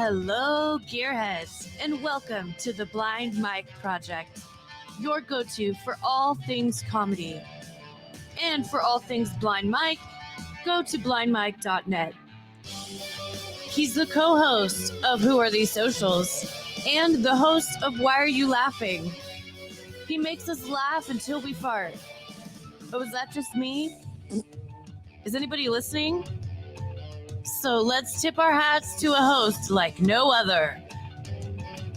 Hello, gearheads, and welcome to the Blind Mike Project, your go-to for all things comedy. And for all things Blind Mike, go to blindmike.net. He's the co-host of Who Are These Socials and the host of Why Are You Laughing? He makes us laugh until we fart. Oh, is that just me? Is anybody listening? So let's tip our hats to a host like no other.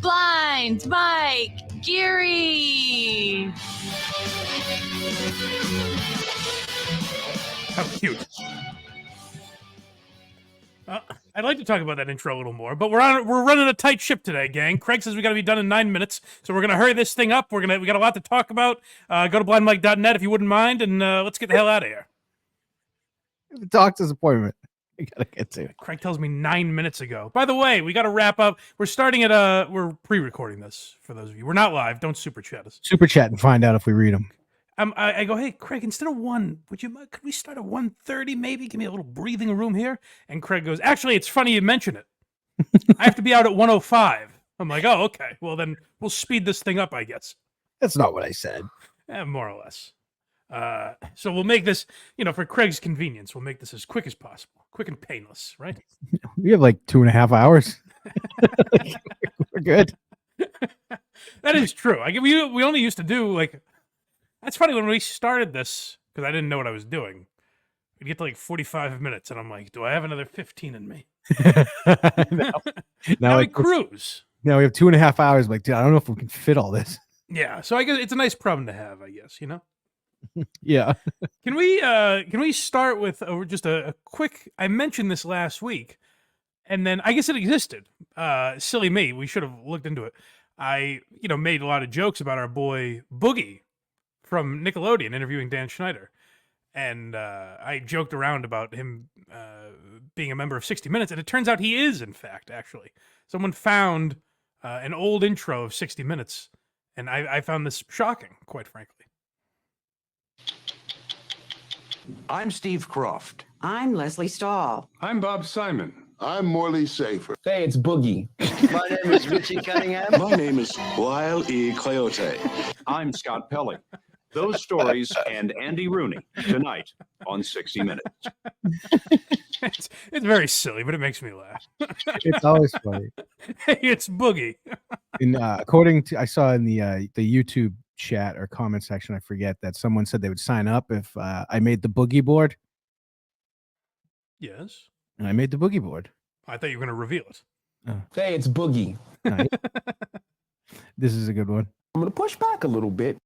Blind Mike Geary. How cute. I'd like to talk about that intro a little more, but we're running a tight ship today, gang. Craig says we got to be done in 9 minutes, so we're gonna hurry this thing up. We got a lot to talk about. Go to blindmike.net if you wouldn't mind, and let's get the hell out of here. The doctor's appointment. We gotta get to it. Craig tells me 9 minutes ago. By the way, we got to wrap up. We're starting at we're pre-recording this for those of you. We're not live. Don't super chat us. Super chat and find out if we read them. I go, hey Craig, instead of 1, could we start at 1:30 maybe? Give me a little breathing room here. And Craig goes, actually, it's funny you mention it. I have to be out at 1:05. I'm like, oh, okay. Well, then we'll speed this thing up, I guess. That's not what I said. More or less. So we'll make this, for Craig's convenience, we'll make this as quick as possible. Quick and painless, right? We have like 2.5 hours. We're good. That is true. We only used to do that's funny when we started this, because I didn't know what I was doing. We'd get to like 45 minutes, and I'm like, do I have another 15 in me? now we cruise. Now we have 2.5 hours. Like, dude, I don't know if we can fit all this. Yeah, so I guess it's a nice problem to have, I guess, Yeah. Can we start with just a quick? I mentioned this last week, and then I guess it existed. Silly me. We should have looked into it. I made a lot of jokes about our boy Boogie from Nickelodeon interviewing Dan Schneider, and I joked around about him being a member of 60 Minutes, and it turns out he is, in fact, actually. Someone found an old intro of 60 Minutes, and I found this shocking, quite frankly. I'm Steve Croft. I'm Leslie Stahl. I'm Bob Simon. I'm Morley Safer. Hey, it's Boogie. My name is Richie Cunningham. My name is Wile E. Coyote. I'm Scott Pelley. Those stories and Andy Rooney tonight on 60 Minutes. It's very silly, but it makes me laugh. It's always funny. Hey, it's Boogie. And according to, I saw in the YouTube chat or comment section, I forget, that someone said they would sign up if I made the Boogie Board. Yes. And I made the Boogie Board. I thought you were going to reveal it. Hey, it's Boogie. Nice. This is a good one. I'm going to push back a little bit.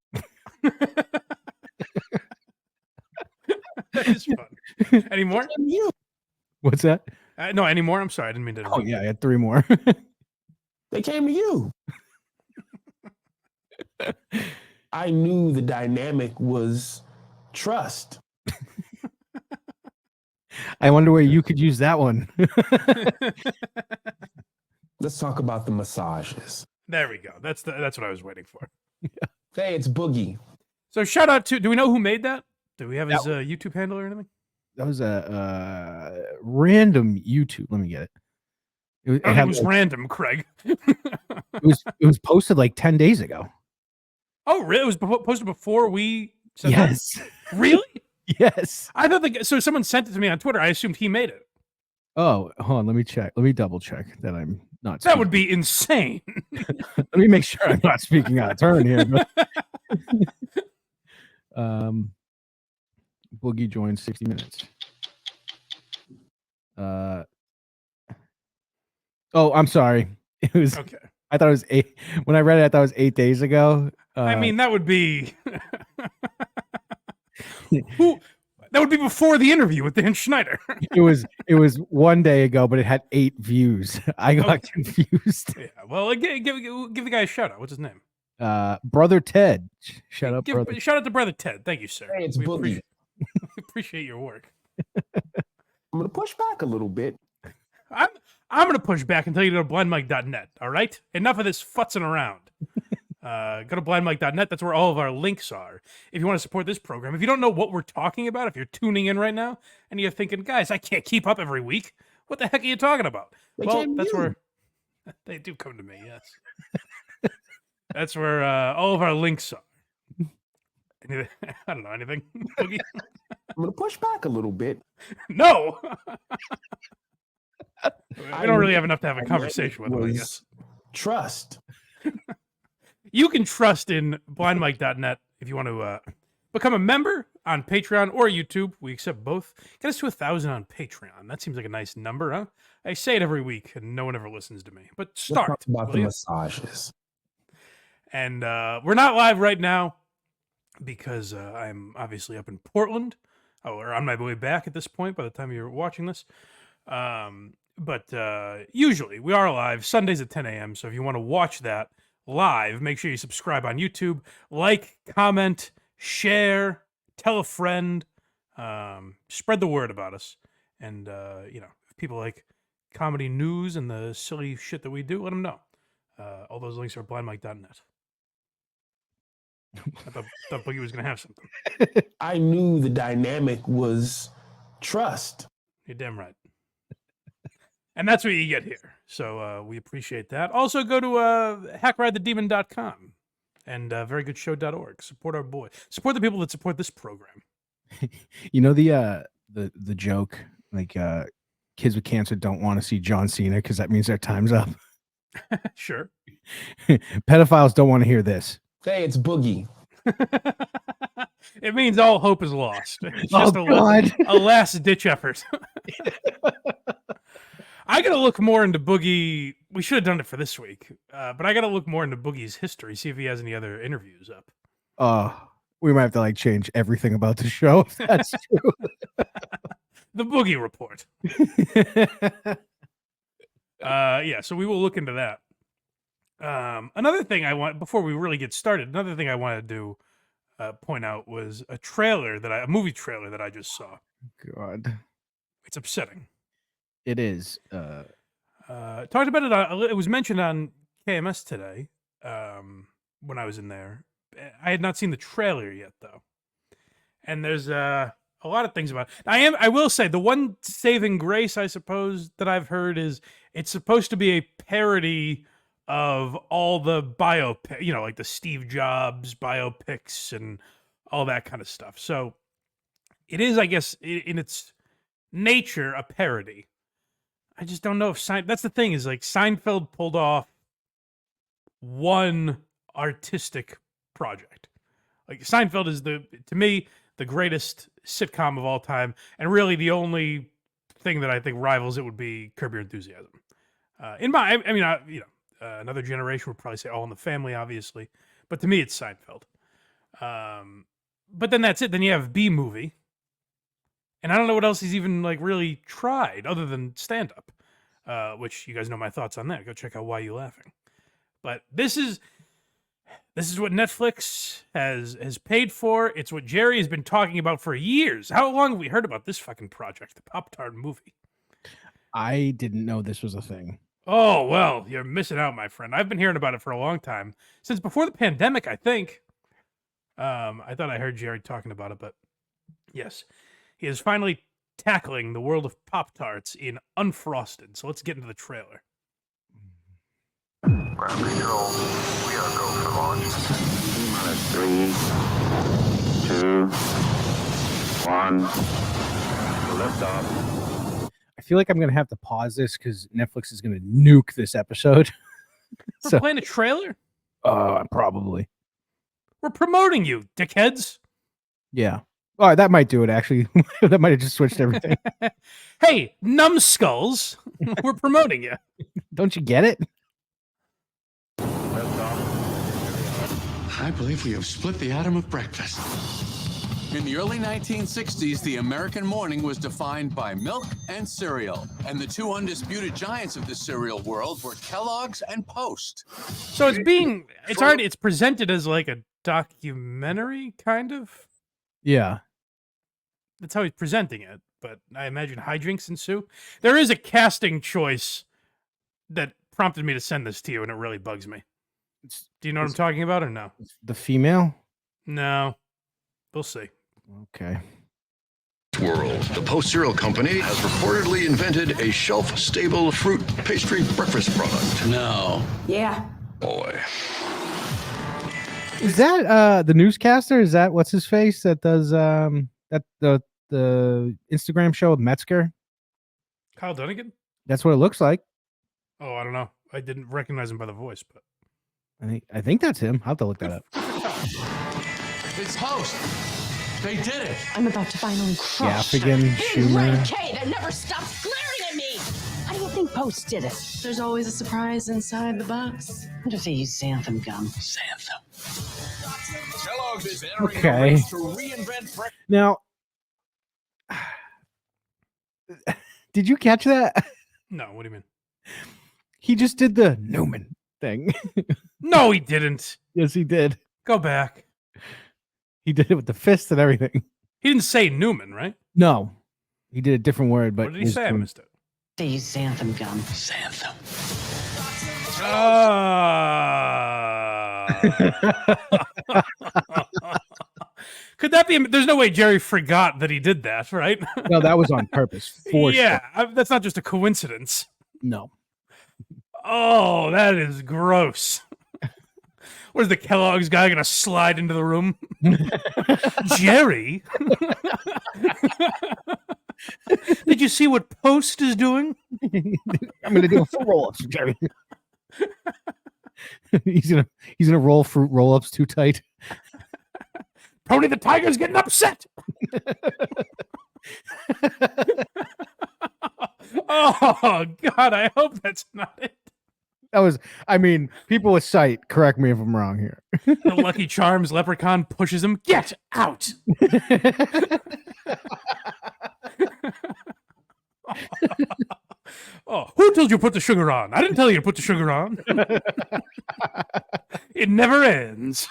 That is fun. Any more? What's that? No, any more? I'm sorry. I didn't mean to. Oh, yeah, I had 3 more. They came to you. I knew the dynamic was trust. I wonder where you could use that one. Let's talk about the massages. There we go. That's what I was waiting for. Yeah. Hey, it's Boogie. So shout out to, do we know who made that? Do we have his YouTube handle or anything? That was a random YouTube. Let me get it. It was random, Craig. it was posted like 10 days ago. Oh, really? It was posted before we said Yes. that? Really? Yes. I thought so. Someone sent it to me on Twitter. I assumed he made it. Oh, hold on. Let me check. Let me double check that I'm not. That would be insane. Let me make sure I'm not speaking out of turn here. But Boogie joined 60 minutes. Oh, I'm sorry. It was Okay. I thought it was 8. When I read it, I thought it was 8 days ago. I mean, that would be that would be before the interview with Dan Schneider. it was 1 day ago, but it had 8 views. I got confused. Yeah. Well, give the guy a shout out. What's his name? Brother Ted. Shout out, brother. Shout out to Brother Ted. Thank you, sir. Hey, it's We Boogie. appreciate your work. I'm gonna push back a little bit. I'm going to push back and tell you to go to blindmike.net, all right? Enough of this futzing around. Go to blindmike.net. That's where all of our links are. If you want to support this program, if you don't know what we're talking about, if you're tuning in right now and you're thinking, guys, I can't keep up every week. What the heck are you talking about? Well, that's where they do come to me, yes. That's where all of our links are. I don't know, anything? Boogie? I'm gonna push back a little bit. No! We don't really have enough to have a conversation with them, I guess. Trust. You can trust in blindmike.net if you want to become a member on Patreon or YouTube. We accept both. Get us to 1,000 on Patreon. That seems like a nice number, huh? I say it every week, and no one ever listens to me. But start. Let's talk about the will you? massages. And we're not live right now because I'm obviously up in Portland. Or on my way back at this point by the time you're watching this. But usually we are live Sundays at 10 a.m. So if you want to watch that live, make sure you subscribe on YouTube, like, comment, share, tell a friend, spread the word about us. And, if people like comedy news and the silly shit that we do, let them know. All those links are at blindmike.net. I thought Boogie was going to have something. I knew the dynamic was trust. You're damn right. And that's what you get here. So we appreciate that. Also, go to hackridethedemon.com and verygoodshow.org. Support our boy. Support the people that support this program. You know the joke, like kids with cancer don't want to see John Cena because that means their time's up. Sure. Pedophiles don't want to hear this. Hey, it's Boogie. It means all hope is lost. It's just a last-ditch effort. I got to look more into Boogie. We should have done it for this week, but I got to look more into Boogie's history, see if he has any other interviews up. We might have to change everything about the show if that's true. The Boogie Report. Yeah, so we will look into that. Another thing before we really get started, another thing I wanted to point out was a movie trailer that I just saw. God, it's upsetting. It is. Talked about it. It was mentioned on KMS today when I was in there. I had not seen the trailer yet, though. And there's a lot of things about it. I will say the one saving grace, I suppose, that I've heard is it's supposed to be a parody of all the biopic, like the Steve Jobs biopics and all that kind of stuff. So it is, I guess, in its nature, a parody. I just don't know if that's the thing is Seinfeld pulled off one artistic project. Seinfeld is to me, the greatest sitcom of all time. And really the only thing that I think rivals it would be Curb Your Enthusiasm. Another generation would probably say All in the Family, obviously. But to me, it's Seinfeld. But then that's it. Then you have B-Movie. And I don't know what else he's even really tried other than stand-up, which you guys know my thoughts on that. Go check out Why You Laughing. But this is what Netflix has paid for. It's what Jerry has been talking about for years. How long have we heard about this fucking project, the Pop-Tart movie? I didn't know this was a thing. Oh, well, you're missing out, my friend. I've been hearing about it for a long time. Since before the pandemic, I think. I thought I heard Jerry talking about it, but yes. He is finally tackling the world of Pop-Tarts in Unfrosted. So let's get into the trailer. Ground control, we are go for launch. 3, 2, 1. Lift off. I feel like I'm gonna have to pause this because Netflix is gonna nuke this episode. We're playing a trailer. Probably. We're promoting you, dickheads. Yeah. All right, that might do it. Actually, that might have just switched everything. Hey, numbskulls, we're promoting you. Don't you get it? Lift off. I believe we have split the atom of breakfast. In the early 1960s, the American morning was defined by milk and cereal. And the two undisputed giants of the cereal world were Kellogg's and Post. So it's presented as like a documentary, kind of. Yeah. That's how he's presenting it. But I imagine hijinks ensue. There is a casting choice that prompted me to send this to you, and it really bugs me. Do you know what I'm talking about, or no? The female? No. We'll see. Okay. World, the Post Cereal Company has reportedly invented a shelf-stable fruit pastry breakfast product. No. Yeah. Boy. Is that the newscaster? Is that what's his face that does that the Instagram show with Metzger? Kyle Dunnigan? That's what it looks like. Oh, I don't know. I didn't recognize him by the voice, but I think that's him. I'll have to look that up. It's Post. They did it. I'm about to finally crush. Gaffigan, Schumer. K that never stops glaring at me. How do you think Post did it? There's always a surprise inside the box. I'm just use xanthan gum. Xanthan. Kellogg's is entering Okay. the race to reinvent breakfast. Now, did you catch that? no, what do you mean? He just did the Newman thing. No, he didn't. Yes, he did. Go back. He did it with the fist and everything. He didn't say Newman, right? No, he did a different word. But What did he say? I missed it. They use xanthan gum. Xanthan. Could that be? There's no way Jerry forgot that he did that, right? No, that was on purpose. For yeah, sure. that's not just a coincidence. No. Oh, that is gross. Where's the Kellogg's guy gonna slide into the room? Jerry? Did you see what Post is doing? I'm gonna do a full roll-ups, Jerry. he's gonna roll fruit roll-ups too tight. Tony the Tiger's getting upset. Oh God, I hope that's not it. That was, I mean, people with sight, correct me if I'm wrong here. The Lucky Charms leprechaun pushes him. Get out! Oh, who told you to put the sugar on? I didn't tell you to put the sugar on. It never ends.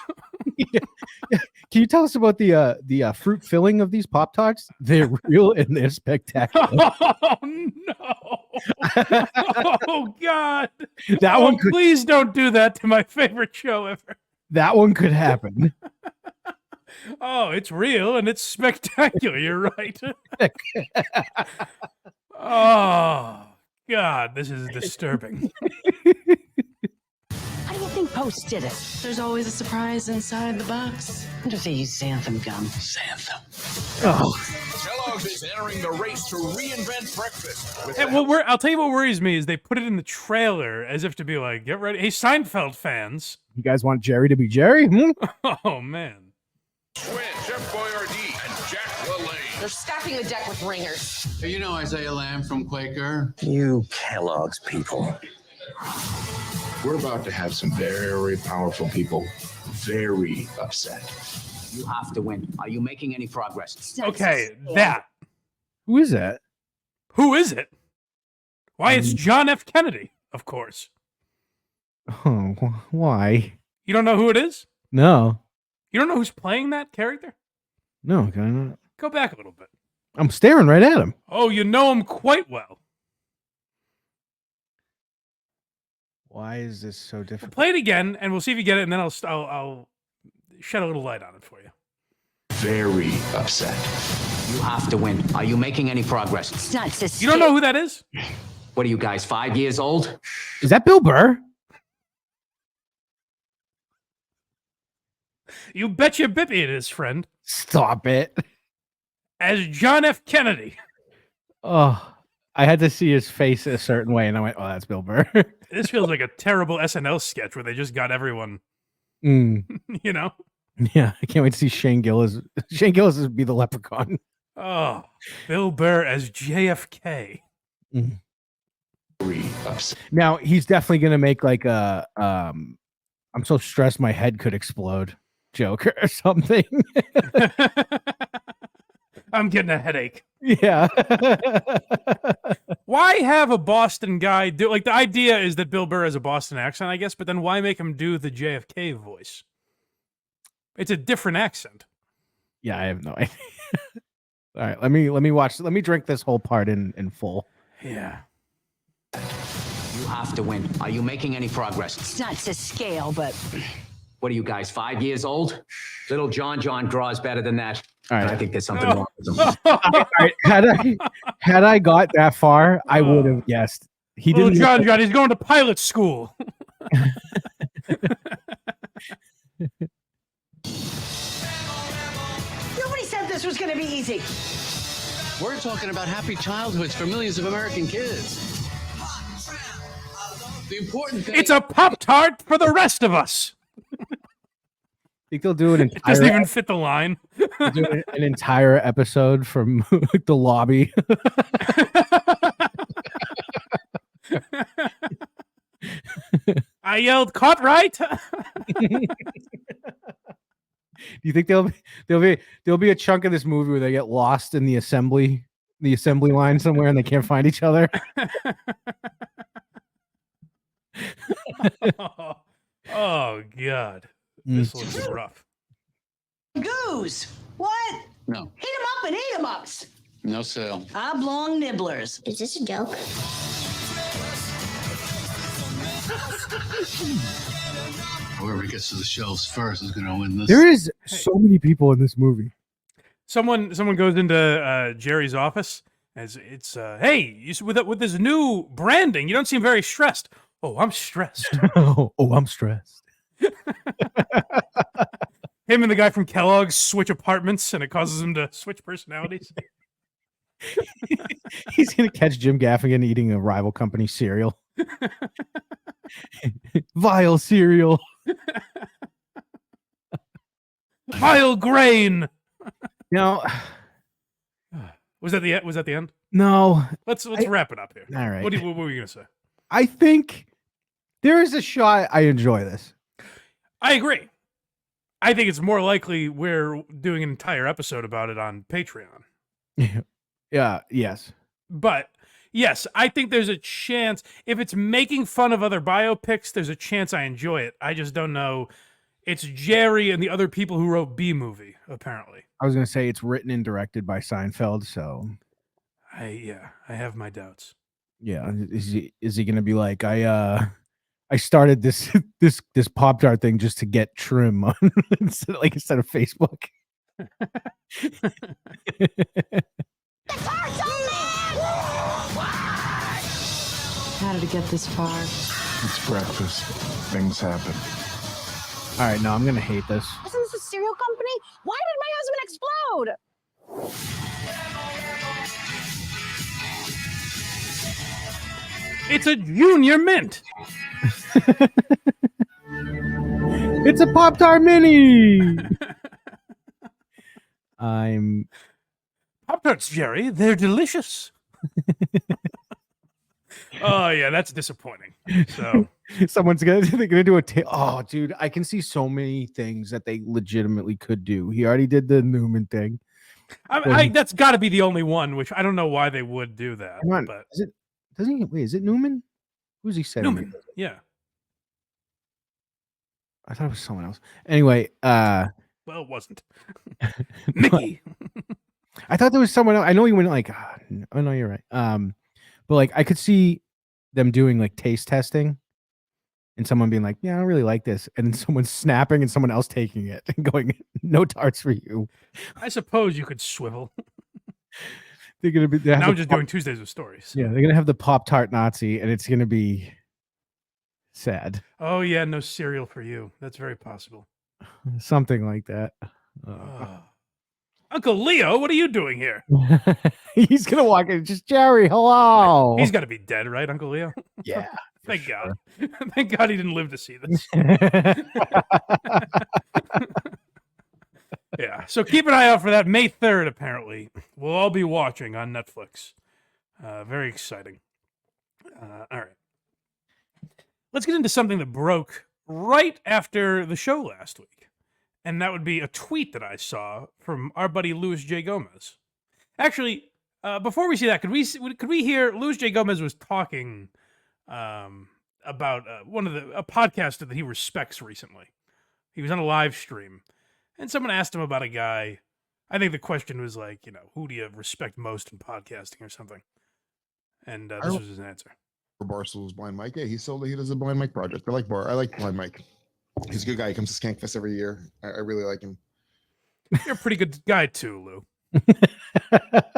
Can you tell us about the fruit filling of these Pop-Tarts? They're real and they're spectacular. Oh no! Oh God! That one could, please don't do that to my favorite show ever. that one could happen. Oh, it's real and it's spectacular. You're right. Oh God, this is disturbing. How do you think Post did it? There's always a surprise inside the box. I'm just use xanthan gum. Xanthan. Oh, Kellogg's is entering the race to reinvent breakfast. With And I'll tell you what worries me is they put it in the trailer as if to be like, get ready. Hey, Seinfeld fans. you guys want Jerry to be Jerry? Hmm? Oh, man. Swin, Chef Boyardee, and Jack LaLanne. They're stacking the deck with ringers. You know Isaiah Lamb from Quaker? You Kellogg's people. We're about to have some very powerful people very upset. You have to win. Are you making any progress? Okay, that. Who is that? Who is it? Why, it's John F. Kennedy, of course. Oh, why? You don't know who it is? No. You don't know who's playing that character? No, can I not? Go back a little bit. I'm staring right at him. Oh, you know him quite well. Why is this so difficult? Play it again, and we'll see if you get it, and then I'll shed a little light on it for you. Very upset. You have to win. Are you making any progress? It's not just. You don't know who that is? What are you guys, 5 years old? Is that Bill Burr? You betcha Bippy it is, friend. Stop it. as John F. Kennedy. Oh, I had to see his face a certain way, and I went, "Oh, that's Bill Burr." This feels like a terrible SNL sketch where they just got everyone, Mm. you know? Yeah, I can't wait to see Shane Gillis. Shane Gillis would be the leprechaun. Oh, Bill Burr as JFK. Mm. Now he's definitely gonna make like a I'm so stressed my head could explode joke or something. I'm getting a headache. Yeah. Why have a Boston guy do like the idea is that Bill Burr has a Boston accent, I guess, but then why make him do the JFK voice? It's a different accent. Yeah, I have no idea. All right, let me drink this whole part in full. Yeah. You have to win. Are you making any progress? It's not to scale, but What are you guys, 5 years old? Little John draws better than that. All right. And I think there's something wrong with him. All right, had I got that far, I would have guessed. He Little didn't. John, he's going to pilot school. nobody said this was going to be easy. We're talking about happy childhoods for millions of American kids. The important thing. It's a Pop-Tart for the rest of us. Think they'll do an entire. It doesn't even fit the line. Do an entire episode from the lobby. I yelled, "Caught right!" Do you think there'll be a chunk of this movie where they get lost in the assembly line somewhere and they can't find each other? Oh God, this looks rough. Goose. What? No. Heat 'em up and eat 'em ups. No sale. Oblong nibblers. Is this a joke? Whoever gets to the shelves first is going to win this. There is so many people in this movie. Someone goes into Jerry's office. As it's hey, with this new branding, you don't seem very stressed. Oh, I'm stressed. Oh, I'm stressed. Him and the guy from Kellogg's switch apartments, and it causes him to switch personalities. He's gonna catch Jim Gaffigan eating a rival company cereal. Vile cereal. Vile grain. Now, was that the end? No. Let's wrap it up here. All right. What were you gonna say? I think there is a shot I enjoy this. I agree. I think it's more likely we're doing an entire episode about it on Patreon. Yeah, yes. But yes, I think there's a chance if it's making fun of other biopics, there's a chance I enjoy it. I just don't know. It's Jerry and the other people who wrote B Movie, apparently. I was gonna say it's written and directed by Seinfeld, so I have my doubts. yeah. Is he gonna be like, I started this Pop-Tart thing just to get trim on instead of Facebook. How did it get this far? It's breakfast. Things happen. All right, no, I'm gonna hate this. Isn't this a cereal company? Why did my husband explode? It's a Junior Mint. It's a Pop-Tart Mini. I'm Pop-Tarts, Jerry. They're delicious. Oh yeah, that's disappointing. So they're gonna do oh dude, I can see so many things that they legitimately could do. He already did the Newman thing. That's got to be the only one, which I don't know why they would do that. Come on, But is it Newman? Who's he saying? Newman, yeah. I thought it was someone else. Anyway, Well, it wasn't. Mickey. I thought there was someone else. I know he went like, oh no, you're right. But like I could see them doing like taste testing and someone being like, yeah, I don't really like this. And then someone snapping and someone else taking it and going, no tarts for you. I suppose you could swivel. They're going to be now I'm just doing Tuesdays with Stories. Yeah, they're going to have the Pop-Tart Nazi and it's going to be sad. Oh yeah, no cereal for you. That's very possible. Something like that. Uncle Leo, what are you doing here? He's gonna walk in. Just Jerry, hello. He's got to be dead, right, Uncle Leo? Yeah. Thank God. Thank God he didn't live to see this. Yeah. So keep an eye out for that May 3rd, apparently. We'll all be watching on Netflix. Very exciting. All right. Let's get into something that broke right after the show last week. And that would be a tweet that I saw from our buddy Louis J. Gomez. Actually, before we see that, could we hear Louis J. Gomez was talking about a podcast that he respects recently. He was on a live stream, and someone asked him about a guy. I think the question was like, who do you respect most in podcasting or something? And this was his answer. For Barstool's Blind Mike. Yeah, he does a Blind Mike project. I like Blind Mike. He's a good guy. He comes to Skankfest every year. I really like him. You're a pretty good guy too, Lou. I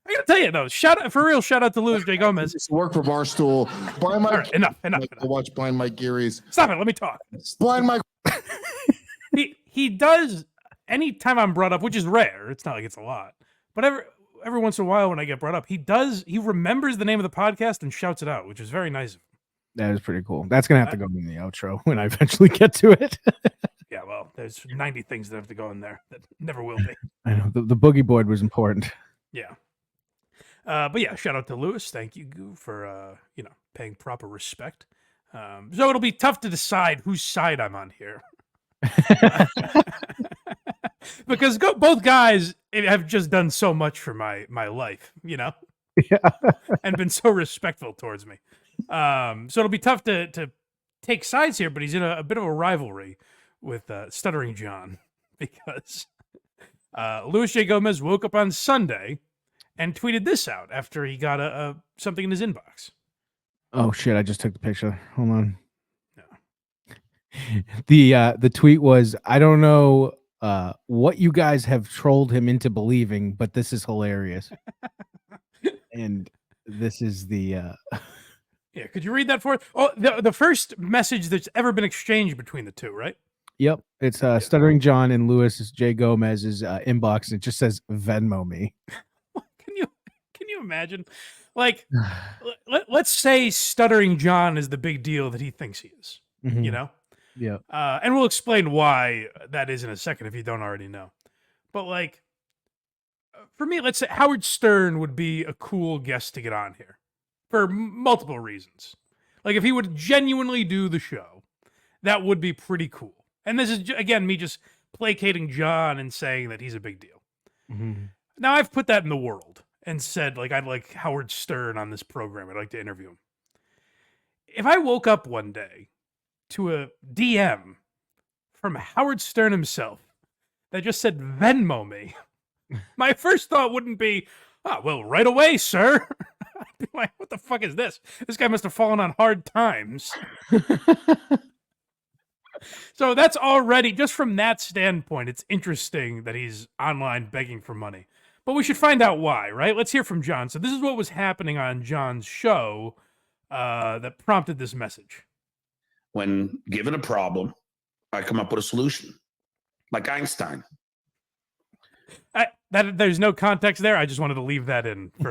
gotta tell you though, shout out to Louis J. Gomez. Just work for Barstool. Blind Mike. Right, enough. I watch Blind Mike Geary's. Stop it. Let me talk. Blind Mike. he does. Anytime I'm brought up, which is rare. It's not like it's a lot, but every once in a while when I get brought up, he remembers the name of the podcast and shouts it out, which is very nice of him. That is pretty cool. That's gonna have to go in the outro when I eventually get to it. Yeah, well, there's 90 things that have to go in there that never will be. I know the boogie board was important. Yeah. But yeah, shout out to Louis. Thank you for paying proper respect. So it'll be tough to decide whose side I'm on here. Because both guys have just done so much for my life, Yeah. and been so respectful towards me. So it'll be tough to take sides here, but he's in a bit of a rivalry with Stuttering John because Louis J. Gomez woke up on Sunday and tweeted this out after he got something in his inbox. Oh shit! I just took the picture. Hold on. Yeah. The tweet was, I don't know what you guys have trolled him into believing, but this is hilarious. And this is the Yeah, could you read that for us? Oh, the first message that's ever been exchanged between the two, right? Yep. It's Stuttering John and Louis J. Gomez's inbox, and it just says Venmo me. Can you imagine? Like, let's say Stuttering John is the big deal that he thinks he is. Mhm. Yeah. And we'll explain why that is in a second if you don't already know. But like, for me, let's say Howard Stern would be a cool guest to get on here for multiple reasons. Like if he would genuinely do the show, that would be pretty cool. And this is, again, me just placating John and saying that he's a big deal. Mm-hmm. Now, I've put that in the world and said, like, I'd like Howard Stern on this program. I'd like to interview him. If I woke up one day to a DM from Howard Stern himself that just said, Venmo me, my first thought wouldn't be, oh, well, right away, sir. I'd be like, what the fuck is this? This guy must have fallen on hard times. So that's already, just from that standpoint, it's interesting that he's online begging for money. But we should find out why, right? Let's hear from John. So this is what was happening on John's show that prompted this message. When given a problem, I come up with a solution, like Einstein. There's no context there. I just wanted to leave that in for,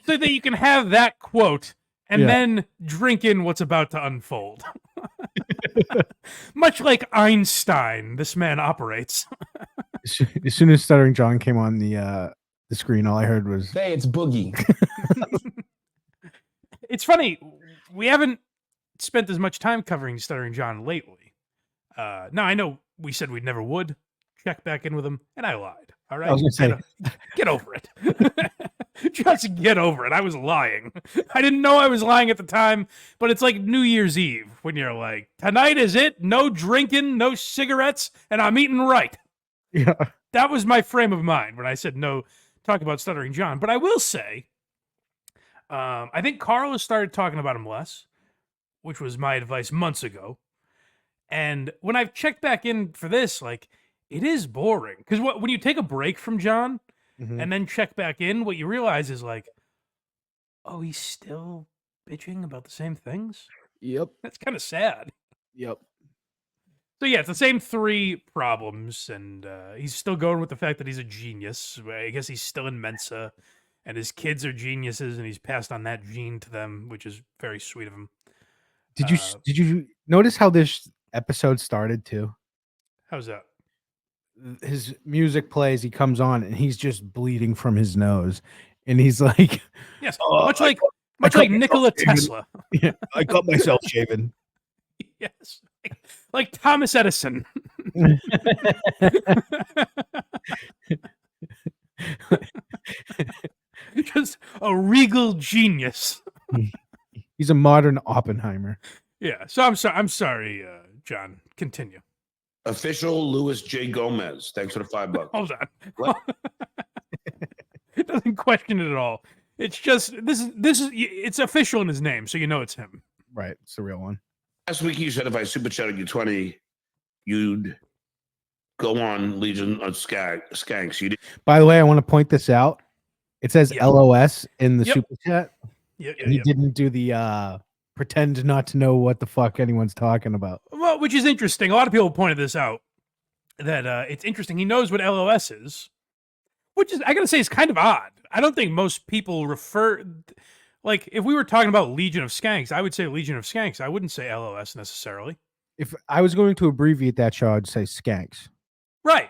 so that you can have that quote and then drink in what's about to unfold. Much like Einstein, this man operates. As soon as Stuttering John came on the screen, all I heard was, "Hey, it's Boogie." It's funny, we haven't spent as much time covering Stuttering John lately. Now, I know we said we never would check back in with him, and I lied. All right, I was gonna say, get over it. Just get over it. I was lying. I didn't know I was lying at the time, but it's like New Year's Eve when you're like, tonight is it. No drinking, no cigarettes, and I'm eating right. Yeah, that was my frame of mind when I said no, talk about Stuttering John. But I will say, I think Carl has started talking about him less, which was my advice months ago. And when I've checked back in for this, like, it is boring. Because when you take a break from John and then check back in, what you realize is like, oh, he's still bitching about the same things? Yep. That's kind of sad. Yep. So yeah, it's the same three problems, and he's still going with the fact that he's a genius. I guess he's still in Mensa, and his kids are geniuses, and he's passed on that gene to them, which is very sweet of him. Did you notice how this episode started too? How's that? His music plays, he comes on, and he's just bleeding from his nose, and he's like, Yes, "Oh, much I like cut myself Nikola shaving." Tesla. Yeah, I cut myself shaving. Yes, like Thomas Edison. Just a regal genius. He's a modern Oppenheimer. Yeah. So I'm sorry, John. Continue. Official Louis J. Gomez. Thanks for the $5. Hold on. What? It doesn't question it at all. It's just this is it's official in his name, so you know it's him. Right. It's the real one. Last week you said if I super chatted you 20, you'd go on Legion of Skanks. You did. By the way, I want to point this out. It says LOS in the super chat. He didn't do the pretend not to know what the fuck anyone's talking about. Well, which is interesting. A lot of people pointed this out, that it's interesting. He knows what LOS is, which is, I gotta say, is kind of odd. I don't think most people refer, like, if we were talking about Legion of Skanks, I would say Legion of Skanks. I wouldn't say LOS necessarily. If I was going to abbreviate that show, I'd say Skanks. Right.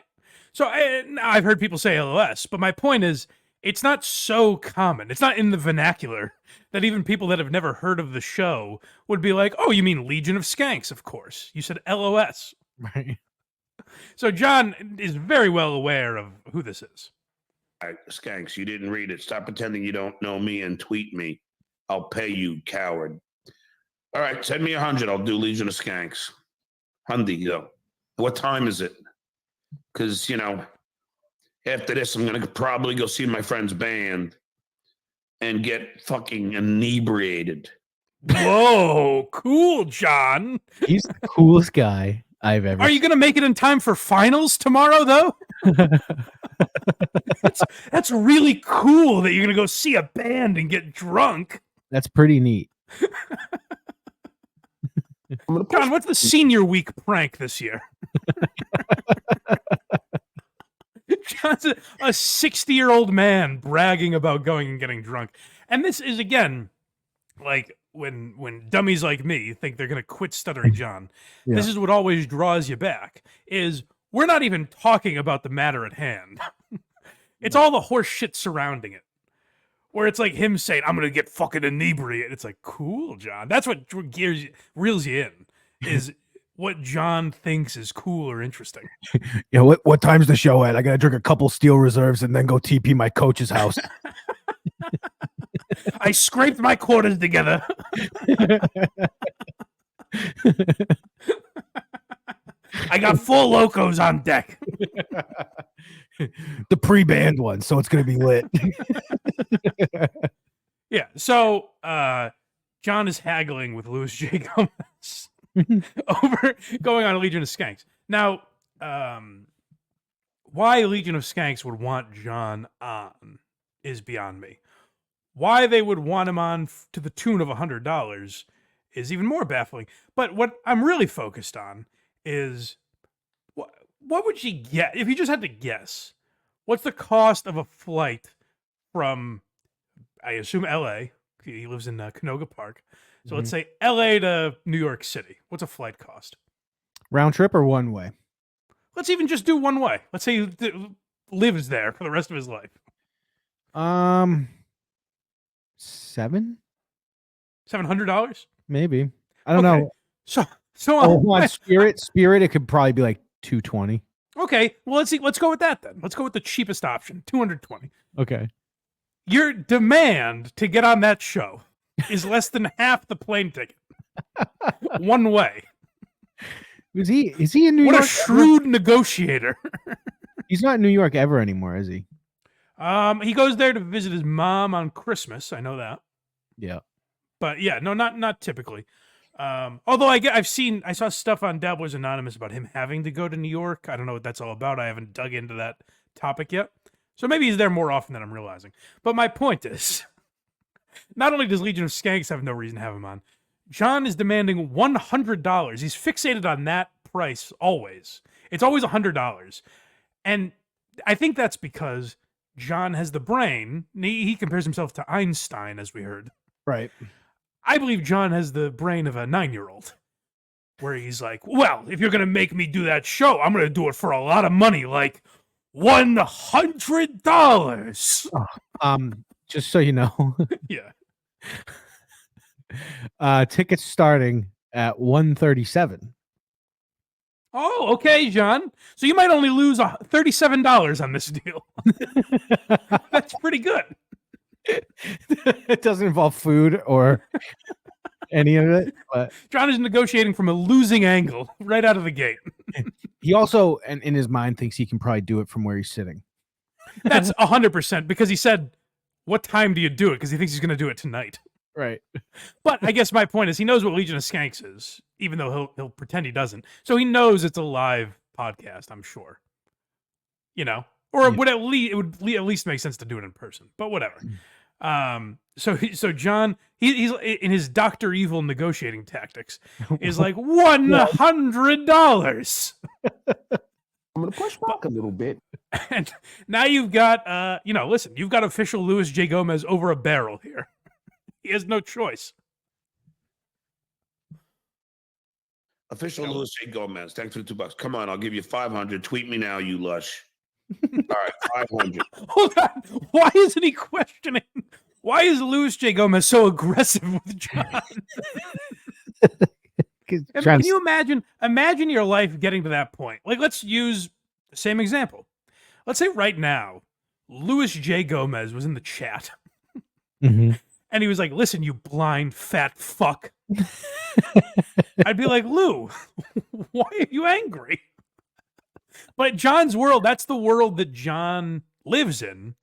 So I've heard people say LOS, but my point is, it's not so common. It's not in the vernacular that even people that have never heard of the show would be like, oh, you mean Legion of Skanks, of course. You said LOS. Right. So John is very well aware of who this is. Skanks, you didn't read it. Stop pretending you don't know me and tweet me. I'll pay you, coward. All right, send me 100. I'll do Legion of Skanks. Hundy, though. What time is it? Because, you know, after this, I'm going to probably go see my friend's band and get fucking inebriated. Whoa, cool, John. He's the coolest guy I've ever Are you going to make it in time for finals tomorrow, though? That's really cool that you're going to go see a band and get drunk. That's pretty neat. John, what's the senior week prank this year? John's a 60-year-old man bragging about going and getting drunk. And this is, again, like when dummies like me think they're going to quit Stuttering John. Yeah. This is what always draws you back, is we're not even talking about the matter at hand. It's all the horse shit surrounding it. Where it's like him saying, I'm going to get fucking inebriated. It's like, cool, John. That's what reels you in, is what John thinks is cool or interesting. Yeah, what time's the show at? I gotta drink a couple Steel Reserves and then go TP my coach's house. I scraped my quarters together. I got 4 locos on deck. The pre-band one, so it's gonna be lit. Yeah, so John is haggling with Louis J. Gomez over going on a Legion of Skanks. Now, why Legion of Skanks would want John on is beyond me. Why they would want him on to the tune of $100 is even more baffling. But what I'm really focused on is what would you get if you just had to guess? What's the cost of a flight from, I assume, LA? He lives in Canoga Park. So let's say LA to New York City. What's a flight cost? Round trip or one way? Let's even just do one way. Let's say he lives there for the rest of his life. $700? Maybe. I don't know. So on Spirit, it could probably be like $220. Okay, well let's go with that then. Let's go with the cheapest option, $220. Okay. Your demand to get on that show is less than half the plane ticket. One way. Is he in New York? What a shrewd negotiator. He's not in New York ever anymore, is he? He goes there to visit his mom on Christmas. I know that. Yeah. But yeah, no, not typically. Although I saw stuff on Dabblers Anonymous about him having to go to New York. I don't know what that's all about. I haven't dug into that topic yet. So maybe he's there more often than I'm realizing. But my point is, not only does Legion of Skanks have no reason to have him on, John is demanding $100. He's fixated on that price always. It's always $100. And I think that's because John has the brain. He compares himself to Einstein, as we heard. Right. I believe John has the brain of a 9-year-old, where he's like, well, if you're going to make me do that show, I'm going to do it for a lot of money, like $100. Just so you know. Yeah. Tickets starting at $137. Oh, okay, John. So you might only lose $37 on this deal. That's pretty good. It doesn't involve food or any of it. But John is negotiating from a losing angle right out of the gate. he also, and in his mind, thinks he can probably do it from where he's sitting. That's 100% because he said, what time do you do it? Because he thinks he's going to do it tonight. Right. But I guess my point is he knows what Legion of Skanks is, even though he'll pretend he doesn't. So he knows it's a live podcast, I'm sure. You know? Or it would at least make sense to do it in person. But whatever. So John, he's in his Dr. Evil negotiating tactics is like $100. I'm gonna push back a little bit. And now you've got listen, you've got official Louis J. Gomez over a barrel here. He has no choice. Official Louis J. Gomez. Thanks for the $2. Come on, I'll give you 500. Tweet me now, you lush. All right, 500. Hold on. Why isn't he questioning? Why is Louis J. Gomez so aggressive with John? Can you imagine your life getting to that point? Like, let's use the same example. Let's say right now, Louis J. Gomez was in the chat. Mm-hmm. And he was like, listen, you blind fat fuck. I'd be like, Lou, why are you angry? But John's world, that's the world that John lives in,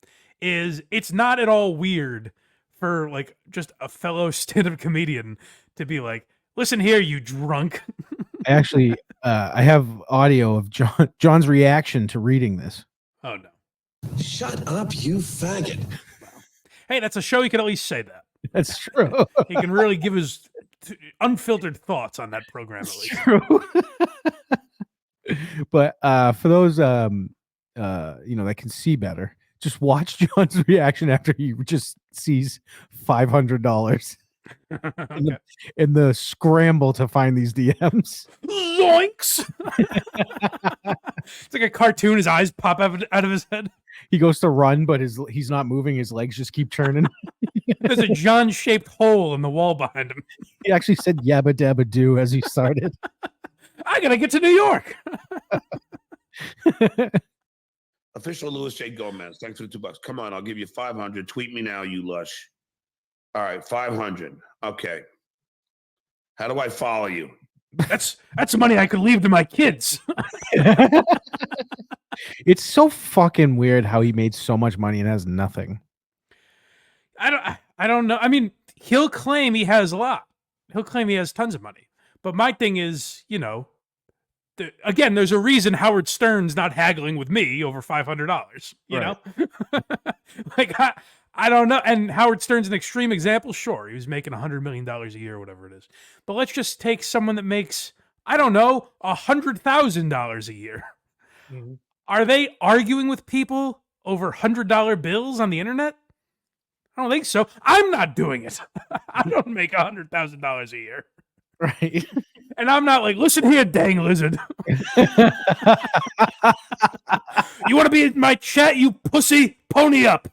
is it's not at all weird for like just a fellow stand-up comedian to be like, listen here, you drunk. Actually, I have audio of John's reaction to reading this. Oh, no. Shut up, you faggot. Hey, that's a show. He can at least say that. That's true. He can really give his unfiltered thoughts on that program. At least. True. But for those that can see better, just watch John's reaction after he just sees $500 in the scramble to find these DMs. Zoinks! It's like a cartoon. His eyes pop out of his head. He goes to run, but he's not moving. His legs just keep turning. There's a John-shaped hole in the wall behind him. He actually said "yabba dabba doo" as he started. I gotta get to New York. Official Louis J. Gomez. Thanks for the $2. Come on, I'll give you 500. Tweet me now, you lush. All right, 500. Okay. How do I follow you? That's money I could leave to my kids. It's so fucking weird how he made so much money and has nothing. I don't know. I mean, he'll claim he has a lot. He'll claim he has tons of money. But my thing is, again, there's a reason Howard Stern's not haggling with me over $500. You know, like I don't know. And Howard Stern's an extreme example. Sure, he was making $100 million a year, or whatever it is. But let's just take someone that makes, I don't know, $100,000 a year. Mm-hmm. Are they arguing with people over $100 bills on the internet? I don't think so. I'm not doing it. I don't make $100,000 a year. Right. And I'm not like, listen here, dang lizard. You want to be in my chat, you pussy? Pony up.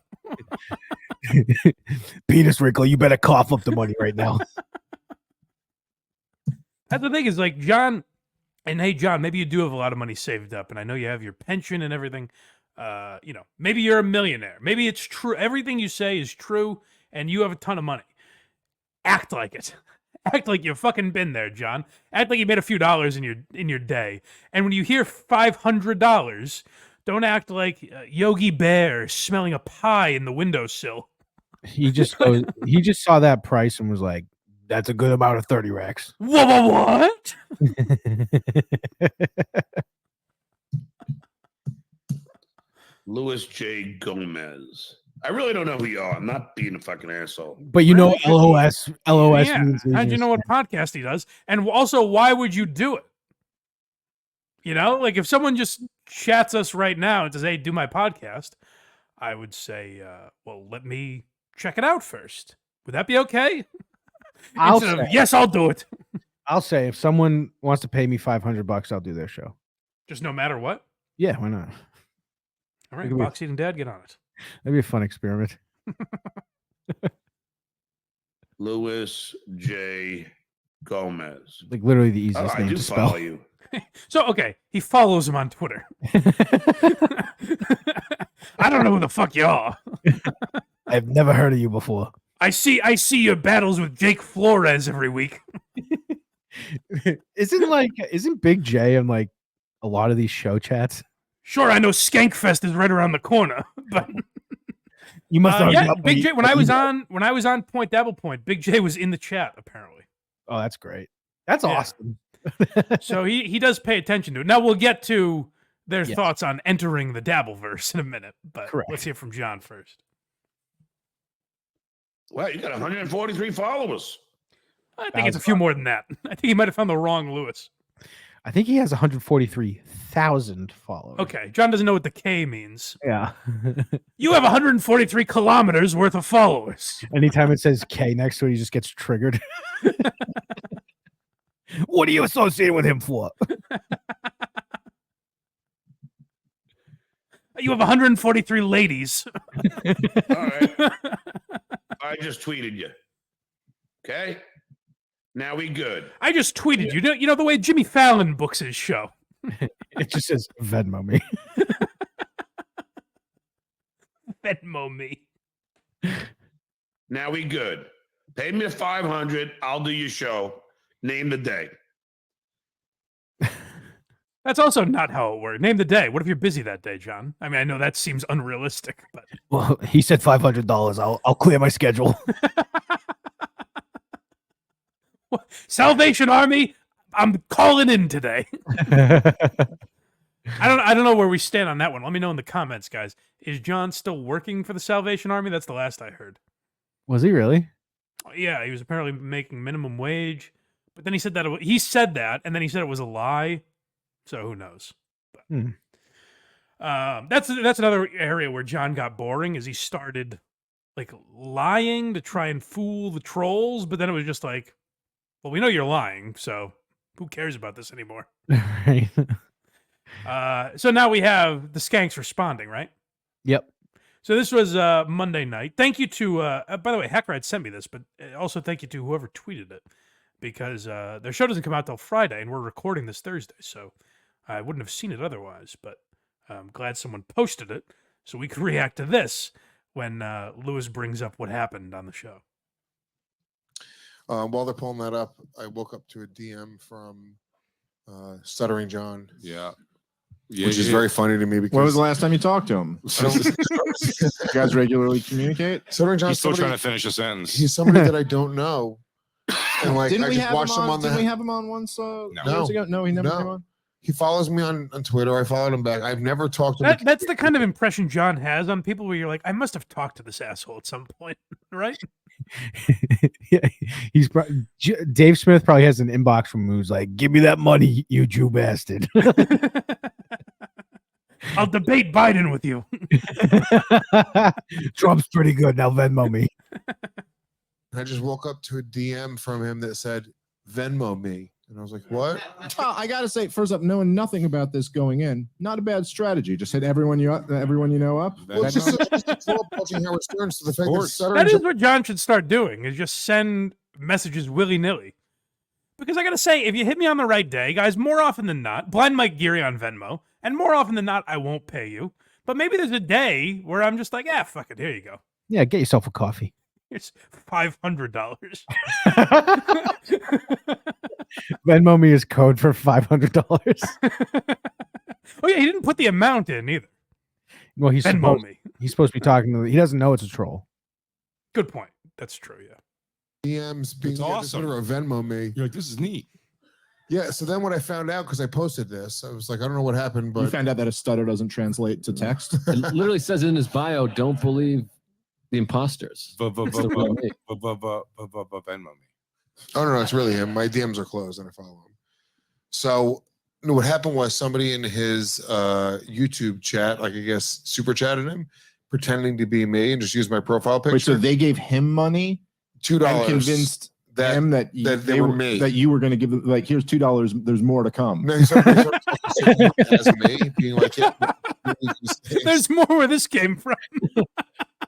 Penis wrinkle, you better cough up the money right now. That's the thing is like, John, and hey, John, maybe you do have a lot of money saved up, and I know you have your pension and everything. Maybe you're a millionaire. Maybe it's true. Everything you say is true, and you have a ton of money. Act like it. Act like you've fucking been there, John. Act like you made a few dollars in your day. And when you hear $500, don't act like Yogi Bear smelling a pie in the windowsill. He just saw that price and was like, "That's a good amount of 30 racks." What? Louis J. Gomez. I really don't know who you are. I'm not being a fucking asshole. But you know, LOS Yeah. means How'd you know what podcast he does? And also, why would you do it? You know, like if someone just chats us right now and says, "Hey, do my podcast," I would say, "Well, let me check it out first. Would that be okay?" Instead of, yes, I'll do it. I'll say if someone wants to pay me $500, I'll do their show. Just no matter what. Yeah, why not? All right, Box Eating Dad, get on it. That'd be a fun experiment. Louis J. Gomez. Like literally the easiest I name do to spell. follow you. So, okay, he follows him on Twitter. I don't know who the fuck you are. I've never heard of you before. I see your battles with Jake Flores every week. Isn't Big J on like a lot of these show chats? Sure, I know Skankfest is right around the corner, but you must have yeah, Big J. When I was on Point Dabble Point, Big J was in the chat apparently. Oh, that's great. That's awesome. So he does pay attention to it. Now we'll get to their thoughts on entering the Dabbleverse in a minute, but let's hear from John first. Well, you got 143 followers. I think it's a few more than that. I think he might have found the wrong Lewis. I think he has 143,000 followers. Okay, John doesn't know what the K means. Yeah. You have 143 kilometers worth of followers. Anytime it says K next to it, he just gets triggered. What are you associated with him for? You have 143 ladies. All right. I just tweeted you. Okay? Now we good. I just tweeted you. You know the way Jimmy Fallon books his show. It just says Venmo me. Venmo me. Now we good. Pay me the 500. I'll do your show. Name the day. That's also not how it works. Name the day. What if you're busy that day, John? I mean, I know that seems unrealistic, but Well, he said $500. I'll clear my schedule. Salvation Army, I'm calling in today. I don't know where we stand on that one. Let me know in the comments, guys. Is John still working for the Salvation Army? That's the last I heard. Was he really? Yeah, he was apparently making minimum wage, but then he said that he said that, and then he said it was a lie. So who knows? But, that's another area where John got boring, is he started like lying to try and fool the trolls, but then it was just like, well, we know you're lying, so who cares about this anymore? Right. So now we have the skanks responding, right? Yep. So this was Monday night. Thank you to, by the way, Hackride sent me this, but also thank you to whoever tweeted it, because their show doesn't come out till Friday, and we're recording this Thursday, so I wouldn't have seen it otherwise, but I'm glad someone posted it so we could react to this when Lewis brings up what happened on the show. While they're pulling that up, I woke up to a DM from Stuttering John. Yeah. Which is very funny to me because when was the last time you talked to him? You guys regularly communicate? Stuttering John's He's still trying to finish a sentence. He's somebody that I don't know. And like Didn't I we just have watched him him on? on the Didn't we have him on once years ago? No, he never No. came on. He follows me on Twitter. I followed him back. I've never talked to him. That's the kind of impression John has on people where you're like, I must have talked to this asshole at some point, right? Yeah, Dave Smith probably has an inbox from who's like, "Give me that money, you Jew bastard." I'll debate Biden with you. Trump's pretty good. Now Venmo me. I just woke up to a DM from him that said, "Venmo me," and I was like, "What?" I gotta say, first up, knowing nothing about this going in, not a bad strategy. Just hit everyone you know up. Well, it's just watching Howard Stern. So the fact That is what John should start doing, is just send messages willy-nilly. Because I gotta say, if you hit me on the right day, guys, more often than not, Blind Mike Geary on Venmo, and more often than not, I won't pay you. But maybe there's a day where I'm just like, fuck it, here you go. Yeah, get yourself a coffee. It's $500. Venmo me is code for $500. Oh yeah, he didn't put the amount in either. Well, he's Venmo supposed, me. he's supposed to be talking to. He doesn't know it's a troll. Good point. That's true. Yeah. DMs being It's awesome. Twitter or Venmo me. You're like, this is neat. Yeah. So then when I found out, because I posted this, I was like, I don't know what happened, but You found out that a stutter doesn't translate to text. It literally says in his bio, don't believe The imposters. Venmo me. Oh no, it's really him. My DMs are closed and I follow him. So what happened was somebody in his YouTube chat, like I guess super chatted him, pretending to be me and just used my profile picture. Wait, so they gave him money? $2 and convinced him that they were me. That you were going to give like, here's $2. There's more to come. No, he's as me, being like, yeah, There's more where this came from.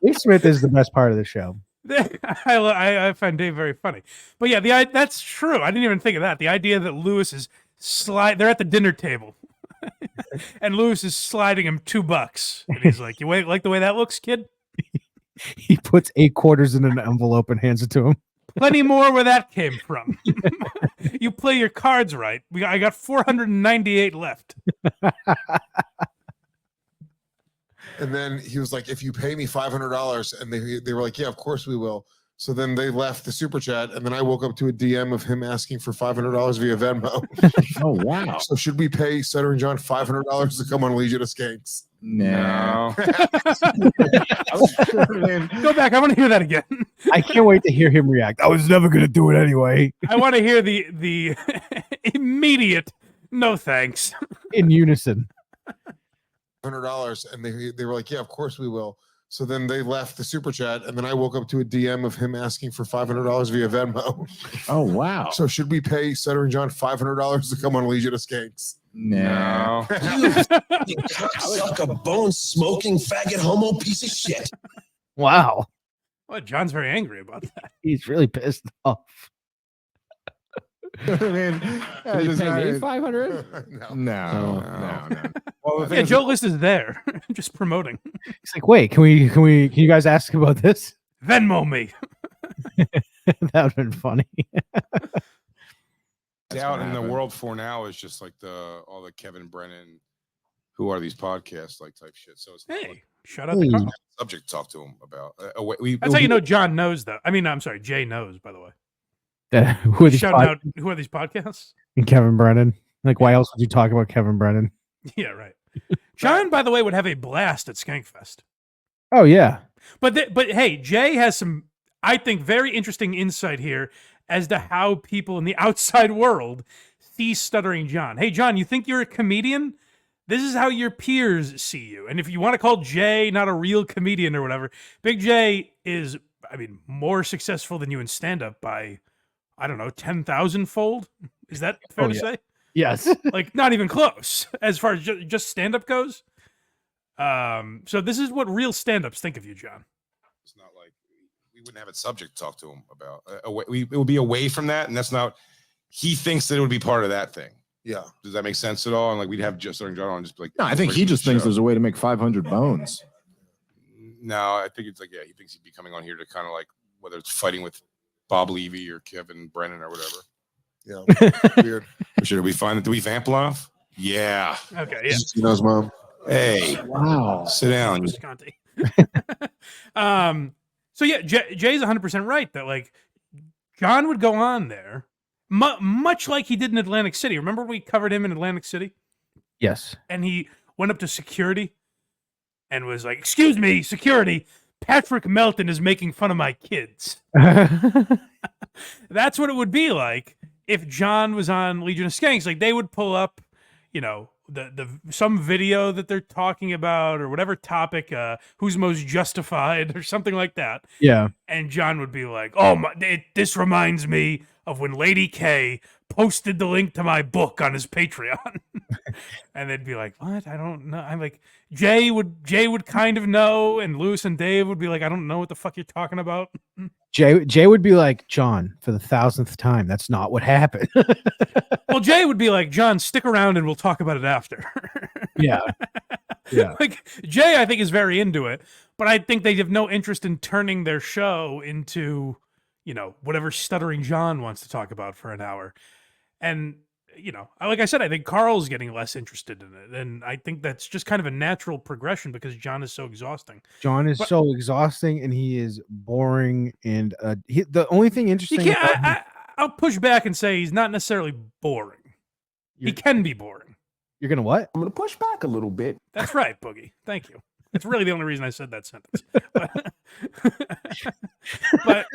Dave Smith is the best part of the show. I find Dave very funny, but yeah, that's true. I didn't even think of that. The idea that Lewis is they're at the dinner table, and Lewis is sliding him $2, and he's like, "You like the way that looks, kid?" He puts 8 quarters in an envelope and hands it to him. Plenty more where that came from. You play your cards right. I got 498 left. And then he was like, if you pay me $500, and they were like, yeah, of course we will. So then they left the super chat, and then I woke up to a DM of him asking for $500 via Venmo. Oh, wow. So should we pay Stuttering John $500 to come on Legion of Skanks? No. Go back. I want to hear that again. I can't wait to hear him react. I was never going to do it anyway. I want to hear the immediate no thanks. In unison. $100, and they were like, yeah, of course we will. So then they left the super chat, and then I woke up to a DM of him asking for $500 via Venmo. Oh, wow. So should we pay Stuttering John $500 to come on Legion of Skanks? No. You cocksucker, bone smoking faggot homo piece of shit. Wow. Well, John's very angry about that. He's really pissed off. Man, Did you pay me 500? No. Well, the Yeah, Joe List is there, just promoting. He's like, wait, can you guys ask about this? Venmo me. That would have been funny. Out in the world for now is just like all the Kevin Brennan, who are these podcasts like type shit. So it's Hey, shout out to Carl. subject to talk to him about. That's how you know John knows, though. I mean, I'm sorry, Jay knows, by the way. Who are these Shouting out, who are these podcasts? And Kevin Brennan. Like, why else would you talk about Kevin Brennan? Yeah, right. John, by the way, would have a blast at Skankfest. Oh, yeah. But hey, Jay has some, I think, very interesting insight here as to how people in the outside world see Stuttering John. Hey, John, you think you're a comedian? This is how your peers see you. And if you want to call Jay not a real comedian or whatever, Big Jay is, I mean, more successful than you in stand-up by, I don't know, 10,000-fold? Is that fair to say? Yes. Like, not even close as far as just stand-up goes. So this is what real stand-ups think of you, John. It's not like we wouldn't have a subject to talk to him about. It would be away from that, and that's not. He thinks that it would be part of that thing. Yeah. Stuttering Does that make sense at all? And like we'd have just Stuttering John on, just be like. No, I think he just thinks there's a way to make 500 bones. No, I think it's like, yeah, he thinks he'd be coming on here to kind of like, whether it's fighting with Bob Levy or Kevin Brennan or whatever. Yeah. Weird. Should we find it? Do we vamp off? Yeah. Okay, yeah. He knows, Mom. Hey. Wow. Sit down. Visconti. So yeah, Jay's 100% right that like John would go on there much like he did in Atlantic City. Remember when we covered him in Atlantic City? Yes. And he went up to security and was like, "Excuse me, security, Patrick Melton is making fun of my kids." That's what it would be like if John was on Legion of Skanks. Like they would pull up, you know, the some video that they're talking about or whatever topic, who's most justified or something like that. Yeah. And John would be like, "Oh my, this reminds me of when Lady K posted the link to my book on his Patreon." And they'd be like, "What? I don't know." I'm like, Jay would kind of know, and Lewis and Dave would be like, "I don't know what the fuck you're talking about." Jay would be like, John, for the 1,000th time, that's not what happened. Well, Jay would be like, "John, stick around and we'll talk about it after." Yeah. Yeah. Like Jay, I think, is very into it, but I think they have no interest in turning their show into, you know, whatever Stuttering John wants to talk about for an hour. And, you know, like I said, I think Carl's getting less interested in it. And I think that's just kind of a natural progression because John is so exhausting. John is so exhausting and he is boring. And the only thing interesting. I'll push back and say he's not necessarily boring. He can be boring. You're going to what? I'm going to push back a little bit. That's right, Boogie. Thank you. That's really the only reason I said that sentence. But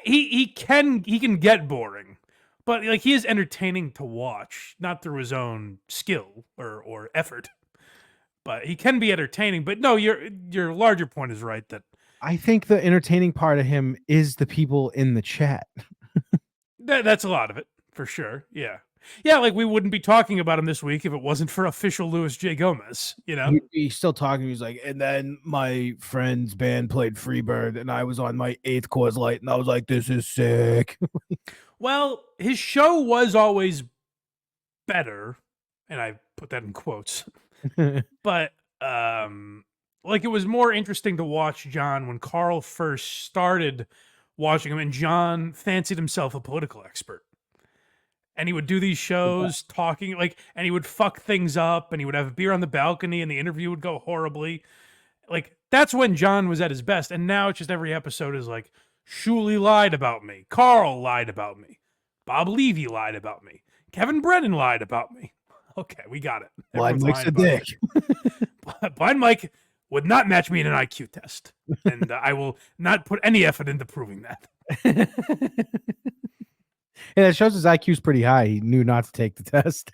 he can get boring, but like he is entertaining to watch, not through his own skill or effort. But he can be entertaining. But no, your larger point is right that I think the entertaining part of him is the people in the chat. that's a lot of it for sure. Yeah. Yeah, like we wouldn't be talking about him this week if it wasn't for official Louis J. Gomez, you know? He's still talking. He's like, and then my friend's band played Freebird, and I was on my 8th Coors Light, and I was like, this is sick. Well, his show was always better, and I put that in quotes. But like it was more interesting to watch John when Carl first started watching him, and John fancied himself a political expert. And he would do these shows talking like, and he would fuck things up, and he would have a beer on the balcony, and the interview would go horribly. Like that's when John was at his best. And now it's just every episode is like, Shuley lied about me. Carl lied about me. Bob Levy lied about me. Kevin Brennan lied about me. Okay, we got it. Blind Everyone's Mike's a lying dick. about me. Blind Mike would not match me in an IQ test, and I will not put any effort into proving that. Yeah, it shows his IQ's pretty high. He knew not to take the test.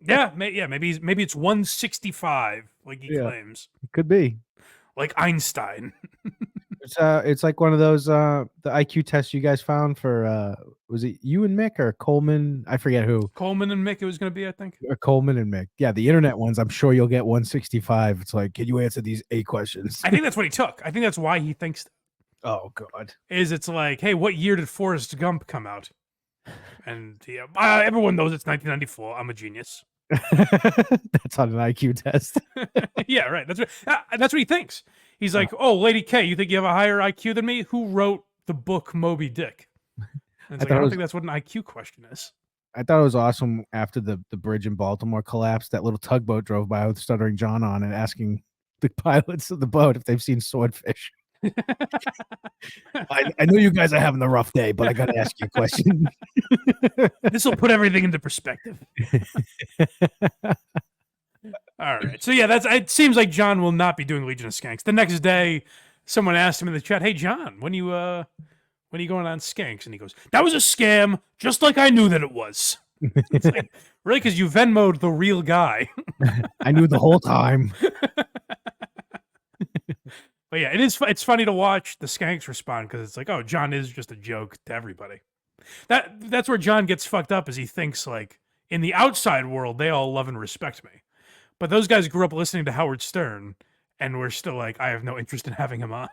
Yeah, maybe it's 165, like he claims. Could be. Like Einstein. It's like one of those the IQ tests you guys found for was it you and Mick or Coleman? I forget who. Coleman and Mick it was going to be, I think. Or Coleman and Mick. Yeah, the internet ones. I'm sure you'll get 165. It's like, can you answer these 8 questions? I think that's what he took. I think that's why he thinks. Oh God. It's like, hey, what year did Forrest Gump come out? And yeah, everyone knows it's 1994. I'm a genius. That's on an IQ test. Yeah, right. That's what he thinks. He's like, oh, Lady K, you think you have a higher IQ than me? Who wrote the book Moby Dick? And it's I don't think that's what an IQ question is. I thought it was awesome after the bridge in Baltimore collapsed. That little tugboat drove by with Stuttering John on and asking the pilots of the boat if they've seen swordfish. I know you guys are having a rough day, but I got to ask you a question. This will put everything into perspective. All right. So yeah, it seems like John will not be doing Legion of Skanks. The next day, someone asked him in the chat, "Hey John, when you going on Skanks?" And he goes, "That was a scam, just like I knew that it was." It's like, really? Because you Venmo'd the real guy. I knew the whole time. But yeah, it's funny to watch the Skanks respond because it's like, oh, John is just a joke to everybody. That's where John gets fucked up, is he thinks like in the outside world they all love and respect me, but those guys grew up listening to Howard Stern, and we're still like, I have no interest in having him on.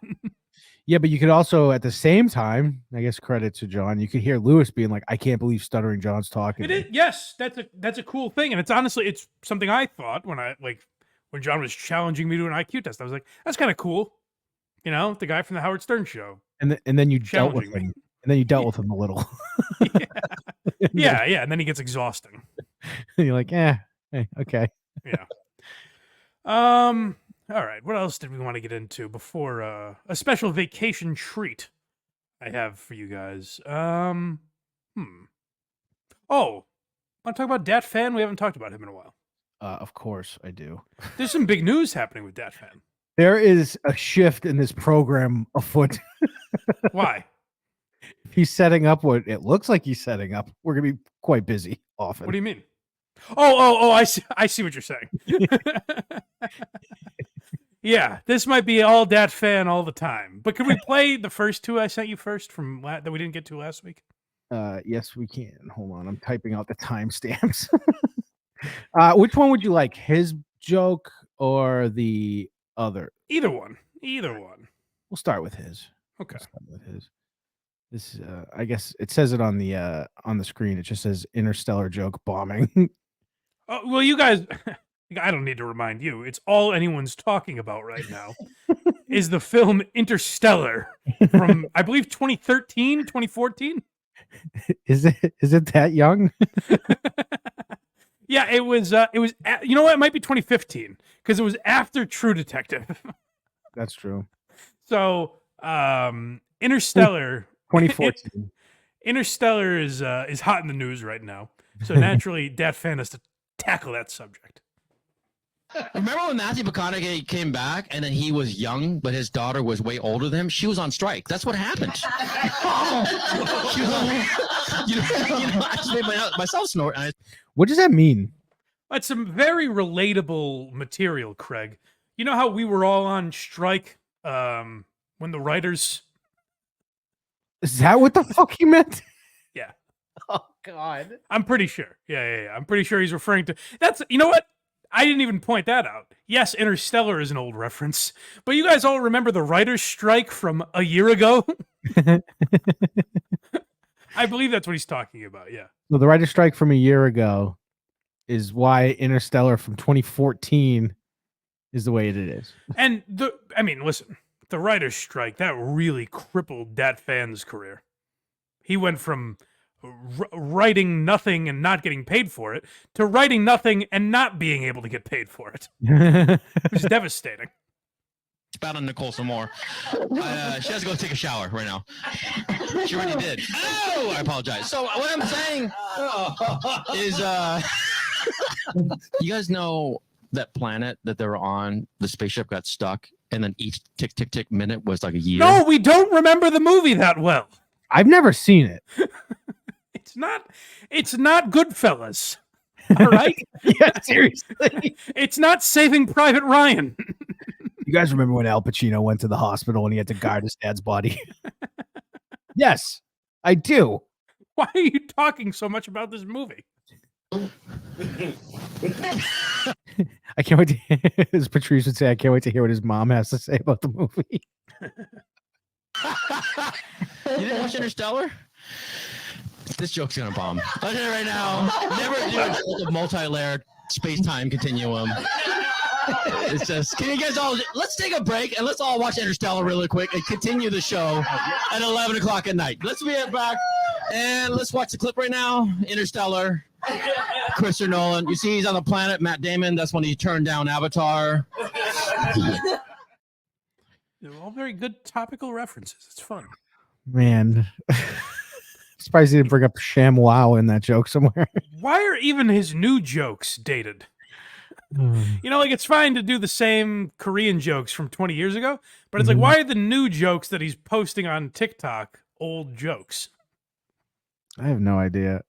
Yeah, but you could also at the same time, I guess credit to John, you could hear Lewis being like, I can't believe Stuttering John's talking. It is, yes, that's a cool thing, and it's honestly it's something I thought when John was challenging me to an IQ test. I was like, that's kind of cool. You know, the guy from the Howard Stern show. And then you dealt with him. And then you dealt with him a little. Yeah, and then he gets exhausting. And you're like, hey, okay. Yeah. All right. What else did we want to get into before a special vacation treat I have for you guys? Oh, want to talk about Dat Phan? We haven't talked about him in a while. Of course I do. There's some big news happening with Dat Phan. There is a shift in this program afoot. Why? He's setting up what it looks like he's setting up. We're going to be quite busy often. What do you mean? Oh, I see what you're saying. Yeah, this might be all Dat Phan all the time. But could we play the first two I sent you first from that we didn't get to last week? Yes, we can. Hold on. I'm typing out the timestamps. Which one would you like? His joke or the other? Either one. We'll start with his. Okay. This I guess it says it on the screen. It just says interstellar joke bombing. Oh, well, you guys, I don't need to remind you. It's all anyone's talking about right now is the film Interstellar from, I believe, 2013, 2014. Is it that young? Yeah, it was, you know what? It might be 2015 because it was after True Detective. That's true. So, Interstellar 2014. Interstellar is hot in the news right now. So naturally, Dat Phan has to tackle that subject. Remember when Matthew McConaughey came back and then he was young, but his daughter was way older than him? She was on strike. That's what happened. She was on, I just made myself snort. What does that mean? That's some very relatable material, Craig. You know how we were all on strike when the writers... Is that what the fuck you meant? Yeah. Oh, God. I'm pretty sure. Yeah. I'm pretty sure he's referring to... That's... You know what? I didn't even point that out. Yes, Interstellar is an old reference, but you guys all remember the writer's strike from a year ago? I believe that's what he's talking about, yeah. Well, the writer's strike from a year ago is why Interstellar from 2014 is the way it is. And, listen, the writer's strike, that really crippled that fan's career. He went from writing nothing and not getting paid for it to writing nothing and not being able to get paid for it. It was devastating. Spat on Nicole some more. She has to go take a shower right now. She already did. Oh, I apologize. So what I'm saying is, you guys know that planet that they were on, the spaceship got stuck, and then each tick, tick, tick minute was like a year? No, we don't remember the movie that well. I've never seen it. It's not Goodfellas. All right? Yeah, seriously. It's not Saving Private Ryan. You guys remember when Al Pacino went to the hospital and he had to guard his dad's body? Yes, I do. Why are you talking so much about this movie? I can't wait to hear, as Patrice would say, I can't wait to hear what his mom has to say about the movie. You didn't watch Interstellar? This joke's gonna bomb. I'll tell you right now. Never do a multi-layered space-time continuum. It's just, can you guys all, let's take a break and let's all watch Interstellar really quick and continue the show at 11 o'clock at night. Let's be right back and let's watch the clip right now. Interstellar. Christopher Nolan. You see he's on the planet. Matt Damon. That's when he turned down Avatar. They're all very good topical references. It's fun. Man. Surprised he didn't bring up Sham Wow in that joke somewhere. Why are even his new jokes dated? You know, like, it's fine to do the same Korean jokes from 20 years ago, but it's like, why are the new jokes that he's posting on TikTok old jokes? I have no idea.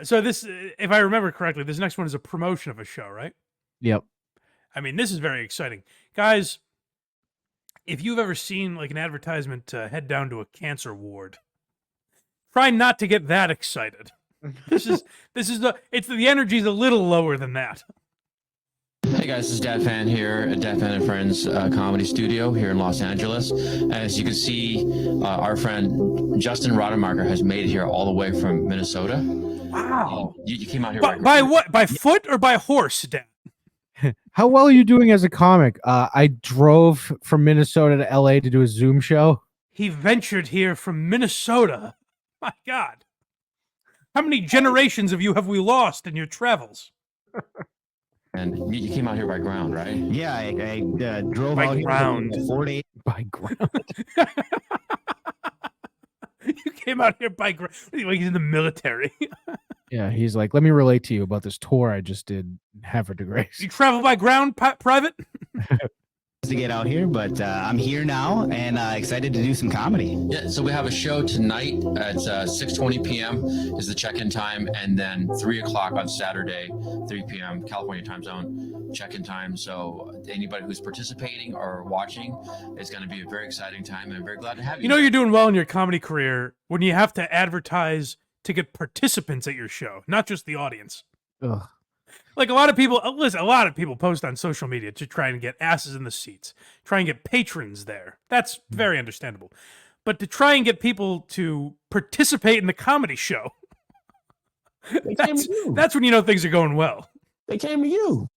So this, if I remember correctly, this next one is a promotion of a show, right? Yep. I mean, this is very exciting. Guys, if you've ever seen like an advertisement to head down to a cancer ward, try not to get that excited. The energy's a little lower than that. Hey guys, this is Dad Phan here at Dad Phan and Friends Comedy Studio here in Los Angeles. As you can see, our friend Justin Rodemacher has made it here all the way from Minnesota. Wow. You came out here by what? By foot or by horse, Dad? How well are you doing as a comic? I drove from Minnesota to LA to do a Zoom show. He ventured here from Minnesota. My God. How many generations of you have we lost in your travels? And you came out here by ground, right? Yeah, I drove by out ground. Here 4 days. By ground. You came out here by ground. Like he's in the military. Yeah, he's like, let me relate to you about this tour I just did in Havre de Grace. You travel by ground, private? To get out here, but I'm here now and excited to do some comedy. Yeah, so we have a show tonight at 6:20 p.m. is the check-in time, and then 3 o'clock on Saturday, 3 p.m. California time zone check-in time. So anybody who's participating or watching is going to be a very exciting time, and I'm very glad to have you. You know you're doing well in your comedy career when you have to advertise to get participants at your show, not just the audience. Ugh. Like a lot of people post on social media to try and get asses in the seats, try and get patrons there. That's very understandable. But to try and get people to participate in the comedy show, that's when you know things are going well. They came to you.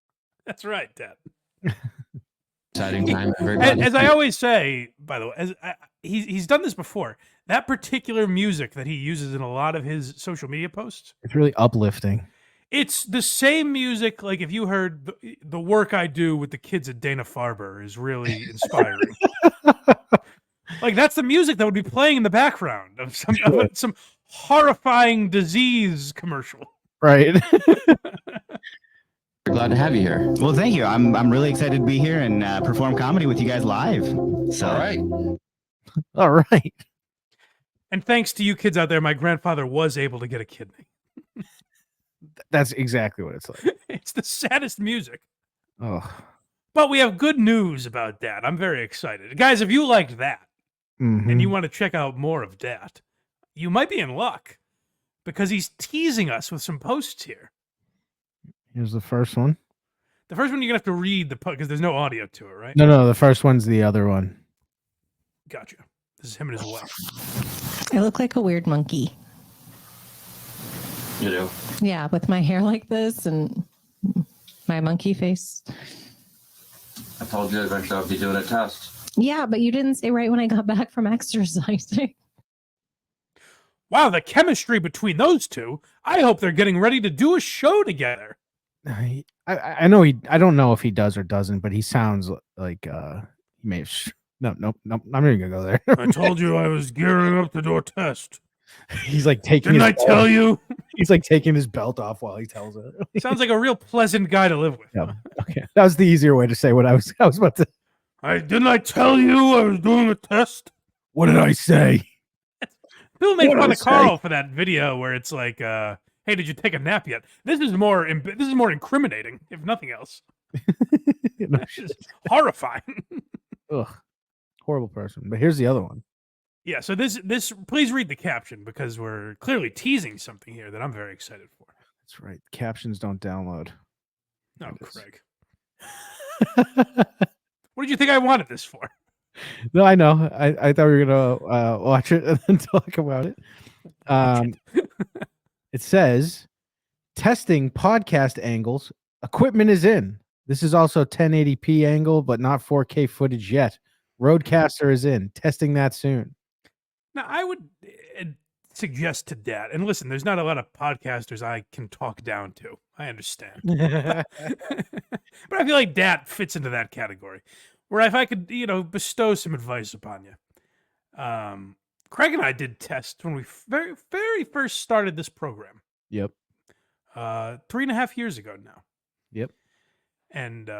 That's right, Dad. Exciting time. As I always say, by the way, he's done this before. That particular music that he uses in a lot of his social media posts, it's really uplifting. It's the same music, like if you heard the work I do with the kids at Dana-Farber is really inspiring. Like that's the music that would be playing in the background of some horrifying disease commercial. Right. Glad to have you here. Well, thank you. I'm really excited to be here and perform comedy with you guys live. So, All right. All right. And thanks to you kids out there, my grandfather was able to get a kidney. That's exactly what it's like. It's the saddest music. Oh. But we have good news about that. I'm very excited. Guys, if you liked that and you want to check out more of that, you might be in luck because he's teasing us with some posts here. Here's the first one. The first one you're going to have to read because there's no audio to it, right? No, the first one's the other one. Gotcha. This is him and his wife. I look like a weird monkey. You do? Yeah, with my hair like this and my monkey face. I told you eventually I'll be doing a test. Yeah, but you didn't say right when I got back from exercising. Wow, the chemistry between those two. I hope they're getting ready to do a show together. I know I don't know if he does or doesn't, but he sounds like he may have. No, I'm not even gonna go there. I told you I was gearing up to do a test. He's like taking. Didn't I tell you? He's like taking his belt off while he tells it. Sounds like a real pleasant guy to live with. Yeah. Okay, that was the easier way to say what I was about to. Didn't I tell you I was doing a test? What did I say? Bill made What did fun I of Carl say? for that video where it's like, "Hey, did you take a nap yet?" This is more incriminating, if nothing else. This is horrifying. Ugh, horrible person. But here's the other one. Yeah, so this please read the caption because we're clearly teasing something here that I'm very excited for. That's right. Captions don't download. No, Craig. What did you think I wanted this for? No, I know. I thought we were gonna watch it and then talk about it. It says testing podcast angles. Equipment is in. This is also 1080p angle, but not 4K footage yet. Roadcaster is in. Testing that soon. Now, I would suggest to Dad, and listen, there's not a lot of podcasters I can talk down to. I understand. But I feel like Dad fits into that category. Where if I could, bestow some advice upon you. Craig and I did tests when we very, very first started this program. Yep. 3.5 years ago now. Yep. And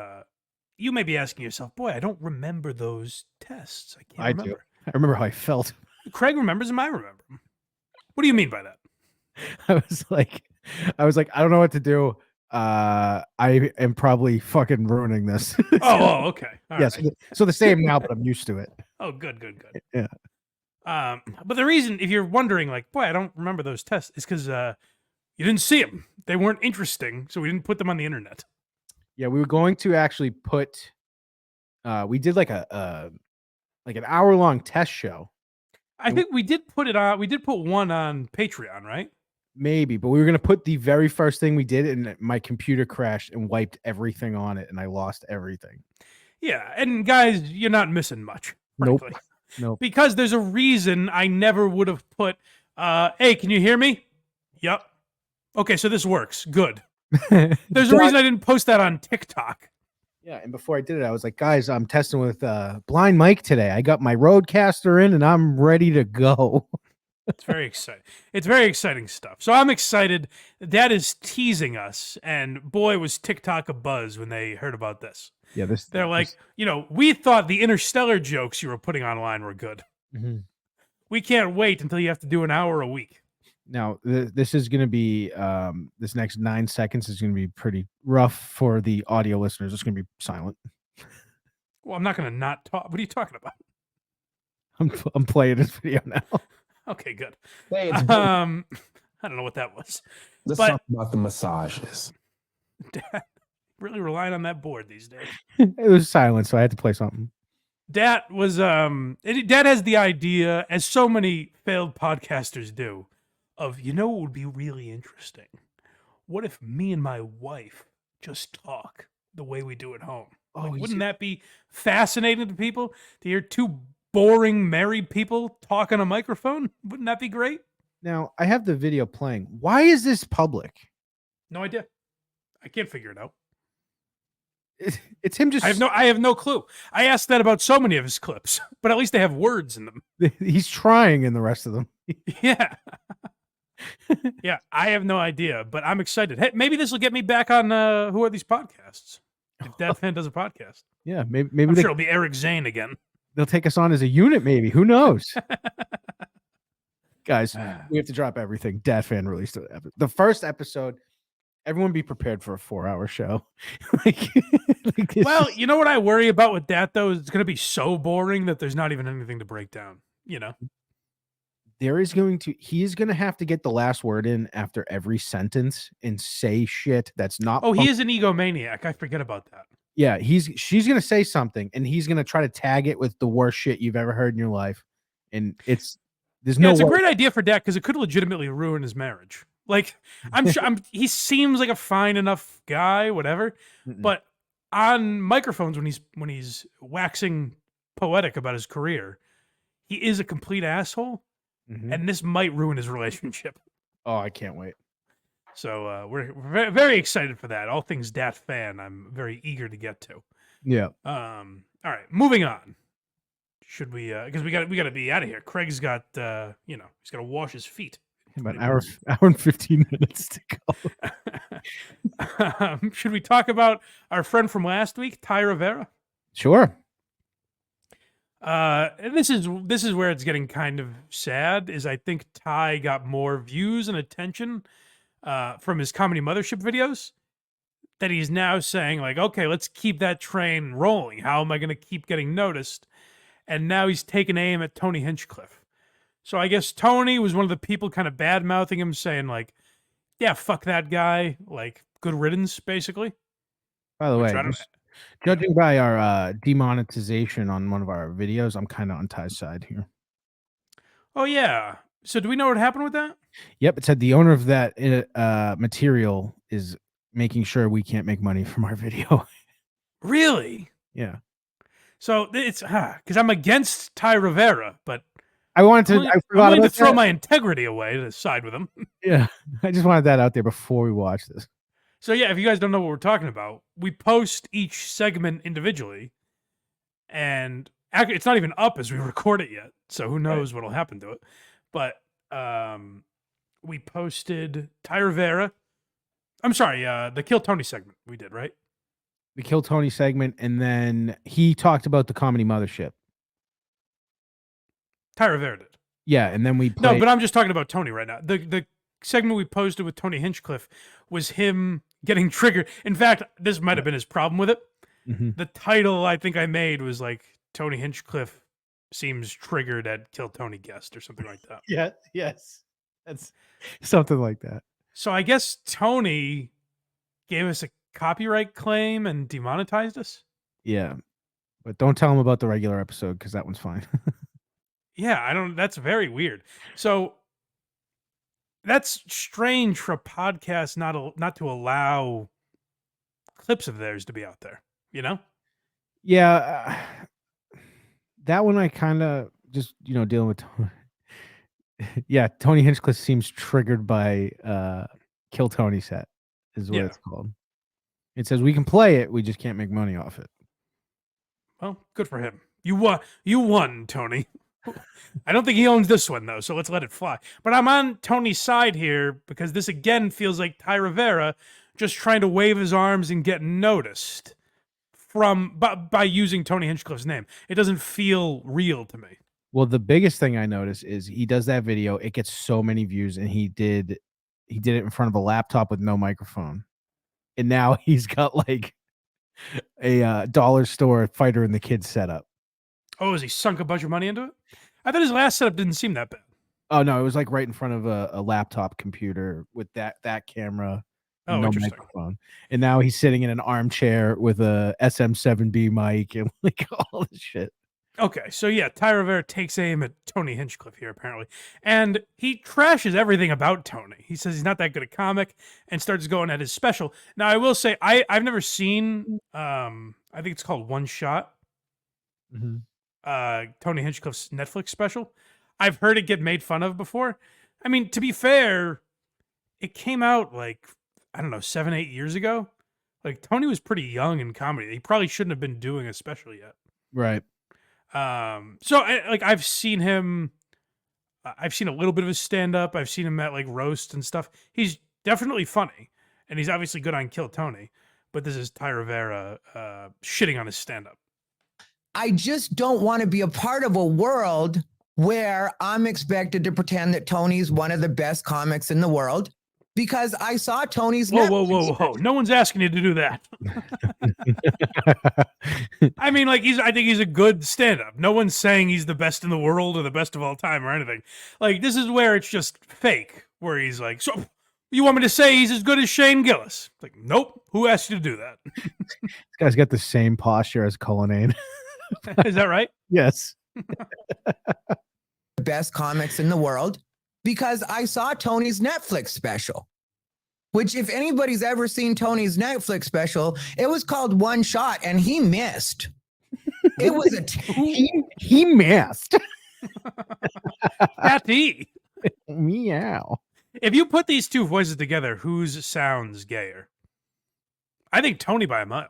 you may be asking yourself, boy, I don't remember those tests. I can't remember. Do. I remember how I felt. Craig remembers them. I remember them. What do you mean by that? I was like, I don't know what to do. I am probably fucking ruining this. Oh, okay. All yes. right. So the same now, but I'm used to it. Oh, good. Yeah. But the reason, if you're wondering, like, boy, I don't remember those tests, is because you didn't see them. They weren't interesting, so we didn't put them on the internet. Yeah, we were going to actually put. We did like an hour-long test show. I think we did put it on. We did put one on Patreon, right? Maybe, but we were going to put the very first thing we did, and my computer crashed and wiped everything on it, and I lost everything. Yeah, and guys, you're not missing much. Frankly. Nope. Because there's a reason I never would have put, hey, can you hear me? Yep. Okay, so this works. Good. There's a reason I didn't post that on TikTok. Yeah, and before I did it, I was like, guys, I'm testing with Blind Mike today. I got my Roadcaster in, and I'm ready to go. It's very exciting. It's very exciting stuff. So I'm excited. Dad is teasing us, and boy, was TikTok a buzz when they heard about this. Yeah, they're like, we thought the Interstellar jokes you were putting online were good. Mm-hmm. We can't wait until you have to do an hour a week. Now, this is going to be, this next 9 seconds is going to be pretty rough for the audio listeners. It's going to be silent. Well, I'm not going to not talk. What are you talking about? I'm playing this video now. Okay, good. Hey, I don't know what that was. Let's But talk about the massages. Dad, really relying on that board these days. It was silent, so I had to play something. Dad was Dad has the idea, as so many failed podcasters do, of what would be really interesting? What if me and my wife just talk the way we do at home? Wouldn't that be fascinating to people to hear two boring married people talk on a microphone? Wouldn't that be great? Now, I have the video playing. Why is this public? No idea. I can't figure it out. It's him just... I have no clue. I asked that about so many of his clips, but at least they have words in them. He's trying in the rest of them. Yeah. Yeah, I have no idea, but I'm excited. Hey, maybe this will get me back on Who Are These Podcasts? If Dad Fan does a podcast. Yeah, maybe I'm sure it'll be Eric Zane again. they'll take us on as a unit. Maybe, who knows? Guys, we have to drop everything. Dad Fan released the first episode. Everyone be prepared for a 4-hour show. Well, you know what I worry about with that though is it's going to be so boring that there's not even anything to break down. You know, he's going to have to get the last word in after every sentence and say shit that's not. Oh, he is an egomaniac. I forget about that. Yeah, she's going to say something and he's going to try to tag it with the worst shit you've ever heard in your life, and it's it's a great idea for Dak because it could legitimately ruin his marriage. Like, I'm sure he seems like a fine enough guy, whatever. But on microphones, when he's waxing poetic about his career, he is a complete asshole, and this might ruin his relationship. Oh, I can't wait. So we're very excited for that. All things Dat Fan, I'm very eager to get to. Yeah. All right, moving on. Should we? Because we got to be out of here. Craig's got he's got to wash his feet. About an hour and 15 minutes to go. Should we talk about our friend from last week, Ty Rivera? Sure. And this is where it's getting kind of sad. Is I think Ty got more views and attention from his Comedy Mothership videos that he's now saying like, okay, let's keep that train rolling. How am I going to keep getting noticed? And now he's taking aim at Tony Hinchcliffe. So I guess Tony was one of the people kind of bad-mouthing him, saying like, yeah, fuck that guy, like good riddance, basically. By the way, judging by our demonetization on one of our videos, I'm kind of on Ty's side here. Oh, yeah. So do we know what happened with that? Yep, it said the owner of that material is making sure we can't make money from our video. Really? Yeah. So it's because I'm against Ty Rivera, but I wanted to. I forgot I'm willing to about throw that. my integrity away to side with him. Yeah, I just wanted that out there before we watch this. So yeah, if you guys don't know what we're talking about, we post each segment individually, and actually, it's not even up as we record it yet. So who knows what'll happen to it? But we posted Ty Rivera. I'm sorry, the Kill Tony segment we did, right? The Kill Tony segment, and then he talked about the Comedy Mothership. Ty Rivera did. Yeah, and then we played... No, but I'm just talking about Tony right now. The segment we posted with Tony Hinchcliffe was him getting triggered. In fact, this might have been his problem with it. The title I think I made was like Tony Hinchcliffe seems triggered at Kill Tony guest or something like that. Yeah, yes. That's something like that. So I guess Tony gave us a copyright claim and demonetized us. Yeah, but don't tell him about the regular episode because that one's fine. Yeah, I don't. That's very weird. So that's strange for a podcast not to allow clips of theirs to be out there. You know? Yeah, that one I kind of just dealing with. Yeah, Tony Hinchcliffe seems triggered by Kill Tony set is what it's called. It says we can play it, we just can't make money off it. Well, good for him. You won, Tony. I don't think he owns this one, though, so let's let it fly. But I'm on Tony's side here because this, again, feels like Ty Rivera just trying to wave his arms and get noticed by using Tony Hinchcliffe's name. It doesn't feel real to me. Well, the biggest thing I noticed is he does that video. It gets so many views, and he did it in front of a laptop with no microphone. And now he's got like a dollar store fighter in the kids setup. Oh, has he sunk a bunch of money into it? I thought his last setup didn't seem that bad. Oh no, it was like right in front of a laptop computer with that camera, no microphone. And now he's sitting in an armchair with a SM7B mic and like all this shit. Okay, so yeah, Ty Rivera takes aim at Tony Hinchcliffe here, apparently. And he trashes everything about Tony. He says he's not that good at comic and starts going at his special. Now, I will say, I've never seen, I think it's called One Shot, Tony Hinchcliffe's Netflix special. I've heard it get made fun of before. I mean, to be fair, it came out like, I don't know, 7-8 years ago. Like, Tony was pretty young in comedy. He probably shouldn't have been doing a special yet. Right. So I've seen him I've seen a little bit of his stand-up. I've seen him at like roast and stuff. He's definitely funny, and he's obviously good on Kill Tony. But this is Ty Rivera shitting on his stand-up. I just don't want to be a part of a world where I'm expected to pretend that Tony's one of the best comics in the world because I saw Tony's. Whoa! No one's asking you to do that. I mean, like I think he's a good stand-up. No one's saying he's the best in the world or the best of all time or anything. Like this is where it's just fake. Where he's like, so you want me to say he's as good as Shane Gillis? It's like, nope. Who asked you to do that? This guy's got the same posture as Cullinane. Is that right? Yes. Best comics in the world because I saw Tony's Netflix special, which if anybody's ever seen Tony's Netflix special, it was called One Shot and he missed. It was he missed. Patty. Meow. If you put these two voices together, whose sounds gayer? I think Tony by a mile.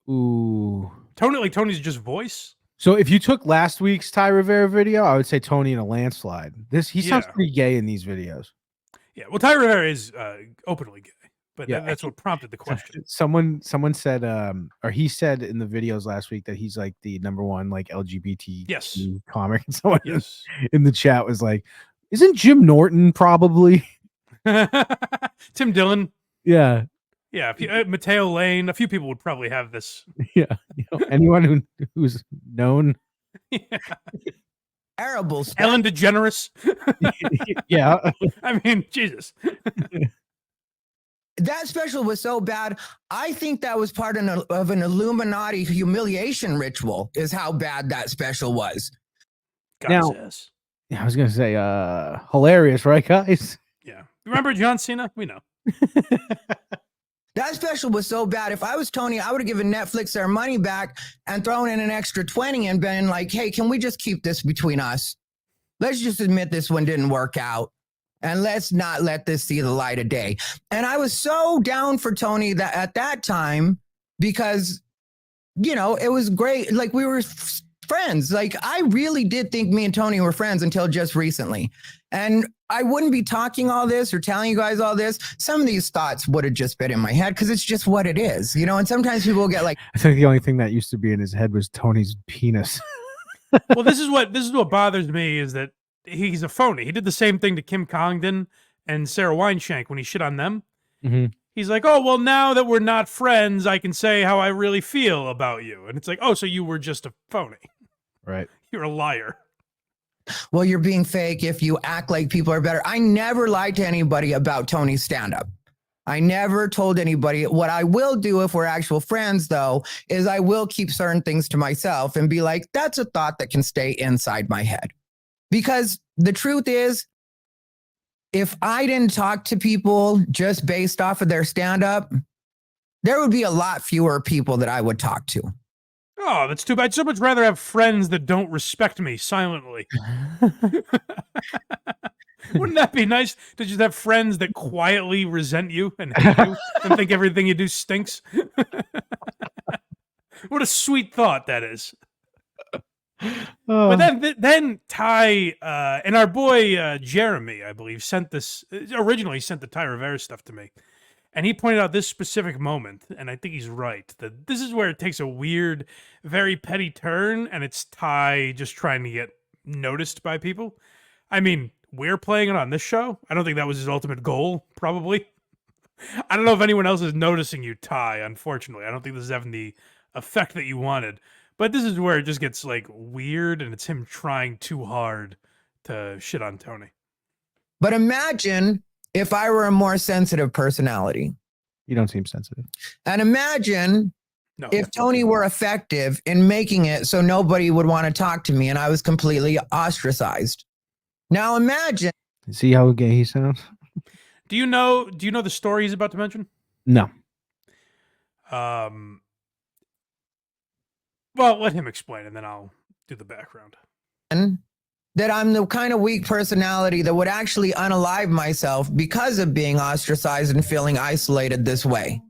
Ooh. Tony's just voice. So if you took last week's Ty Rivera video, I would say Tony in a landslide. He sounds pretty gay in these videos. Yeah, well, Ty Rivera is openly gay, but Yeah. that's what prompted the question. Someone said, or he said in the videos last week that he's like the #1 like LGBT comic. And someone in the chat was like, "Isn't Jim Norton probably?" Tim Dillon. Yeah. Yeah, Mateo Lane. A few people would probably have this. Yeah, anyone who's known. Yeah. Terrible. Ellen DeGeneres. Yeah. I mean, Jesus. That special was so bad. I think that was part of an Illuminati humiliation ritual is how bad that special was. Now, I was going to say, hilarious, right, guys? Yeah. Remember John Cena? We know. That special was so bad. If I was Tony, I would have given Netflix their money back and thrown in an extra 20 and been like, hey, can we just keep this between us? Let's just admit this one didn't work out. And let's not let this see the light of day. And I was so down for Tony that at that time, because, it was great. Like we were friends. Like I really did think me and Tony were friends until just recently. And I wouldn't be talking all this or telling you guys all this. Some of these thoughts would have just been in my head because it's just what it is, and sometimes people get like, I think the only thing that used to be in his head was Tony's penis. Well, this is what bothers me is that he's a phony. He did the same thing to Kim Congdon and Sarah Weinshank when he shit on them. Mm-hmm. He's like, oh, well, now that we're not friends, I can say how I really feel about you. And it's like, oh, so you were just a phony. Right. You're a liar. well, you're being fake if you act like people are better. I never lied to anybody about Tony's stand-up. I never told anybody. What I will do if we're actual friends, though, is I will keep certain things to myself and be like, that's a thought that can stay inside my head. Because the truth is, if I didn't talk to people just based off of their stand-up, there would be a lot fewer people that I would talk to. Oh, that's too bad. I'd so much rather have friends that don't respect me silently. Wouldn't that be nice to just have friends that quietly resent you and hate you and think everything you do stinks? What a sweet thought that is. But then Ty and our boy Jeremy, I believe, originally sent the Ty Rivera stuff to me. And he pointed out this specific moment, and I think he's right, that this is where it takes a weird, very petty turn, and it's Ty just trying to get noticed by people. I mean, we're playing it on this show. I don't think that was his ultimate goal, probably. I don't know if anyone else is noticing you, Ty, unfortunately. I don't think this is having the effect that you wanted. But this is where it just gets, like, weird, and it's him trying too hard to shit on Tony. But imagine if I were a more sensitive personality. You don't seem sensitive. And imagine if Tony were effective in making it so nobody would want to talk to me and I was completely ostracized. Now imagine. See how gay he sounds? Do you know the story he's about to mention? No. Well, let him explain and then I'll do the background. That I'm the kind of weak personality that would actually unalive myself because of being ostracized and feeling isolated this way.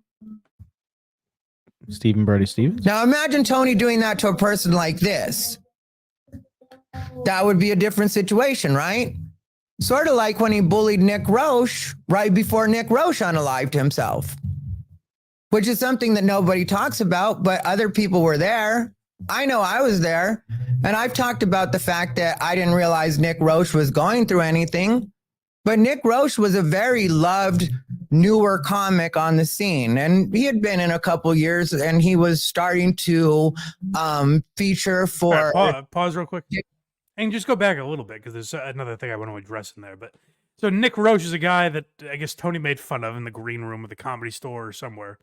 Stephen Brody Stevens. Now imagine Tony doing that to a person like this. that would be a different situation, right? Sort of like when he bullied Nick Roche right before Nick Roche unalived himself, which is something that nobody talks about, but other people were there. I know I was there. And I've talked about the fact that I didn't realize Nick Roche was going through anything. But Nick Roche was a very loved, newer comic on the scene. And he had been in a couple years and he was starting to feature for... Pause real quick. And just go back a little bit because there's another thing I want to address in there. But so Nick Roche is a guy that I guess Tony made fun of in the green room of the Comedy Store or somewhere.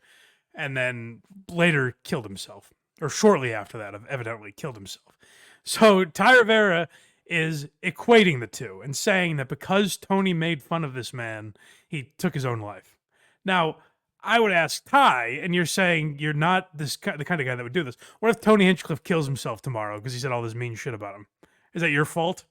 And then later killed himself. Or shortly after that, evidently killed himself. So Ty Rivera is equating the two and saying that because Tony made fun of this man, he took his own life. Now, I would ask Ty, and you're saying you're not the kind of guy that would do this. What if Tony Hinchcliffe kills himself tomorrow because he said all this mean shit about him? Is that your fault?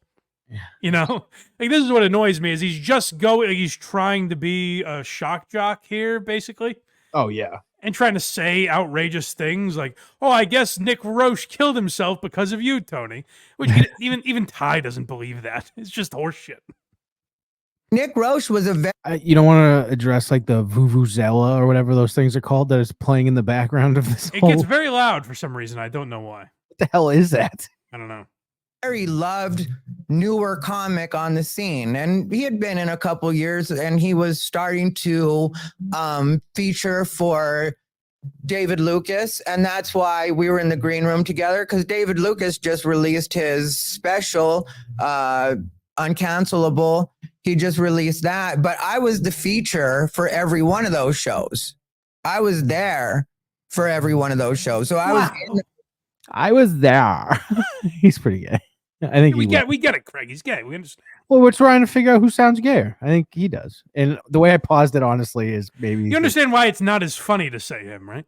Yeah. You know? Like, this is what annoys me, is he's just he's trying to be a shock jock here, basically. Oh, yeah. And trying to say outrageous things like, oh, I guess Nick Roche killed himself because of you, Tony. Which even Ty doesn't believe that. It's just horseshit. Nick Roche was a you don't want to address like the vuvuzela or whatever those things are called that is playing in the background of this. It gets very loud for some reason. I don't know why. What the hell is that? I don't know. Very loved, newer comic on the scene. And he had been in a couple years and he was starting to feature for David Lucas. And that's why we were in the green room together, because David Lucas just released his special, Uncancelable. He just released that. But I was the feature for every one of those shows. I was there for every one of those shows. So I was there. He's pretty gay. I think we get it, Craig. He's gay. We understand. Well, we're trying to figure out who sounds gayer. I think he does. And the way I paused it, honestly, is maybe you understand why it's not as funny to say him, right?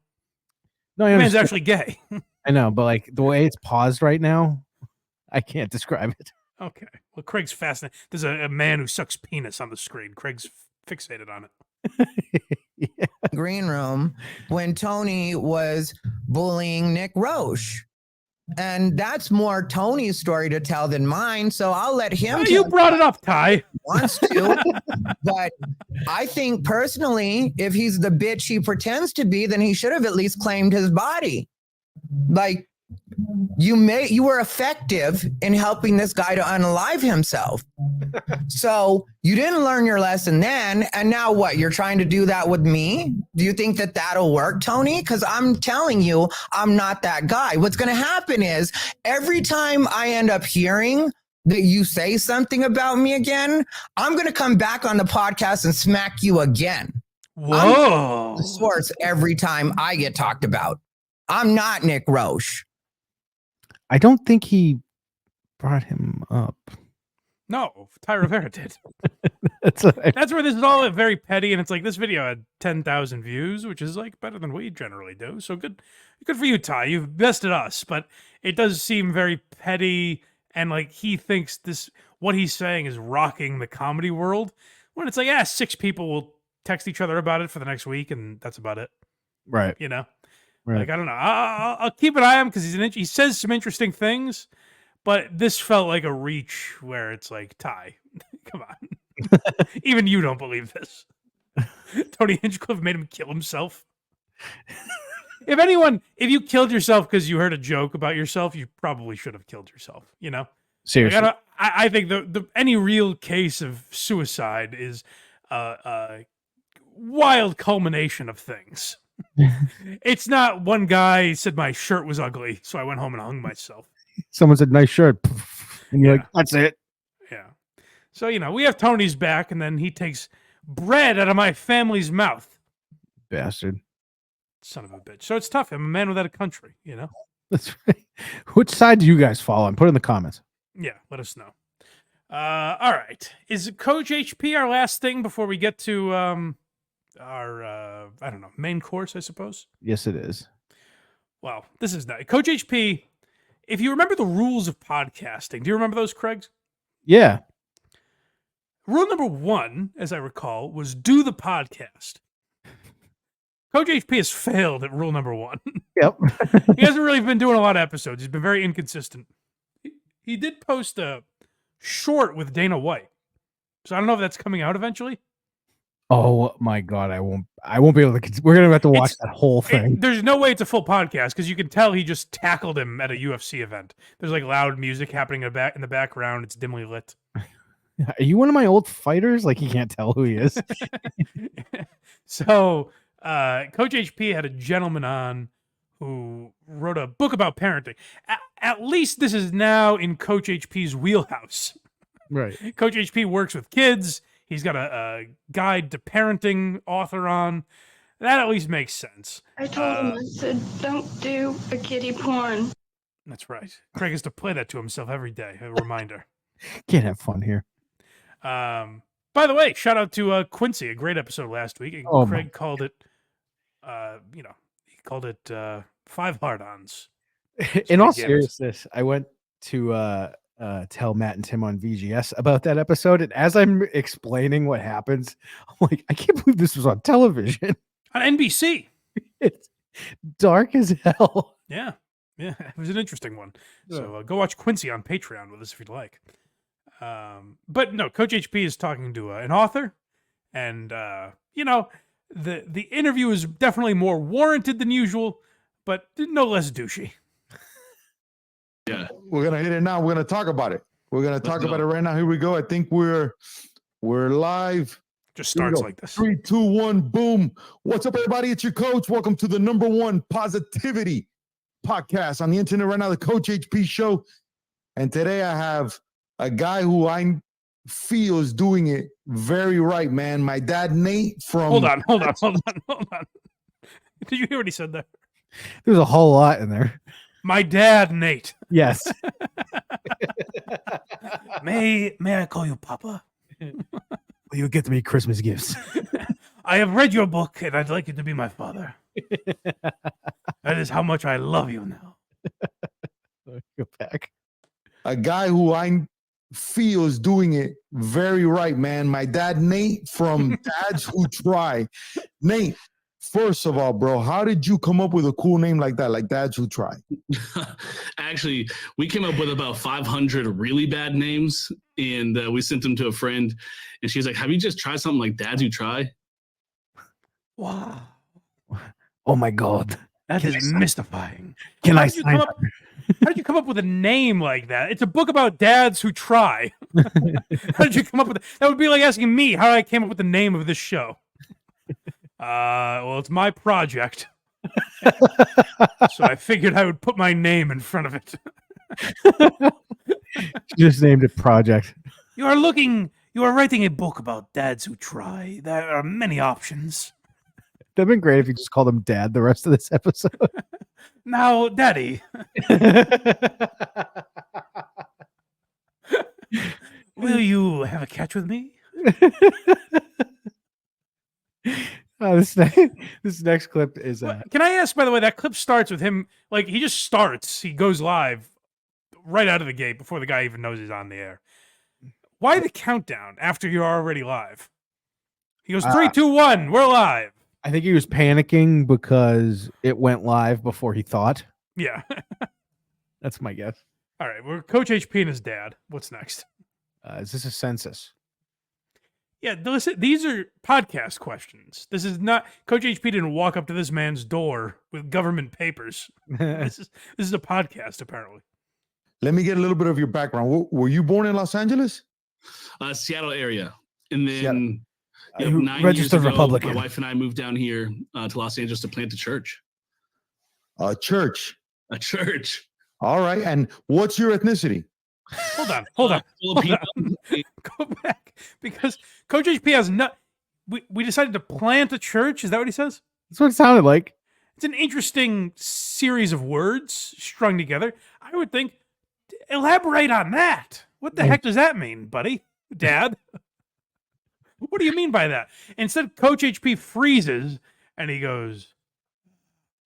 No, the man's actually gay. I know, but like the way it's paused right now, I can't describe it. Okay. Well, Craig's fascinated. There's a man who sucks penis on the screen. Craig's fixated on it. Yeah. Green room when Tony was bullying Nick Roche. And that's more Tony's story to tell than mine. So I'll let him. You brought it up, Ty. Wants to. But I think personally, if he's the bitch he pretends to be, then he should have at least claimed his body. Like, you were effective in helping this guy to unalive himself. So you didn't learn your lesson then. And now what? You're trying to do that with me? Do you think that that'll work, Tony? Because I'm telling you, I'm not that guy. What's going to happen is every time I end up hearing that you say something about me again, I'm going to come back on the podcast and smack you again. Whoa. I'm the source every time I get talked about. I'm not Nick Roche. I don't think he brought him up. No, Ty Rivera did. That's where this is all very petty, and it's like this video had 10,000 views, which is like better than we generally do. So good for you, Ty. You've bested us, but it does seem very petty, and like he thinks what he's saying is rocking the comedy world. When it's like, 6 people will text each other about it for the next week, and that's about it. Right. You know. Right. Like, I don't know. I'll keep an eye on him because he says some interesting things, but this felt like a reach where it's like, Ty, come on. Even you don't believe this. Tony Hinchcliffe made him kill himself. If you killed yourself because you heard a joke about yourself, you probably should have killed yourself, you know? Seriously. Like, I think any real case of suicide is a wild culmination of things. It's not one guy said my shirt was ugly, so I went home and hung myself. Someone said nice shirt, and you're like, that's it. Yeah. So we have Tony's back, and then he takes bread out of my family's mouth. Bastard. Son of a bitch. So it's tough. I'm a man without a country, That's right. Which side do you guys fall on? Put it in the comments. Yeah, let us know. All right. Is Coach HP our last thing before we get to our I don't know, main course, I suppose? Yes, it is. Wow, this is nice. Coach HP, if you remember the rules of podcasting, do you remember those, Craig? Yeah. Rule number 1, as I recall, was do the podcast. Coach HP has failed at rule number 1. Yep. He hasn't really been doing a lot of episodes. He's been very inconsistent. he did post a short with Dana White. So I don't know if that's coming out eventually. Oh my god, I won't be able to. We're gonna have to watch that whole thing. There's no way it's a full podcast because you can tell he just tackled him at a UFC event. There's like loud music happening in the background. It's dimly lit. Are you one of my old fighters? Like he can't tell who he is. So Coach HP had a gentleman on who wrote a book about parenting. At least this is now in Coach HP's wheelhouse. Right. Coach HP works with kids. He's got a guide to parenting author on. That at least makes sense. I told him, I said, don't do a kiddie porn. That's right. Craig has to play that to himself every day. A reminder. Can't have fun here. By the way, shout out to Quincy. A great episode last week. Craig called it, he called it 5 hard-ons. In all seriousness, I went to tell Matt and Tim on VGS about that episode, and as I'm explaining what happens, I'm like, I can't believe this was on television. On NBC. It's dark as hell. Yeah. It was an interesting one. So go watch Quincy on Patreon with us if you'd like. But no, Coach HP is talking to an author, and the interview is definitely more warranted than usual, but no less douchey. Yeah, we're gonna hit it now. We're gonna talk about it. We're gonna talk about it right now. Here we go. I think we're live. Just starts like this. 3, 2, 1, boom. What's up, everybody? It's your coach. Welcome to the #1 positivity podcast on the internet right now, the Coach HP Show. And today I have a guy who I feel is doing it very right, man. My dad, Nate, from... Hold on. Did you hear what he said there? There's a whole lot in there. My dad, Nate. Yes. May I call you Papa? Will you get me Christmas gifts? I have read your book, and I'd like you to be my father. That is how much I love you now. Go back. A guy who I feel is doing it very right, man. My dad, Nate, from Dads Who Try. Nate, first of all, bro, how did you come up with a cool name like that, like Dads Who Try? Actually, we came up with about 500 really bad names, and we sent them to a friend, and she's like, have you just tried something like Dads Who Try? Wow. Oh, my God. That is mystifying. Can I sign up? How did you come up with a name like that? It's a book about dads who try. How did you come up with that? That would be like asking me how I came up with the name of this show. Well, it's my project. So I figured I would put my name in front of it. Just named it Project. You are writing a book about dads who try. There are many options. That'd been great if you just called him Dad the rest of this episode. Now, Daddy. Will you have a catch with me? This next clip is. Can I ask, by the way, that clip starts with him, like, he just starts, he goes live right out of the gate before the guy even knows he's on the air. Why the countdown after you're already live? He goes, 3, 2, 1, we're live. I think he was panicking because it went live before he thought. Yeah. That's my guess. All right, we're Coach HP and his dad. What's next? Is this a census? Yeah, listen, these are podcast questions. This is not... Coach HP didn't walk up to this man's door with government papers. This is a podcast, apparently. Let me get a little bit of your background. Were you born in Los Angeles? Seattle area. And then... Seattle. 9 Registered years ago, Republican. my wife and I moved down here to Los Angeles to plant a church. A church. A church. All right. And what's your ethnicity? Hold on. Filipino. Go back. Because Coach HP has not... We decided to plant a church. Is that what he says? That's what it sounded like. It's an interesting series of words strung together. I would think, elaborate on that. What the heck does that mean, buddy? Dad? What do you mean by that? Instead, Coach HP freezes and he goes,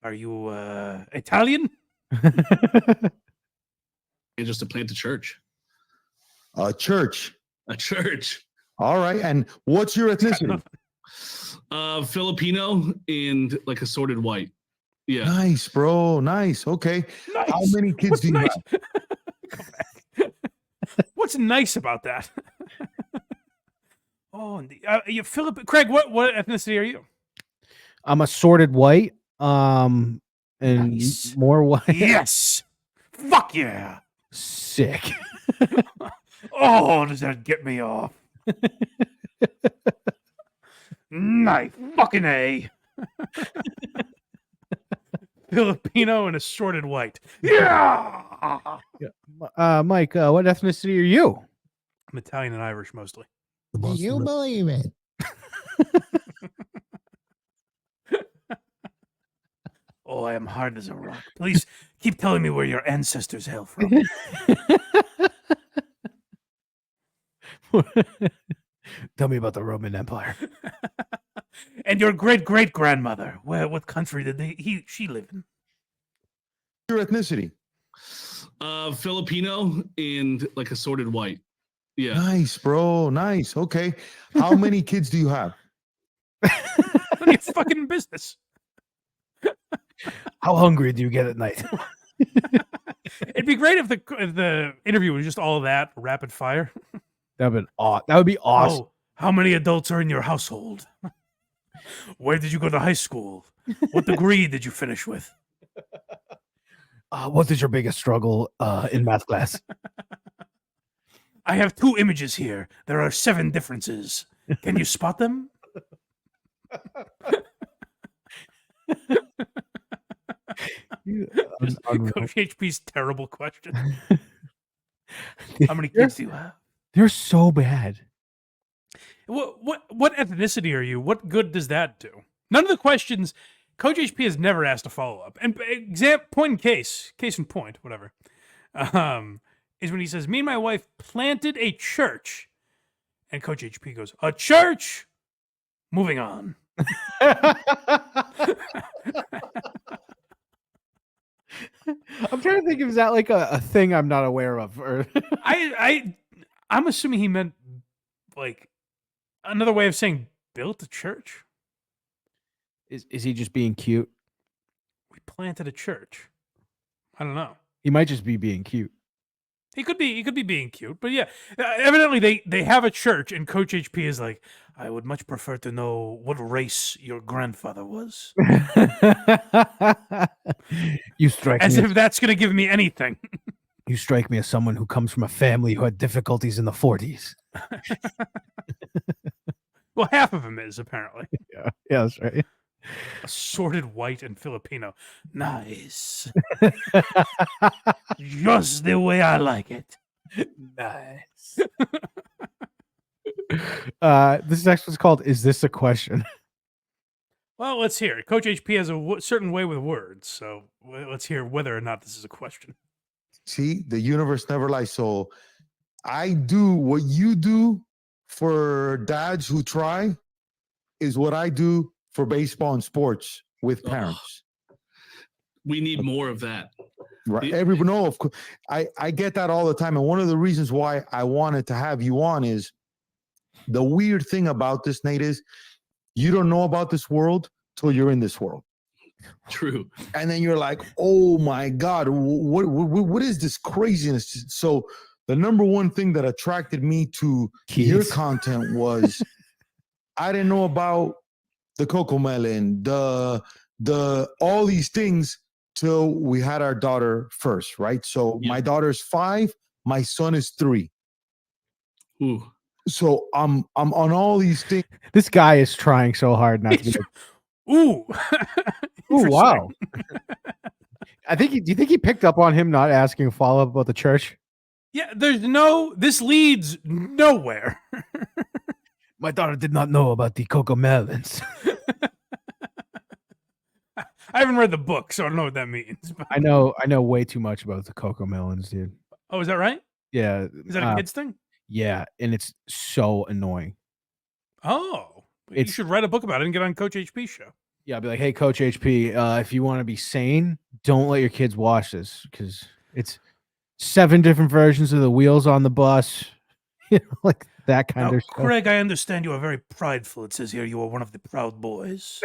are you Italian? And just to plant a church. A church. A church. All right. And what's your ethnicity? Filipino and like assorted white. Yeah. Nice, bro. Nice. Okay. Nice. How many kids do you have? What's nice about that? Oh, and you Philip Craig, what ethnicity are you? I'm assorted white. And Nice. more white. Yes. Fuck yeah. Sick. Oh, does that get me off? Nice. Fucking A. Filipino and assorted white. Yeah. Mike, what ethnicity are you? I'm Italian and Irish mostly. Do you believe it? Oh, I am hard as a rock. Please keep telling me where your ancestors hail from. Tell me about the Roman Empire. And your great-great-grandmother. What country did she live in? Your ethnicity? Filipino and like assorted white. Yeah. Nice, bro. Nice. Okay. How many kids do you have? It's fucking business. How hungry do you get at night? It'd be great if the interview was just all that rapid fire. That would be awesome. Oh, how many adults are in your household? Where did you go to high school? What degree did you finish with? What is your biggest struggle in math class? I have 2 images here. There are 7 differences. Can you spot them? Coach HP's terrible question. How many kids do you have? They're so bad. What ethnicity are you? What good does that do? None of the questions. Coach HP has never asked a follow up. And case in point, whatever. Is when he says, "Me and my wife planted a church," and Coach HP goes, "A church." Moving on. I'm trying to think, is that like a thing I'm not aware of? Or I'm assuming he meant like another way of saying built a church. Is he just being cute? We planted a church. I don't know. He might just be being cute. He could be being cute, but yeah, evidently they have a church, and Coach HP is like, I would much prefer to know what race your grandfather was. You strike as me if that's going to give me anything. You strike me as someone who comes from a family who had difficulties in the 40s. Well, half of him is apparently. Yeah, that's right. Assorted white and Filipino. Nice. Just the way I like it. Nice. This next one's called "Is This a Question?" Well, let's hear it. Coach HP has a certain way with words, so let's hear whether or not this is a question. See, the universe never lies. So I do what you do for dads who try is what I do for baseball and sports with parents. We need more of that. Right. Everyone know, of course. I get that all the time. And one of the reasons why I wanted to have you on is the weird thing about this, Nate, is you don't know about this world till you're in this world. True. And then you're like, oh my God, what is this craziness? So the number one thing that attracted me to your content was I didn't know about the cocoa melon, the all these things till we had our daughter first, right? So my daughter's 5, my son is 3. Ooh. So I'm on all these things. This guy is trying so hard not to. Ooh. Ooh, wow. Do you think he picked up on him not asking a follow-up about the church? Yeah, this leads nowhere. My daughter did not know about the cocoa melons. I haven't read the book, so I don't know what that means. But... I know way too much about the cocoa melons, dude. Oh, is that right? Yeah. Is that a kid's thing? Yeah, and it's so annoying. Oh, you should write a book about it and get on Coach HP's show. Yeah, I'll be like, hey, Coach HP, if you want to be sane, don't let your kids watch this because it's 7 different versions of the wheels on the bus. Like that kind of stuff. Craig, I understand you are very prideful. It says here you are one of the proud boys.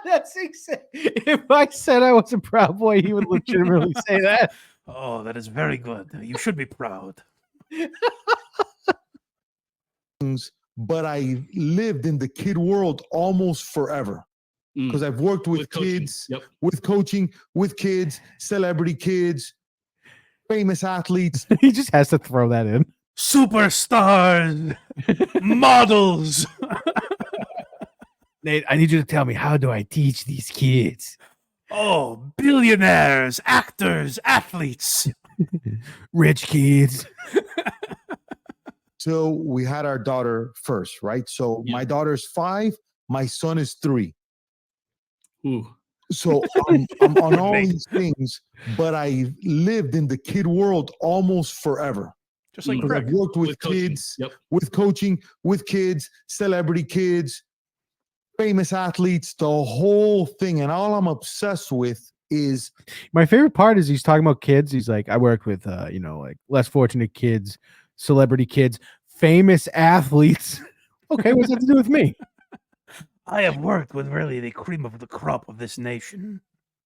That's exactly. If I said I was a proud boy, he would legitimately say that. Oh, that is very good. You should be proud. But I lived in the kid world almost forever because I've worked with kids, with coaching, with kids, celebrity kids, famous athletes. He just has to throw that in. Superstars, models. Nate, I need you to tell me, how do I teach these kids? Oh, billionaires, actors, athletes, rich kids. So we had our daughter first, right? So my daughter's 5, my son is 3. Ooh. So I'm on all these things, but I lived in the kid world almost forever. Just like I've worked with kids, with coaching, with kids, celebrity kids, famous athletes, the whole thing. And all I'm obsessed with is my favorite part is he's talking about kids. He's like, I worked with like less fortunate kids, celebrity kids, famous athletes. Okay, what's that to do with me? I have worked with really the cream of the crop of this nation.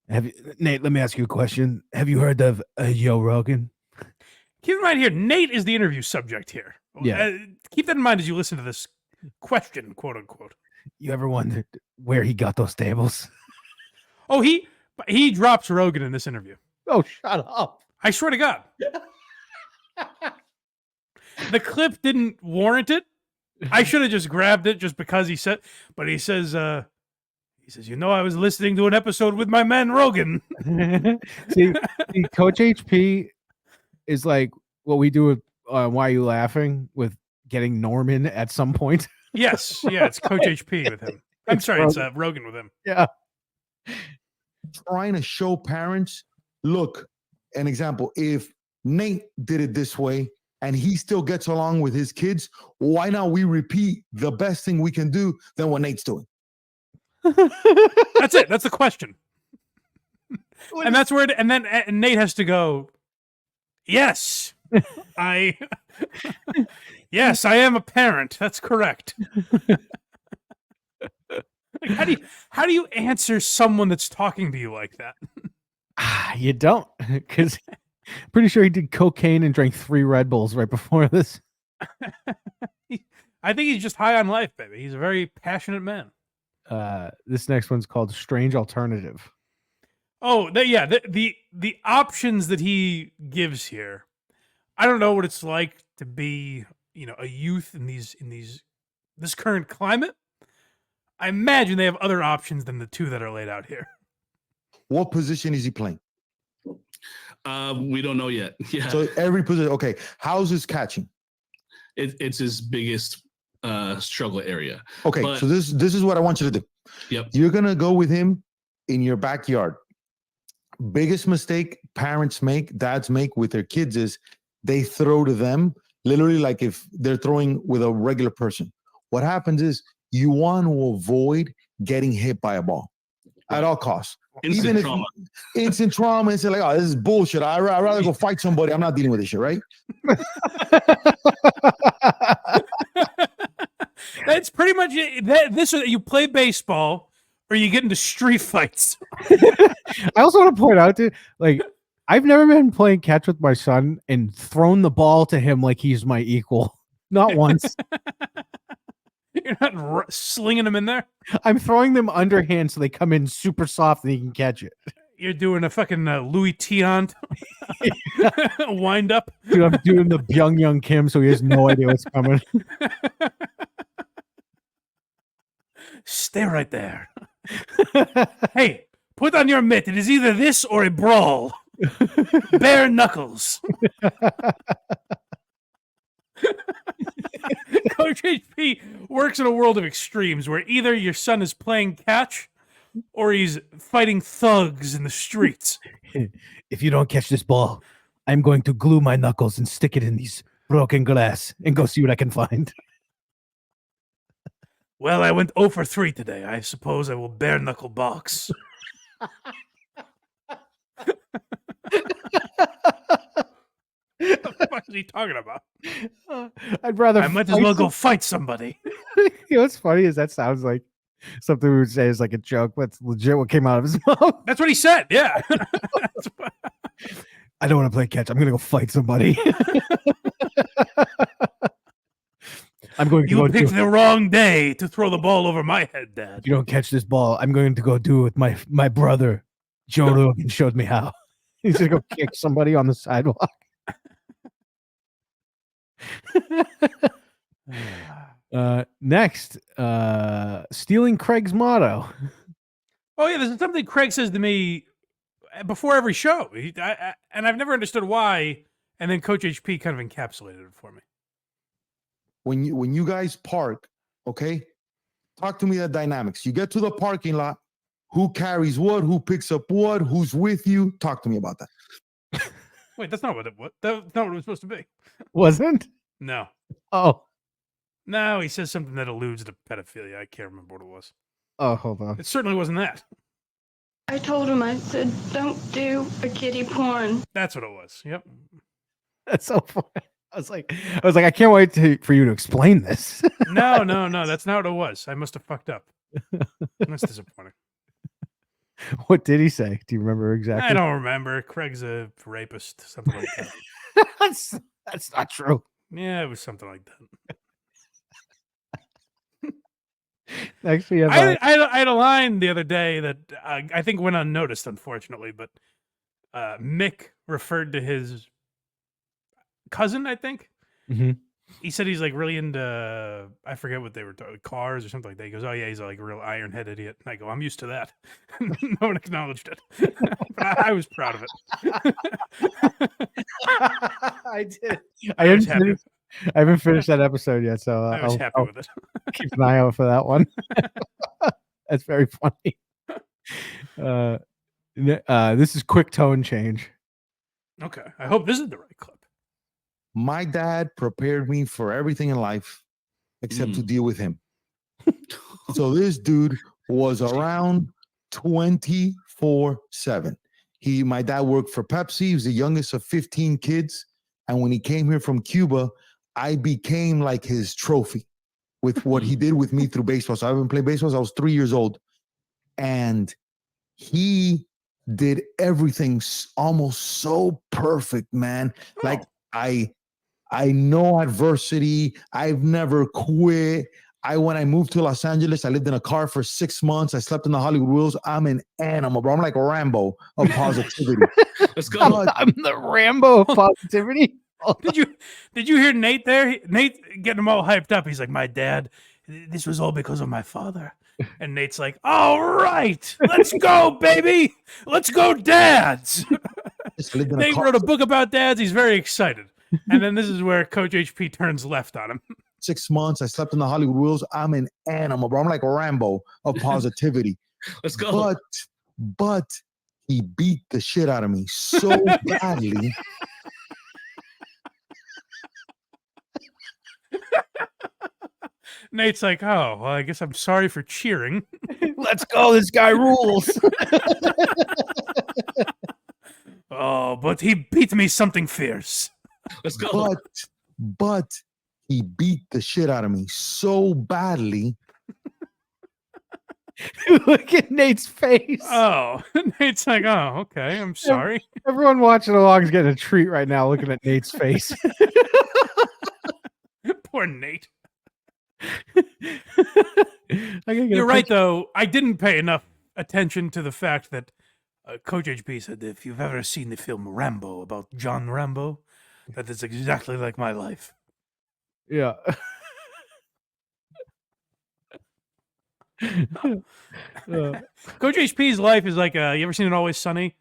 Nate, let me ask you a question. Have you heard of Joe Rogan? Keep in mind here, Nate is the interview subject here. Yeah. Keep that in mind as you listen to this question, quote unquote. You ever wondered where he got those tables? Oh, he drops Rogan in this interview. Oh, shut up. I swear to God. The clip didn't warrant it. I should have just grabbed it just because he said, but he says, I was listening to an episode with my man Rogan. see, Coach HP is like what we do with Why Are You Laughing with getting Norman at some point. Yes. Yeah, it's Coach HP with him. I'm sorry, it's Rogan with him. Yeah. Trying to show parents, look, an example, if Nate did it this way and he still gets along with his kids, why not we repeat the best thing we can do than what Nate's doing? That's it. That's the question. And that's where and Nate has to go, yes, yes, I am a parent. That's correct. Like, how do you answer someone that's talking to you like that? You don't, because pretty sure he did cocaine and drank 3 Red Bulls right before this. I think he's just high on life, baby. He's a very passionate man. This next one's called Strange Alternative. Oh, the options that he gives here. I don't know what it's like to be, a youth in this current climate. I imagine they have other options than the 2 that are laid out here. What position is he playing? We don't know yet. Yeah. So every position. Okay. How's his catching? It's his biggest struggle area. Okay. So this is what I want you to do. Yep. You're gonna go with him in your backyard. Biggest mistake parents make, dads make with their kids is they throw to them literally like if they're throwing with a regular person. What happens is you want to avoid getting hit by a ball at all costs. Instant trauma. Instant trauma. It's like, oh, this is bullshit. I'd rather go fight somebody. I'm not dealing with this shit, right? That's pretty much it. This you play baseball or you get into street fights. I also want to point out, dude, like, I've never been playing catch with my son and thrown the ball to him like he's my equal. Not once. You're not slinging them in there? I'm throwing them underhand so they come in super soft and he can catch it. You're doing a fucking Louis Tiant wind up. Dude, I'm doing the Byung Kim so he has no idea what's coming. Stay right there. Hey, put on your mitt. It is either this or a brawl. Bare knuckles. Coach HP works in a world of extremes where either your son is playing catch or he's fighting thugs in the streets. If you don't catch this ball, I'm going to glue my knuckles and stick it in these broken glass and go see what I can find. Well, I went 0 for 3 today. I suppose I will bare knuckle box. What the fuck is he talking about? I'd rather. I might as well go fight somebody. You know what's funny is that sounds like something we would say is like a joke, but it's legit what came out of his mouth. That's what he said. Yeah. I don't want to play catch. I'm going to go fight somebody. I'm going to You go picked the wrong day to throw the ball over my head, Dad. If you don't catch this ball, I'm going to go do it with my brother. Joe Rogan showed me how. He's going to go kick somebody on the sidewalk. Next, stealing Craig's motto. Oh yeah, this is something Craig says to me before every show, and I've never understood why. And then Coach HP kind of encapsulated it for me. When you guys park, okay, talk to me the dynamics. You get to the parking lot, who carries what, who picks up what, who's with you. Talk to me about that. Wait, that's not what it was. That's not what it was supposed to be. Wasn't? No. Oh. No, he says something that alludes to pedophilia. I can't remember what it was. Oh, hold on. It certainly wasn't that. I told him, I said, don't do a kiddie porn. That's what it was. Yep. That's so funny. I was like, I can't wait for you to explain this. No, that's not what it was. I must have fucked up. That's disappointing. What did he say? Do you remember exactly? I don't remember. Craig's a rapist, something like that. That's not true. Yeah, it was something like that. Actually, I had a line the other day that I think went unnoticed, unfortunately, but Mick referred to his cousin, I think. Mm-hmm. He said he's like really into, I forget what they were talking, cars or something like that. He goes, oh yeah, he's like a real ironhead idiot. And I go, I'm used to that. No one acknowledged it. But I was proud of it. I did. I haven't finished that episode yet, so I was happy with it. Keep an eye out for that one. That's very funny. This is quick tone change. Okay. I hope this is the right clip. My dad prepared me for everything in life except to deal with him. So this dude was around 24/7. My dad worked for Pepsi. He was the youngest of 15 kids. And when he came here from Cuba, I became like his trophy with what he did with me through baseball. So I've been playing baseball since I was 3 years old. And he did everything almost so perfect, man. Like I know adversity. I've never quit. When I moved to Los Angeles, I lived in a car for 6 months. I slept in the Hollywood Wheels. I'm an animal, bro. I'm like Rambo of positivity. Let's go. I'm the Rambo of positivity. Did you hear Nate there? Nate getting him all hyped up. He's like, my dad, this was all because of my father. And Nate's like, all right, let's go, baby. Let's go, dads. Nate wrote a book about dads. He's very excited. And then this is where Coach HP turns left on him. 6 months. I slept in the Hollywood Wheels. I'm an animal, bro. I'm like Rambo of positivity. Let's go. But he beat the shit out of me so badly. Nate's like, oh, well, I guess I'm sorry for cheering. Let's go. This guy rules. Oh, but he beat me something fierce. Let's go. But he beat the shit out of me so badly. Look at Nate's face. Oh, Nate's like, oh, okay. I'm sorry. Everyone watching along is getting a treat right now looking at Nate's face. Poor Nate. You're right, though. I didn't pay enough attention to the fact that Coach HP said that if you've ever seen the film Rambo about John Rambo, that is exactly like my life. Yeah. Coach HP's life is like, you ever seen It Always Sunny?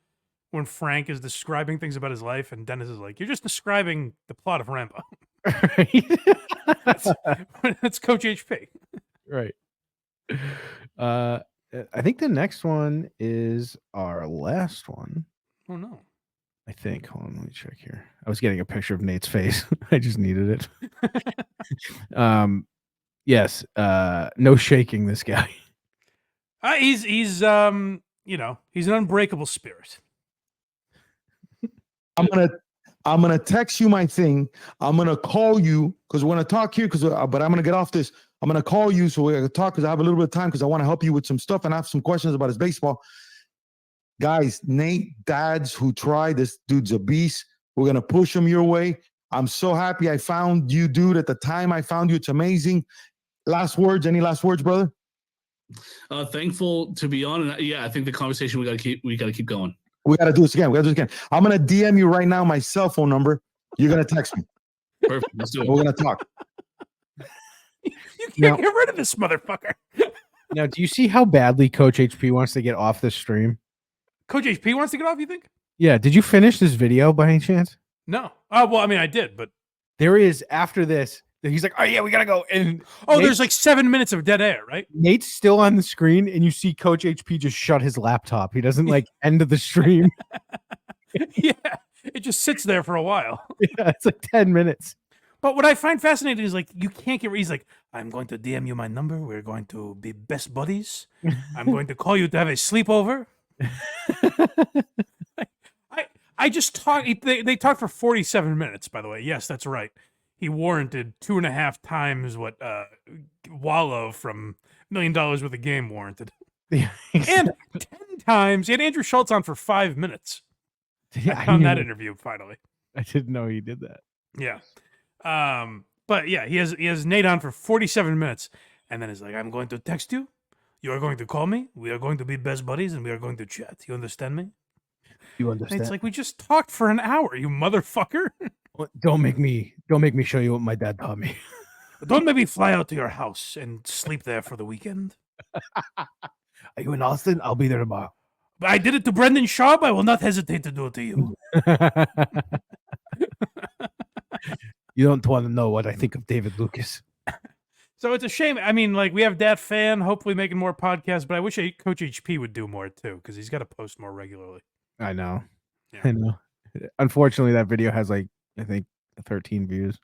When Frank is describing things about his life, and Dennis is like, you're just describing the plot of Rambo. That's Coach HP. Right. I think the next one is our last one. Oh, no. I think. Hold on, let me check here. I was getting a picture of Nate's face. I just needed it. Yes. No shaking this guy. He's he's an unbreakable spirit. I'm gonna text you my thing. I'm gonna call you because we're gonna talk here. But I'm gonna get off this. I'm gonna call you so we can talk because I have a little bit of time because I want to help you with some stuff and I have some questions about his baseball. Guys, Nate, dads who try, this dude's a beast. We're going to push him your way. I'm so happy I found you, dude. At the time I found you, it's amazing. Last words, any last words, brother? Thankful to be on, and yeah, I think the conversation we gotta keep going. We got to do this again. I'm going to DM you right now my cell phone number. You're going to text me. Perfect. Let's do it. We're going to talk. You can't get rid of this motherfucker. Now, do you see how badly Coach HP wants to get off the stream? Coach HP wants to get off, you think? Yeah. Did you finish this video by any chance? No. Oh, well, I mean, I did, but there is after this. He's like, oh yeah, we gotta go. And there's like 7 minutes of dead air, right? Nate's still on the screen, and you see Coach HP just shut his laptop. He doesn't like end of the stream. Yeah, it just sits there for a while. Yeah, it's like 10 minutes. But what I find fascinating is like you can't get. He's like, I'm going to DM you my number. We're going to be best buddies. I'm going to call you to have a sleepover. I just talk. They talked for 47 minutes. By the way, yes, that's right. He warranted 2.5 times what Wallow from $1 Million Worth of Game warranted. Yeah, and 10 times he had Andrew Schultz on for 5 minutes. Yeah, I found that interview finally. I didn't know he did that. Yeah. But yeah, he has Nate on for 47 minutes, and then he's like, I'm going to text you. You are going to call me. We are going to be best buddies, and we are going to chat. You understand me? You And understand? it's like we just talked for an hour, you motherfucker. Don't make me show you what my dad taught me. Don't make me fly out to your house and sleep there for the weekend. Are you in Austin? I'll be there tomorrow. But I did it to Brendan Schaub. I will not hesitate to do it to you. You don't want to know what I think of David Lucas. So it's a shame. I mean, like, we have that Phan hopefully making more podcasts, but I wish Coach HP would do more too, because he's got to post more regularly. I know. Yeah. I know. Unfortunately, that video has like, I think 13 views.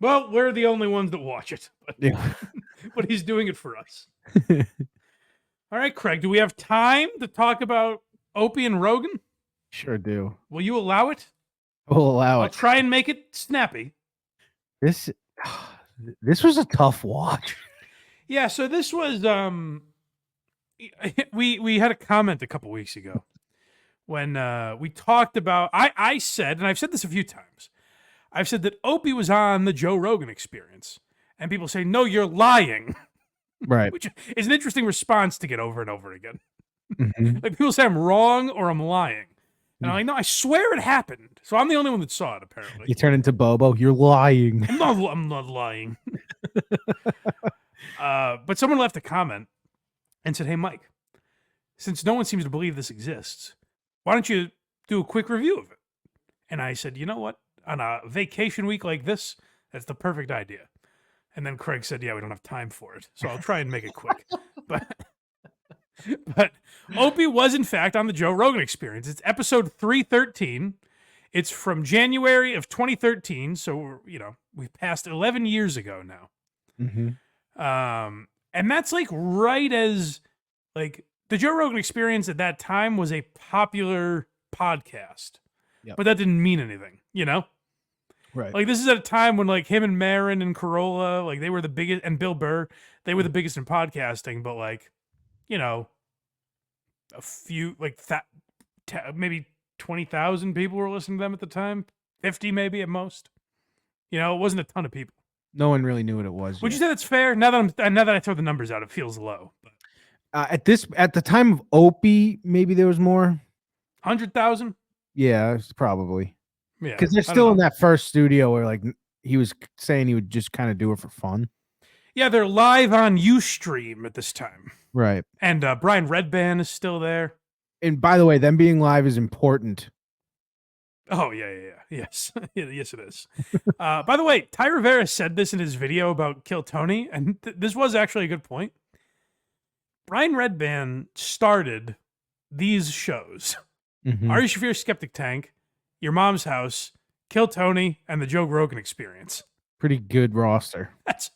Well, we're the only ones that watch it. But, Yeah. but he's doing it for us. All right, Craig, do we have time to talk about Opie and Rogan? Sure do. Will you allow it? We'll allow I'll it. try and make it snappy. This was a tough watch. Yeah, so this was we had a comment a couple weeks ago when we talked about I said, and I've said this a few times, I've said that Opie was on the Joe Rogan Experience, and people say, no, you're lying. Right. Which is an interesting response to get over and over again. Mhm. Like, people say I'm wrong or I'm lying. And I'm like, no, I swear it happened. So I'm the only one that saw it, apparently. You turn into Bobo. You're lying. I'm not lying. But someone left a comment and said, hey, Mike, since no one seems to believe this exists, why don't you do a quick review of it? And I said, you know what? On a vacation week like this, that's the perfect idea. And then Craig said, yeah, we don't have time for it. So I'll try and make it quick. But Opie was, in fact, on the Joe Rogan Experience. It's episode 313. It's from January of 2013. So, we've passed 11 years ago now. Mm-hmm. And that's like right as, like, the Joe Rogan Experience at that time was a popular podcast. Yep. But that didn't mean anything, Right. Like, this is at a time when, like, him and Marin and Corolla, like, they were the biggest, and Bill Burr, they were the biggest in podcasting, but, like, a few, like, maybe 20,000 people were listening to them at the time. 50 maybe at most. It wasn't a ton of people. No one really knew what it was. Would you say that's fair? Now that I throw the numbers out, it feels low. But At the time of Opie, maybe there was more. 100,000? Yeah, it's probably. Yeah, because they're still in that first studio where, like, he was saying he would just kind of do it for fun. Yeah, they're live on Ustream at this time. Right. And Brian Redband is still there. And by the way, them being live is important. Oh, yeah. Yes. Yes, it is. By the way, Ty Rivera said this in his video about Kill Tony, and this was actually a good point. Brian Redband started these shows. Mhm. Ari Shaffir Skeptic Tank, Your Mom's House, Kill Tony, and the Joe Rogan Experience. Pretty good roster. That's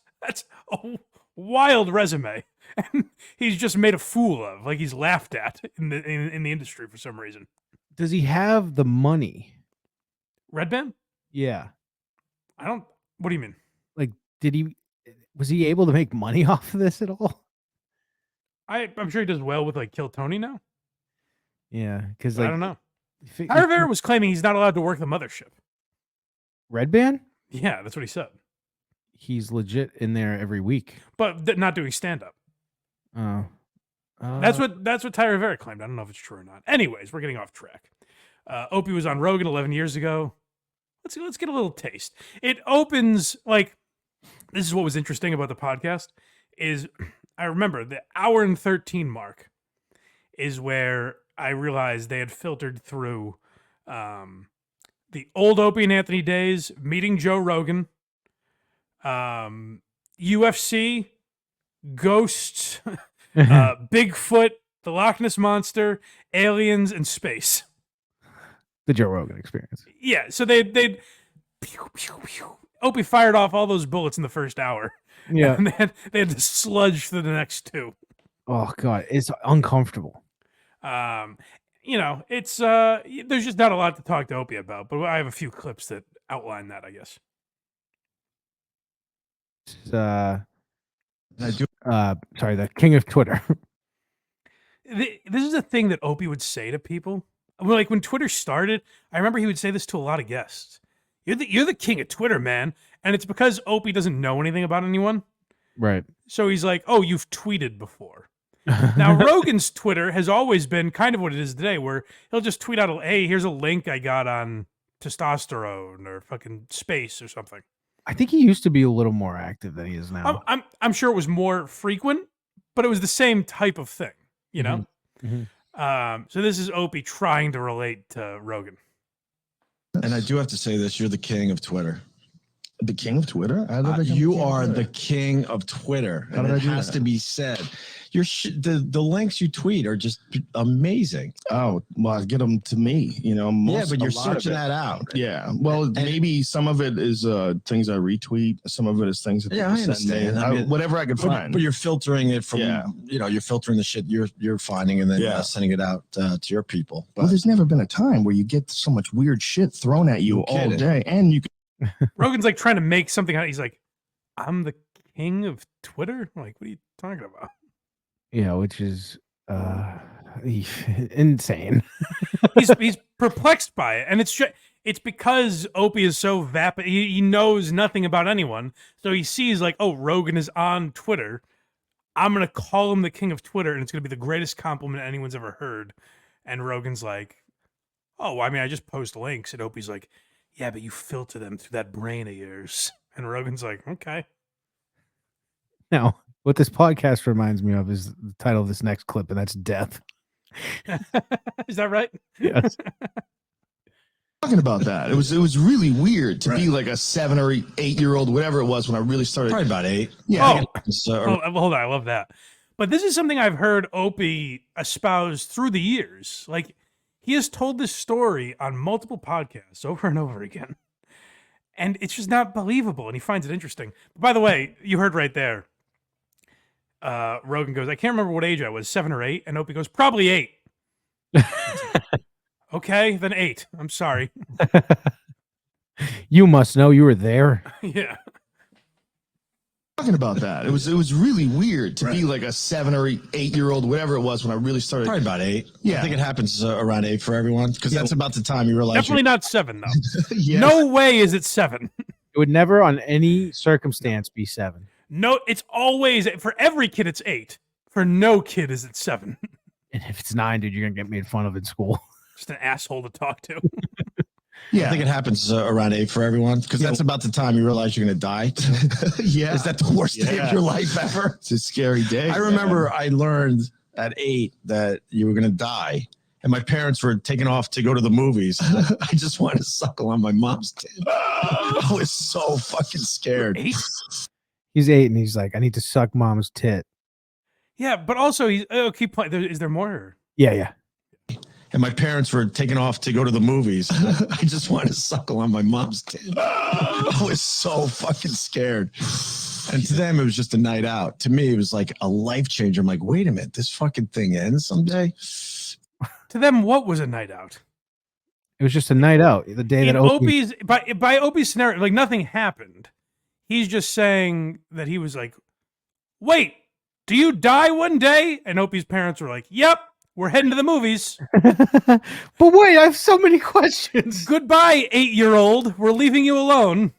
a wild resume. And he's just made a fool of, like, he's laughed at in the industry for some reason. Does he have the money? Redband? Yeah. What do you mean? Like, was he able to make money off of this at all? I'm sure he does well with, like, Kill Tony now. Yeah, because I like don't know. if it- Ty Rivera was claiming he's not allowed to work the mothership. Red Band, Yeah, that's what he said. he's legit in there every week. But not doing stand up. Oh, That's what Ty Rivera claimed. I don't know if it's true or not. Anyways, we're getting off track. Opie was on Rogan 11 years ago. Let's get a little taste. It opens like this is what was interesting about the podcast is I remember the hour and 13 mark is where I realized they had filtered through the old Opie and Anthony days, meeting Joe Rogan, UFC, ghosts, Bigfoot, the Loch Ness Monster, aliens, and space. the Joe Rogan experience. Yeah, so they'd pew, pew, pew. Opie fired off all those bullets in the first hour. Yeah. And they had to sludge through the next two. Oh God, it's uncomfortable. It's there's just not a lot to talk to Opie about, but I have a few clips that outline that, I guess. Sorry, the king of Twitter. This is a thing that Opie would say to people. Well, like when Twitter started, I remember he would say this to a lot of guests. You're the king of Twitter, man. And it's because Opie doesn't know anything about anyone. Right. So he's like, oh, you've tweeted before. Now, Rogan's Twitter has always been kind of what it is today, where he'll just tweet out, hey, here's a link I got on testosterone or fucking space or something. I think he used to be a little more active than he is now. I'm sure it was more frequent, but it was the same type of thing, you know? Mhm. So this is Opie trying to relate to Rogan. And I do have to say this: you're the king of Twitter. The king of Twitter? How did I become You king of are Twitter? the king of Twitter. How And did I it do has that? to be said. The links you tweet are just amazing. Oh, well, get them to me. You know, But you're a lot of searching it- that out. Yeah. Well, maybe some of it is things I retweet. Some of it is things that Yeah, I people send me. understand. I mean, Whatever I could find. But you're filtering it from, Yeah. you're filtering the shit you're finding and then Yeah. sending it out to your people. Well, there's never been a time where you get so much weird shit thrown at you No all kidding. day, and you can Rogan's like trying to make something out. He's like, I'm the king of Twitter? Like, what are you talking about? Yeah, which is insane. He's perplexed by it, and it's because Opie is so vapid. He knows nothing about anyone, so he sees like, oh, Rogan is on Twitter. I'm gonna call him the king of Twitter, and it's gonna be the greatest compliment anyone's ever heard. And Rogan's like, oh, I mean, I just post links, and Opie's like, yeah, but you filter them through that brain of yours. And Rogan's like, okay. Now, what this podcast reminds me of is the title of this next clip, and that's death. Is that right? Yes. talking about that. It was really weird to be like a 7 or 8-year-old, whatever it was, when I really started. Probably about 8. Yeah. Hold on, I love that. But this is something I've heard Opie espouse through the years. Like, he has told this story on multiple podcasts over and over again. And it's just not believable, and he finds it interesting. By the way, you heard right there. Rogan goes, I can't remember what age I was, 7 or 8. And Opie goes, probably 8. Okay, then 8. I'm sorry. You must know, you were there. Yeah. Talking about that. It was really weird to be like a 7 or 8-year-old, whatever it was, when I really started. Probably about 8. Yeah. I think it happens around 8 for everyone because that's about the time you realize. Definitely not 7, though. Yeah. No way is it 7. It would never, on any circumstance, be 7. No, it's always, for every kid, it's 8. For no kid is it 7. And if it's 9, dude, you're gonna get made fun of in school. Just an asshole to talk to. Yeah, I think it happens around 8 for everyone because that's about the time you realize you're going to die. Yeah. Is that the worst day of your life ever? It's a scary day. I remember I learned at 8 that you were going to die. And my parents were taking off to go to the movies. I just wanted to suckle on my mom's tit. I was so fucking scared. 8? He's 8, and he's like, I need to suck mom's tit. Yeah, but also, keep playing. Is there more? Yeah. And my parents were taking off to go to the movies. I just wanted to suckle on my mom's tit. I was so fucking scared. And to them, it was just a night out. To me, it was like a life changer. I'm like, wait a minute, this fucking thing ends someday. To them, what was a night out? It was just a night out. The day that Opie's by Opie's scenario, like nothing happened. He's just saying that he was like, wait, do you die one day? And Opie's parents were like, yep, We're heading to the movies. But wait, I have so many questions. Goodbye, 8-year-old. We're leaving you alone.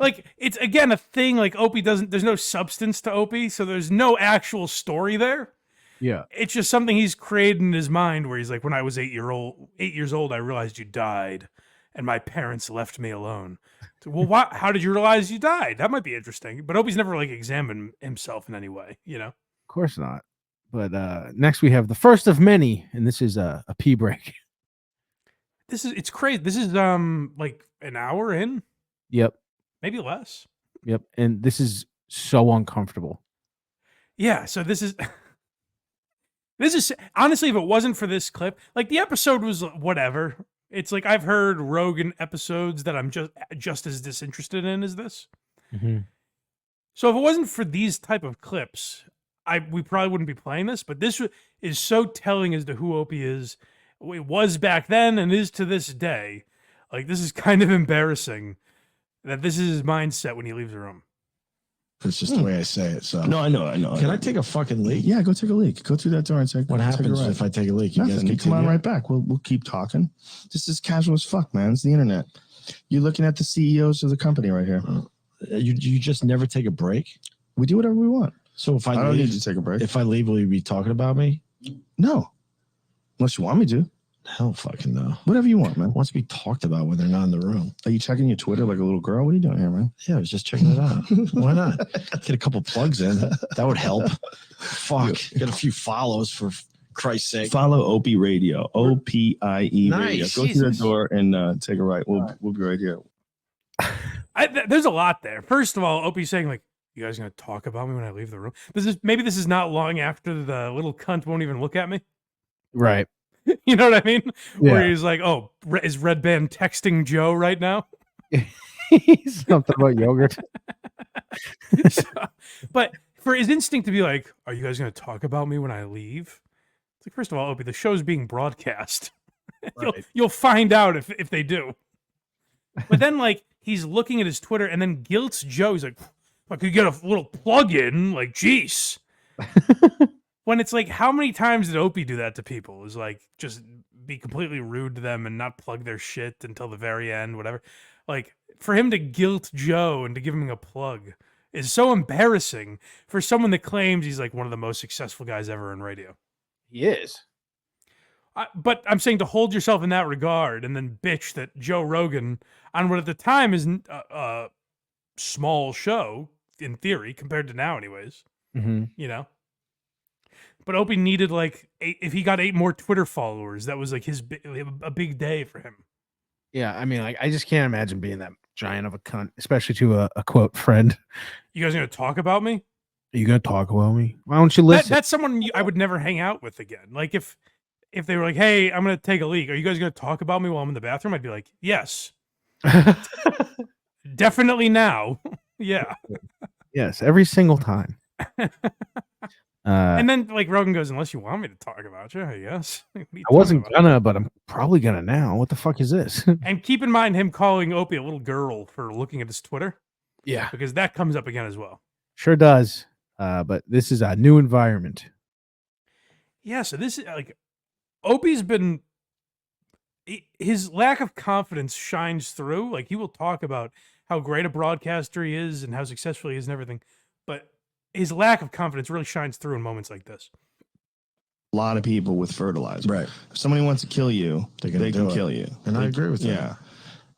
Like, it's again a thing. Like, Opie doesn't. There's no substance to Opie, so there's no actual story there. Yeah. It's just something he's created in his mind where he's like, when I was 8 years old, I realized you died and my parents left me alone. So, well, how did you realize you died? That might be interesting. But Opie's never like examined himself in any way, you know? Of course not. But next we have the first of many, and this is a pee break. It's crazy. This is like an hour in, Yep. maybe less. Yep. And this is so uncomfortable. Yeah, so this is honestly, if it wasn't for this clip, like the episode was whatever. It's like I've heard Rogan episodes that I'm just as disinterested in as this. So if it wasn't for these type of clips, we probably wouldn't be playing this. But this is so telling as to who Opie is. It was back then and is to this day. Like, this is kind of embarrassing that this is his mindset when he leaves the room. It's just the way I say it. So No, I know. Can I take a fucking leak? Yeah, go take a leak. Go through that door and take. What take a happens ride. if I take a leak? You guys Nothing. You come on continue? right back. We'll keep talking. This is casual as fuck, man. It's the internet. You're looking at the CEOs of the company right here. You just never take a break? We do whatever we want. So if I don't leave, need to take a break. If I leave, will you be talking about me? No, unless you want me to. Hell fucking no. Whatever you want, man. Wants to be talked about when they're not in the room. Are you checking your Twitter like a little girl? What are you doing here, man? Yeah, I was just checking it out. Why not? Get a couple plugs in. That would help. Fuck. Get a few follows for Christ's sake. Follow Opie Radio. OPIE Radio. Nice. Go through the door and take a right. We'll be right here. There's a lot there. First of all, Opie's saying, like, you guys gonna talk about me when I leave the room? Maybe this is not long after the little cunt won't even look at me. Right. You know what I mean? Yeah. Where he's like, oh, is Red Band texting Joe right now? Something about yogurt. But for his instinct to be like, are you guys going to talk about me when I leave? It's like, first of all, Opie, the show's being broadcast. You'll find out if they do. But then, like, he's looking at his Twitter and then guilts Joe. He's like, I could get a little plug in. Like, jeez. When it's like, how many times did Opie do that to people? Is like, just be completely rude to them and not plug their shit until the very end, whatever. Like, for him to guilt Joe and to give him a plug is so embarrassing for someone that claims he's like one of the most successful guys ever in radio. He is. But I'm saying to hold yourself in that regard and then bitch that Joe Rogan, on what at the time is a small show, in theory, compared to now anyways, you know? But Opie needed like if he got 8 more Twitter followers, that was like a big day for him. Yeah, I mean, like, I just can't imagine being that giant of a cunt, especially to a quote friend. You guys gonna talk about me? Are you gonna talk about me? Why don't you listen? That's someone I would never hang out with again. Like if they were like, "Hey, I'm gonna take a leak. Are you guys gonna talk about me while I'm in the bathroom?" I'd be like, "Yes, definitely now." Yeah. Yes, every single time. And then like Rogan goes, "Unless you want me to talk about you, I guess." I wasn't gonna, but I'm probably gonna now. What the fuck is this? And keep in mind him calling Opie a little girl for looking at his Twitter. Yeah, because that comes up again as well. Sure does. But this is a new environment. Yeah, so this is like Opie's been his lack of confidence shines through. Like he will talk about how great a broadcaster he is and how successful he is and everything, but his lack of confidence really shines through in moments like this. A lot of people with fertilizer. Right. If somebody wants to kill you, they do can it. kill you. And I agree with that. Yeah.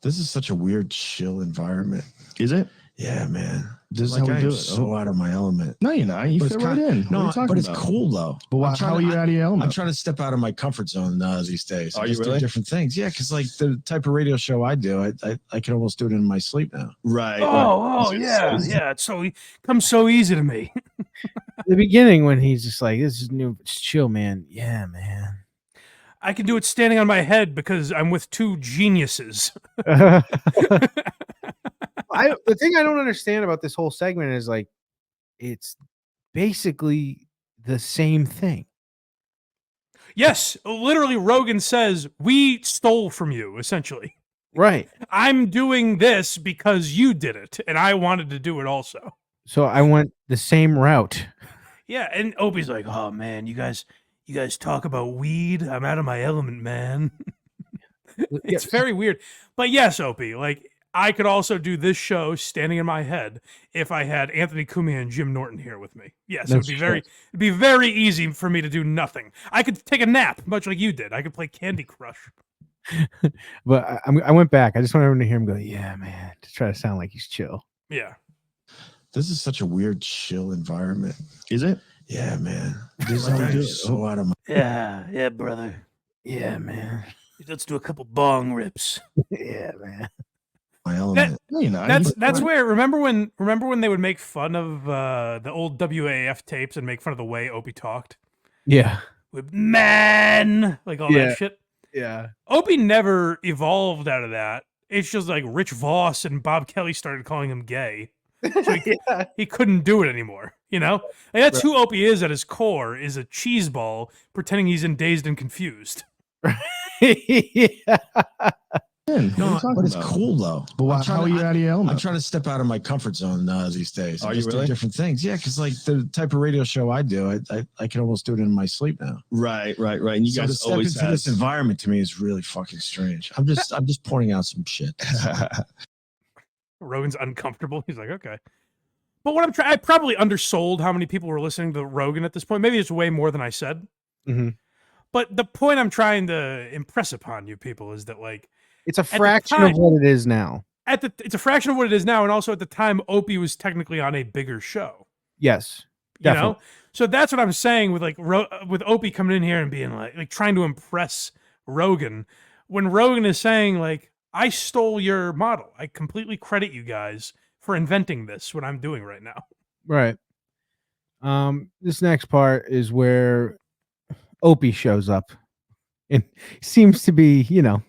This is such a weird, chill environment. Is it? Yeah, man. This is Like, how we I do am it. so out of my element. No, you're not. You But fit it's right kinda- in. What are No, you talking but it's about? cool though. But I'm trying how are you out of your element? I'm trying to step out of my comfort zone these days. Are I you just do really? different things. Yeah, because like the type of radio show I do, I can almost do it in my sleep now. Right. Oh, yeah. It's it comes so easy to me. The beginning when he's just like, "This is new, it's chill, man." Yeah, man. I can do it standing on my head because I'm with 2 geniuses. The thing I don't understand about this whole segment is like, it's basically the same thing. Yes, literally Rogan says, we stole from you, essentially. Right. I'm doing this because you did it, and I wanted to do it also. So I went the same route. Yeah, and Opie's like, "Oh man, you guys talk about weed. I'm out of my element, man." It's very weird. But yes, Opie, like I could also do this show standing in my head if I had Anthony Cumia and Jim Norton here with me. Yes, No it'd be very easy for me to do nothing. I could take a nap, much like you did. I could play Candy Crush. But I went back. I just wanted to hear him go, "Yeah, man," to try to sound like he's chill. Yeah. This is such a weird, chill environment. Is it? Yeah, man. This Like is so out of my. Yeah, brother. Yeah, man. Let's do a couple bong rips. Yeah, man. My element. That's where remember when they would make fun of the old WAF tapes and make fun of the way Opie talked? Yeah. With man, like all that shit. Yeah. Opie never evolved out of that. It's just like Rich Voss and Bob Kelly started calling him gay. So he couldn't do it anymore, you know? Like that's who Opie is at his core, is a cheese ball pretending he's in Dazed and Confused. Yeah. No, but it's cool though. But how are you out of your element? I'm trying to step out of my comfort zone these days. Are I you just do really? different things? Yeah, because like the type of radio show I do, I can almost do it in my sleep now. Right. And you So to guys step always into this environment to me is really fucking strange. I'm just pointing out some shit. Rogan's uncomfortable. He's like, okay. But what I probably undersold how many people were listening to Rogan at this point. Maybe it's way more than I said. Mm-hmm. But the point I'm trying to impress upon you people is that like It's a fraction of what it is now. It's a fraction of what it is now, and also at the time, Opie was technically on a bigger show. Yes, definitely. You know, so that's what I'm saying with like with Opie coming in here and being like trying to impress Rogan, when Rogan is saying like, I stole your model. I completely credit you guys for inventing this. What I'm doing right now. Right. This next part is where Opie shows up, and seems to be, you know,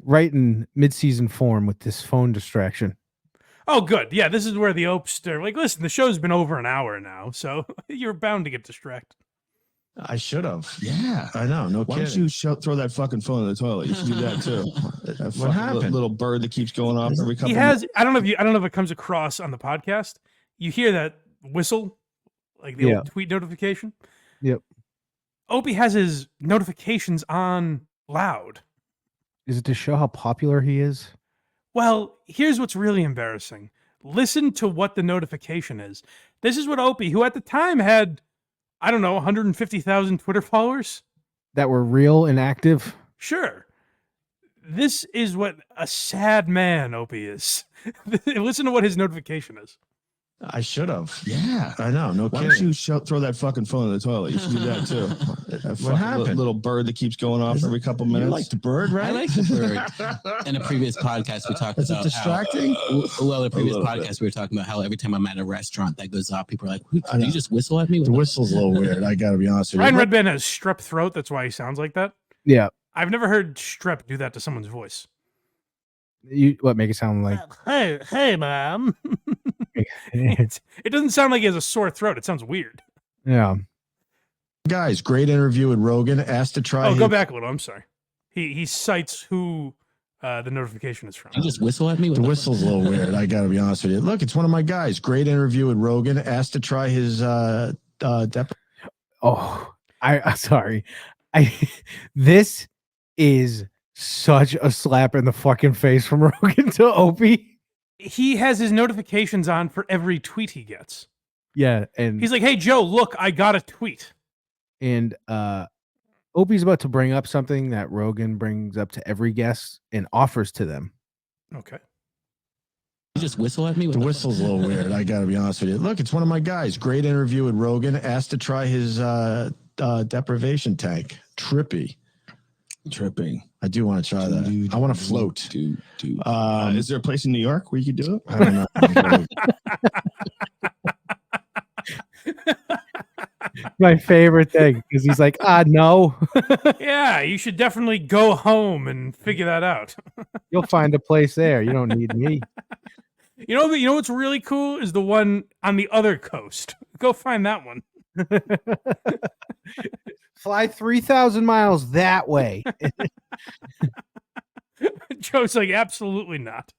right in mid-season form with this phone distraction. Oh, good. Yeah, this is where the Opes are like, listen, the show's been over an hour now, so you're bound to get distracted. I should have. Yeah, I know. No Why kidding. don't you throw that fucking phone in the toilet? You should do that too. That What happened? Little bird that keeps going off every couple. He has. I don't know if it comes across on the podcast. You hear that whistle, like the old tweet notification. Yep. Opie has his notifications on loud. Is it to show how popular he is? Well, here's what's really embarrassing. Listen to what the notification is. This is what Opie, who at the time had, I don't know, 150,000 Twitter followers. That were real and active? Sure. This is what a sad man Opie is. Listen to what his notification is. I should have. Yeah, I know. No Why kidding. don't you throw that fucking phone in the toilet? You should do that too. What happened? Little bird that keeps going off every couple minutes. You like the bird, right? I like the bird. In a previous podcast, we talked Is it about distracting? Well, the previous little podcast, bit. we were talking about how every time I'm at a restaurant that goes off, people are like, I "Did know. you just whistle at me?" The whistle's a little weird. I got to be honest with you. Ryan Redband has strep throat. That's why he sounds like that. Yeah. I've never heard strep do that to someone's voice. You what make it sound like? Hey, mom. It doesn't sound like he has a sore throat. It sounds weird. Yeah. Guys, great interview with Rogan. Asked to try. Oh, go back a little. I'm sorry. He cites who the notification is from. You just whistle at me. The whistle's a little weird. I got to be honest with you. Look, it's one of my guys. Great interview with Rogan. Asked to try his Oh, I'm sorry. This is such a slap in the fucking face from Rogan to Opie. He has his notifications on for every tweet he gets. Yeah, and He's like, "Hey Joe, look, I got a tweet." and Opie's about to bring up something that Rogan brings up to every guest and offers to them. Okay. You just whistle at me. The whistle's a little weird. I got to be honest with you. Look, it's one of my guys. Great interview with Rogan. Asked to try his deprivation tank. Tripping. I do want to try that. I want to float. Is there a place in New York where you could do it? I don't know. My favorite thing because he's like, no. Yeah, you should definitely go home and figure that out. You'll find a place there. You don't need me. You know what's really cool is the one on the other coast. Go find that one. Fly 3,000 miles that way. Joe's like, absolutely not.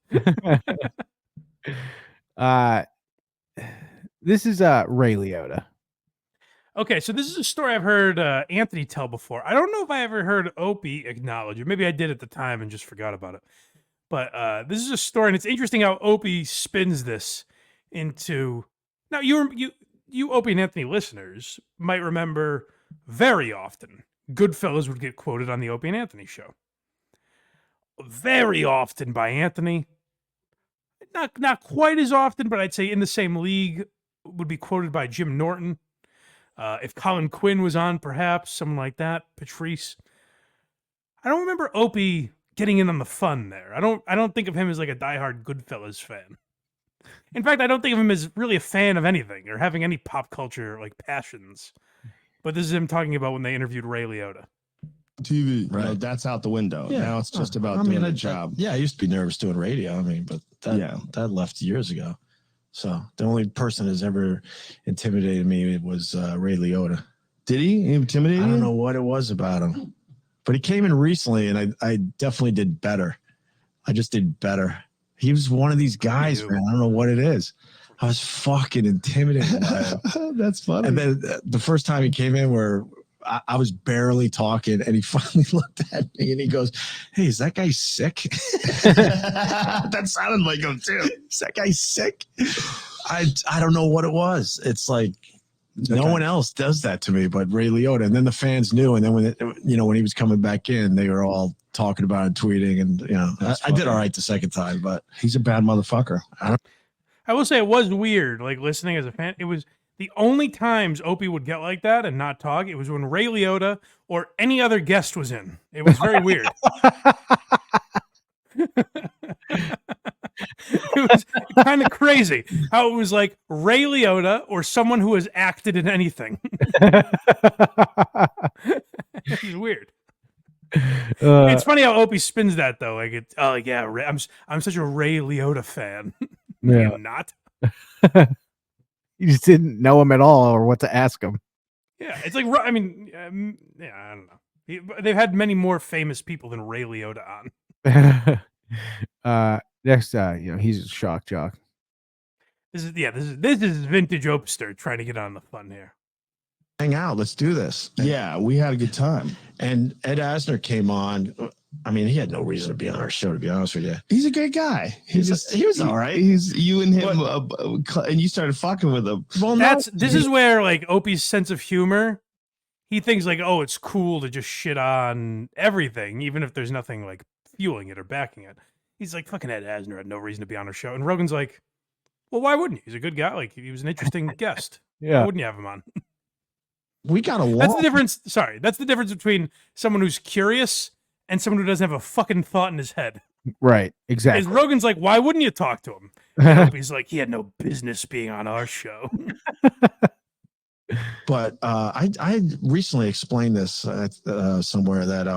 This is Ray Liotta. Okay, so this is a story I've heard Anthony tell before. I don't know if I ever heard Opie acknowledge it. Maybe I did at the time and just forgot about it. But this is a story, and it's interesting how Opie spins this into. Now, you Opie and Anthony listeners might remember very often Goodfellas would get quoted on the Opie and Anthony show. Very often by Anthony. Not quite as often, but I'd say in the same league would be quoted by Jim Norton. If Colin Quinn was on, perhaps, someone like that, Patrice. I don't remember Opie getting in on the fun there. I don't think of him as like a diehard Goodfellas fan. In fact, I don't think of him as really a fan of anything or having any pop culture like passions. But this is him talking about when they interviewed Ray Liotta. TV, Right. that's out the window. Yeah. Now it's just about I doing mean, the job. yeah, I used to be nervous doing radio. I mean, but that left years ago. So the only person that's ever intimidated me was Ray Liotta. Did he intimidate you? I don't know what it was about him, but he came in recently, and I definitely did better. I just did better. He was one of these guys, man. I don't know what it is. I was fucking intimidated by him. That's funny. And then the first time he came in, where I was barely talking, and he finally looked at me and he goes, "Hey, is that guy sick?" That sounded like him too. Is that guy sick? I don't know what it was. It's like no one else does that to me but Ray Liotta. And then the fans knew. And then when he was coming back in, they were all talking about it, tweeting, and I did all right the second time, but he's a bad motherfucker. I will say it was weird, like listening as a fan. It was the only times Opie would get like that and not talk. It was when Ray Liotta or any other guest was in. It was very weird. It was kind of crazy how it was like Ray Liotta or someone who has acted in anything. It was weird. It's funny how Opie spins that though. Like I'm such a Ray Liotta fan. Yeah. I'm not. You just didn't know him at all or what to ask him. Yeah, it's like I don't know. They've had many more famous people than Ray Liotta on. Next, he's a shock jock. This is vintage Opster trying to get on the fun here. Hang out. Let's do this. Yeah, we had a good time. And Ed Asner came on. I mean, he had no reason to be on our show, to be honest with you. He's a great guy. He was all right. He's you and him, and you started fucking with him. Well, this is where like Opie's sense of humor. He thinks like, oh, it's cool to just shit on everything, even if there's nothing like fueling it or backing it. He's like, fucking Ed Asner had no reason to be on our show, and Rogan's like, well, why wouldn't he? He's a good guy. Like he was an interesting guest. Yeah, why wouldn't you have him on? We got along. That's the difference. Sorry, that's the difference between someone who's curious and someone who doesn't have a fucking thought in his head. Right, exactly. Is Rogan's like, why wouldn't you talk to him? And Opie's like, he had no business being on our show. But I recently explained this somewhere that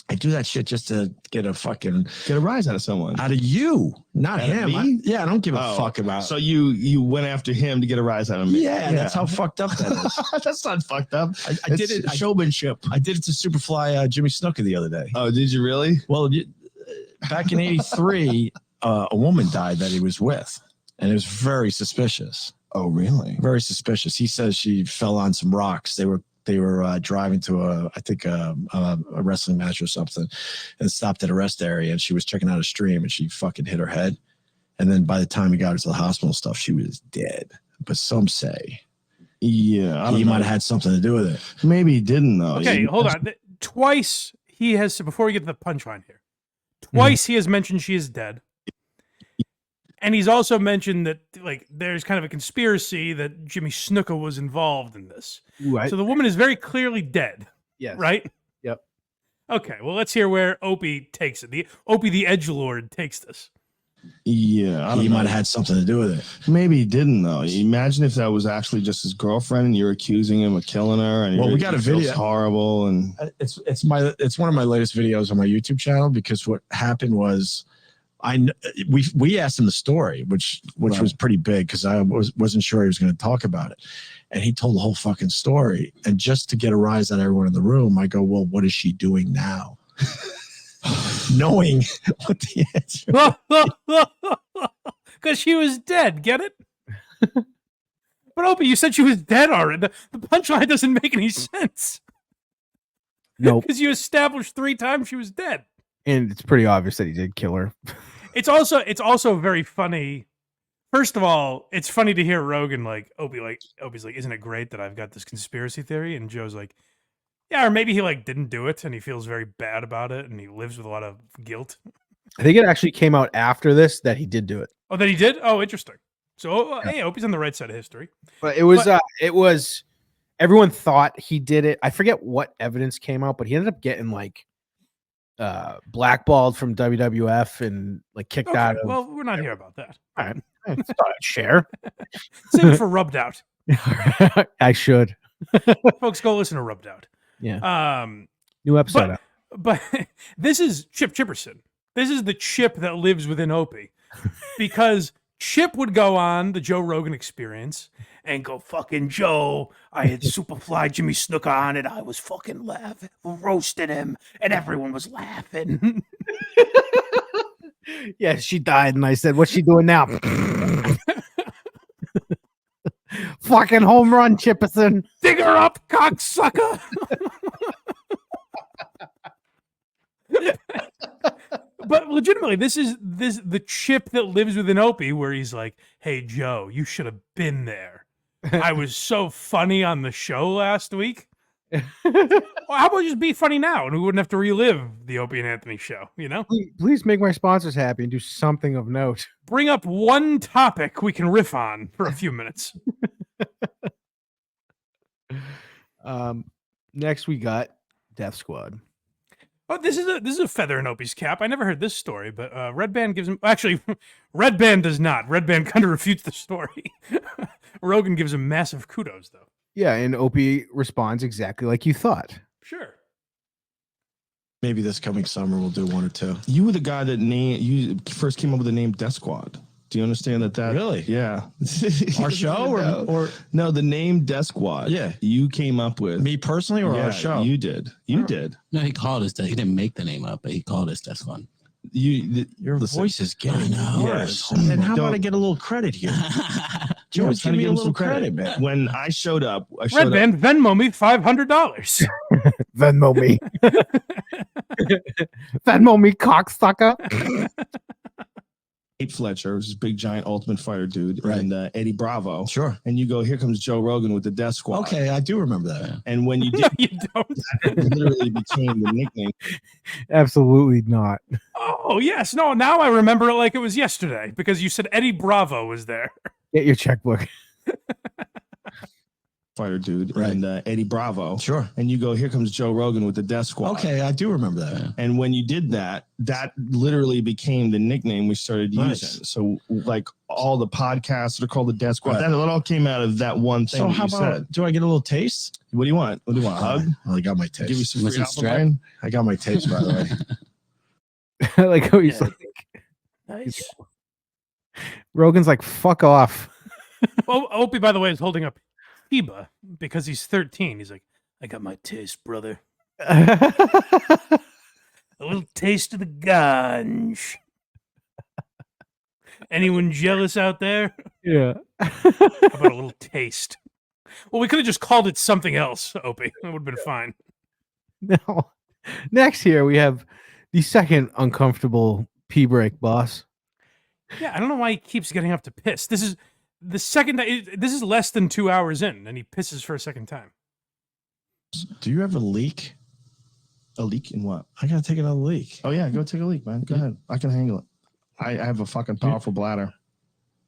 I do that shit just to get a rise out of someone. Out of you, not Out of him. me? I don't give a fuck about. So you went after him to get a rise out of me. Yeah, that's how fucked up that is. That's not fucked up. I did it. Showmanship. I did it to Superfly Jimmy Snuka the other day. Oh, did you really? Well, back in '83, a woman died that he was with, and it was very suspicious. Oh, really? Very suspicious. He says she fell on some rocks. They were driving to a wrestling match or something, and stopped at a rest area, and she was checking out a stream, and she fucking hit her head. And then by the time he got her to the hospital and stuff, she was dead. But some say, yeah, he might have had something to do with it. Maybe he didn't though. Okay, hold on. Twice he has, before we get to the punchline here, twice he has mentioned she is dead. And he's also mentioned that like there's kind of a conspiracy that Jimmy Snuka was involved in this. Right. So the woman is very clearly dead. Yes. Right? Yep. Okay, well let's hear where Opie takes it. Opie the edgelord takes this. Yeah, He might have had something to do with it. Maybe he didn't though. Imagine if that was actually just his girlfriend, and you're accusing him of killing her. And Well, we got a video. Horrible, and it's one of my latest videos on my YouTube channel, because what happened was we asked him the story, which Right. was pretty big, because I wasn't sure he was going to talk about it, and he told the whole fucking story. And just to get a rise out of everyone in the room, I go, well, what is she doing now? Knowing what the answer Because she was dead, get it? But But Opie, you said she was dead already. The punchline doesn't make any sense. Nope. Because you established 3 times she was dead. And it's pretty obvious that he did kill her. It's also very funny. First of all, it's funny to hear Rogan Opie's like, isn't it great that I've got this conspiracy theory? And Joe's like, yeah, or maybe he didn't do it and he feels very bad about it and he lives with a lot of guilt. I think it actually came out after this that he did do it. Oh, that he did? Oh, interesting. So, hey, Opie's on the right side of history. But it was everyone thought he did it. I forget what evidence came out, but he ended up getting blackballed from WWF and kicked out of. Well, we're not here about that. All right. I thought I'd share. Save it for Rubbed Out. I should. Folks, go listen to Rubbed Out. Yeah. New episode. But this is Chip Chipperson. This is the Chip that lives within Opie. Because Chip would go on the Joe Rogan Experience and go, fucking Joe, I had Superfly Jimmy Snuka on it. I was fucking laughing, roasting him, and everyone was laughing. Yeah, she died, and I said, what's she doing now? Fucking home run, Chipperson. Dig her up, cocksucker. But legitimately, this is the Chip that lives within Opie, where he's like, hey, Joe, you should have been there. I was so funny on the show last week. Well, how about just be funny now and we wouldn't have to relive the Opie and Anthony show, you know? Please make my sponsors happy and do something of note. Bring up one topic we can riff on for a few minutes. Next we got Death Squad. Oh, this is a feather in Opie's cap. I never heard this story, but Red Band gives him... Actually, Red Band does not. Red Band kind of refutes the story. Rogan gives him massive kudos, though. Yeah, and Opie responds exactly like you thought. Sure. Maybe this coming summer we'll do 1 or 2. You were the guy that you first came up with the name Death Squad. Do you understand that? Really? Yeah. Our show or no, the name Death Squad. Yeah. You came up with me personally or our show? You did. You did. No, he called us that. He didn't make the name up, but he called us Death Squad. Your voice is getting worse. Yes. And how about I get a little credit here? Joe, give me a little credit, man. When I showed up, Red Band, Venmo me $500. Venmo me. Venmo me, cocksucker. Nate Fletcher, was this big giant Ultimate Fighter dude, Right. and Eddie Bravo. Sure. And you go, here comes Joe Rogan with the Death Squad. Okay, I do remember that. And when you No, did, you don't. that literally became the nickname. Absolutely not. Oh, yes. No, now I remember it like it was yesterday because you said Eddie Bravo was there. Get your checkbook. Fighter dude, Right. and Eddie Bravo. Sure. And you go, here comes Joe Rogan with the Death Squad. Okay, I do remember that. And when you did that, that literally became the nickname we started Nice. using. So like all the podcasts that are called the Death Squad, Right. that all came out of that one thing. So that how you about said. do I get a little taste? What do you want? What do you want? A hug? Well, I got my taste. Give you some Want free some Alpha Brain? I got my taste, by the way. I like how he's Yeah. like, Nice. Rogan's like, fuck off. Well, Opie, by the way, is holding up Sheba because he's 13. He's like, I got my taste, brother. A little taste of the ganj. Anyone jealous out there? Yeah. How about a little taste? Well, we could have just called it something else, Opie. That would have been fine. Now, next here we have the second uncomfortable pee break boss. Yeah, I don't know why he keeps getting up to piss. This is the second. This is less than 2 hours in, and he pisses for a second time. Do you have a leak? A leak in what? I gotta take another leak. Oh yeah, go take a leak, man. Go ahead. I can handle it. I have a fucking powerful bladder.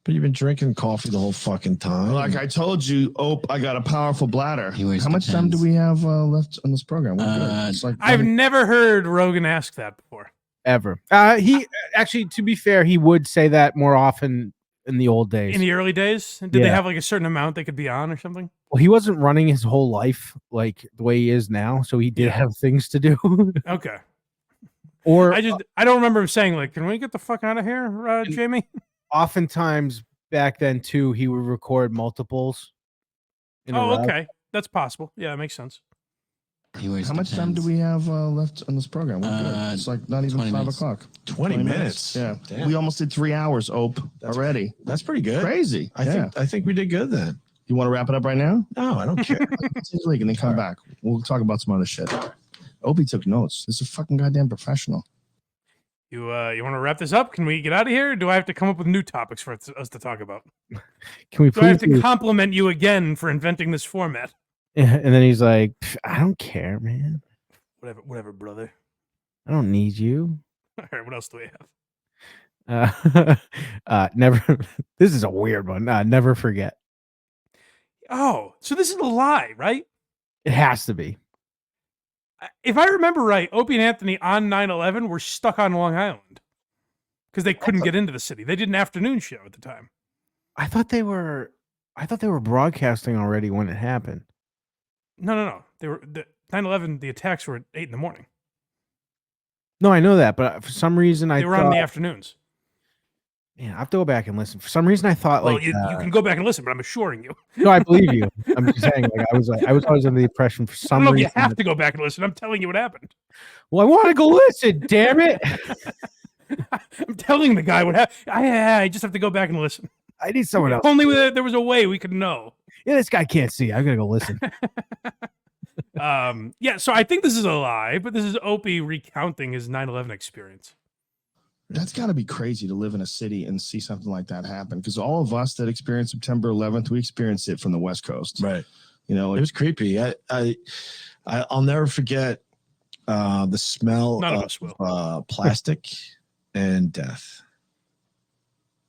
But you've been drinking coffee the whole fucking time. Like I told you, I got a powerful bladder. He wears How much time do Depends. we have left on this program? We're good. It's like I've never heard Rogan ask that before. Ever. He actually, to be fair, he would say that more often in the old days. In the early days, did they Yeah. have like a certain amount they could be on or something? Well, he wasn't running his whole life like the way he is now, so he did have things to do. Okay. Or I don't remember him saying like, "Can we get the fuck out of here, Jamie?" oftentimes back then too, he would record multiples. in a Oh, row. okay, that's possible. Yeah, it makes sense. How much time do we have left on this program? We're good. It's like not even 20 5 minutes. o'clock. 20 minutes. Yeah. Damn. We almost did 3 hours, already. That's pretty good. Crazy. I think we did good then. You want to wrap it up right now? No, I don't care. And then come back. We'll talk about some other shit. Opie took notes. This is a fucking goddamn professional. You want to wrap this up? Can we get out of here? Or do I have to come up with new topics for us to talk about? Can we Do I have please? to compliment you again for inventing this format? Yeah, and then he's like, I don't care, man. Whatever, brother. I don't need you. All right, what else do we have? Never. This is a weird one. Never forget. Oh, so this is a lie, right? It has to be. If I remember right, Opie and Anthony on 9/11 were stuck on Long Island because they couldn't get into the city. They did an afternoon show at the time. I thought they were broadcasting already when it happened. No. They were 9/11. The attacks were at 8 in the morning. No, I know that, but for some reason They were on in the afternoons. Man, I have to go back and listen. For some reason, I thought Well, like you can go back and listen, but I'm assuring you. no, I believe you. I'm just saying, I was always under the impression for I some don't know if reason. you have to go back and listen. I'm telling you what happened. Well, I want to go listen. Damn it! I'm telling the guy what happened. I just have to go back and listen. I need someone else. Only there was a way we could know. Yeah, this guy can't see. I'm gonna go listen. Yeah, so I think this is a lie, but this is Opie recounting his 9/11 experience. That's got to be crazy to live in a city and see something like that happen. Because all of us that experienced September 11th, we experienced it from the West Coast. Right. You know, It was creepy. I'll never forget the smell None of us will. of plastic and death.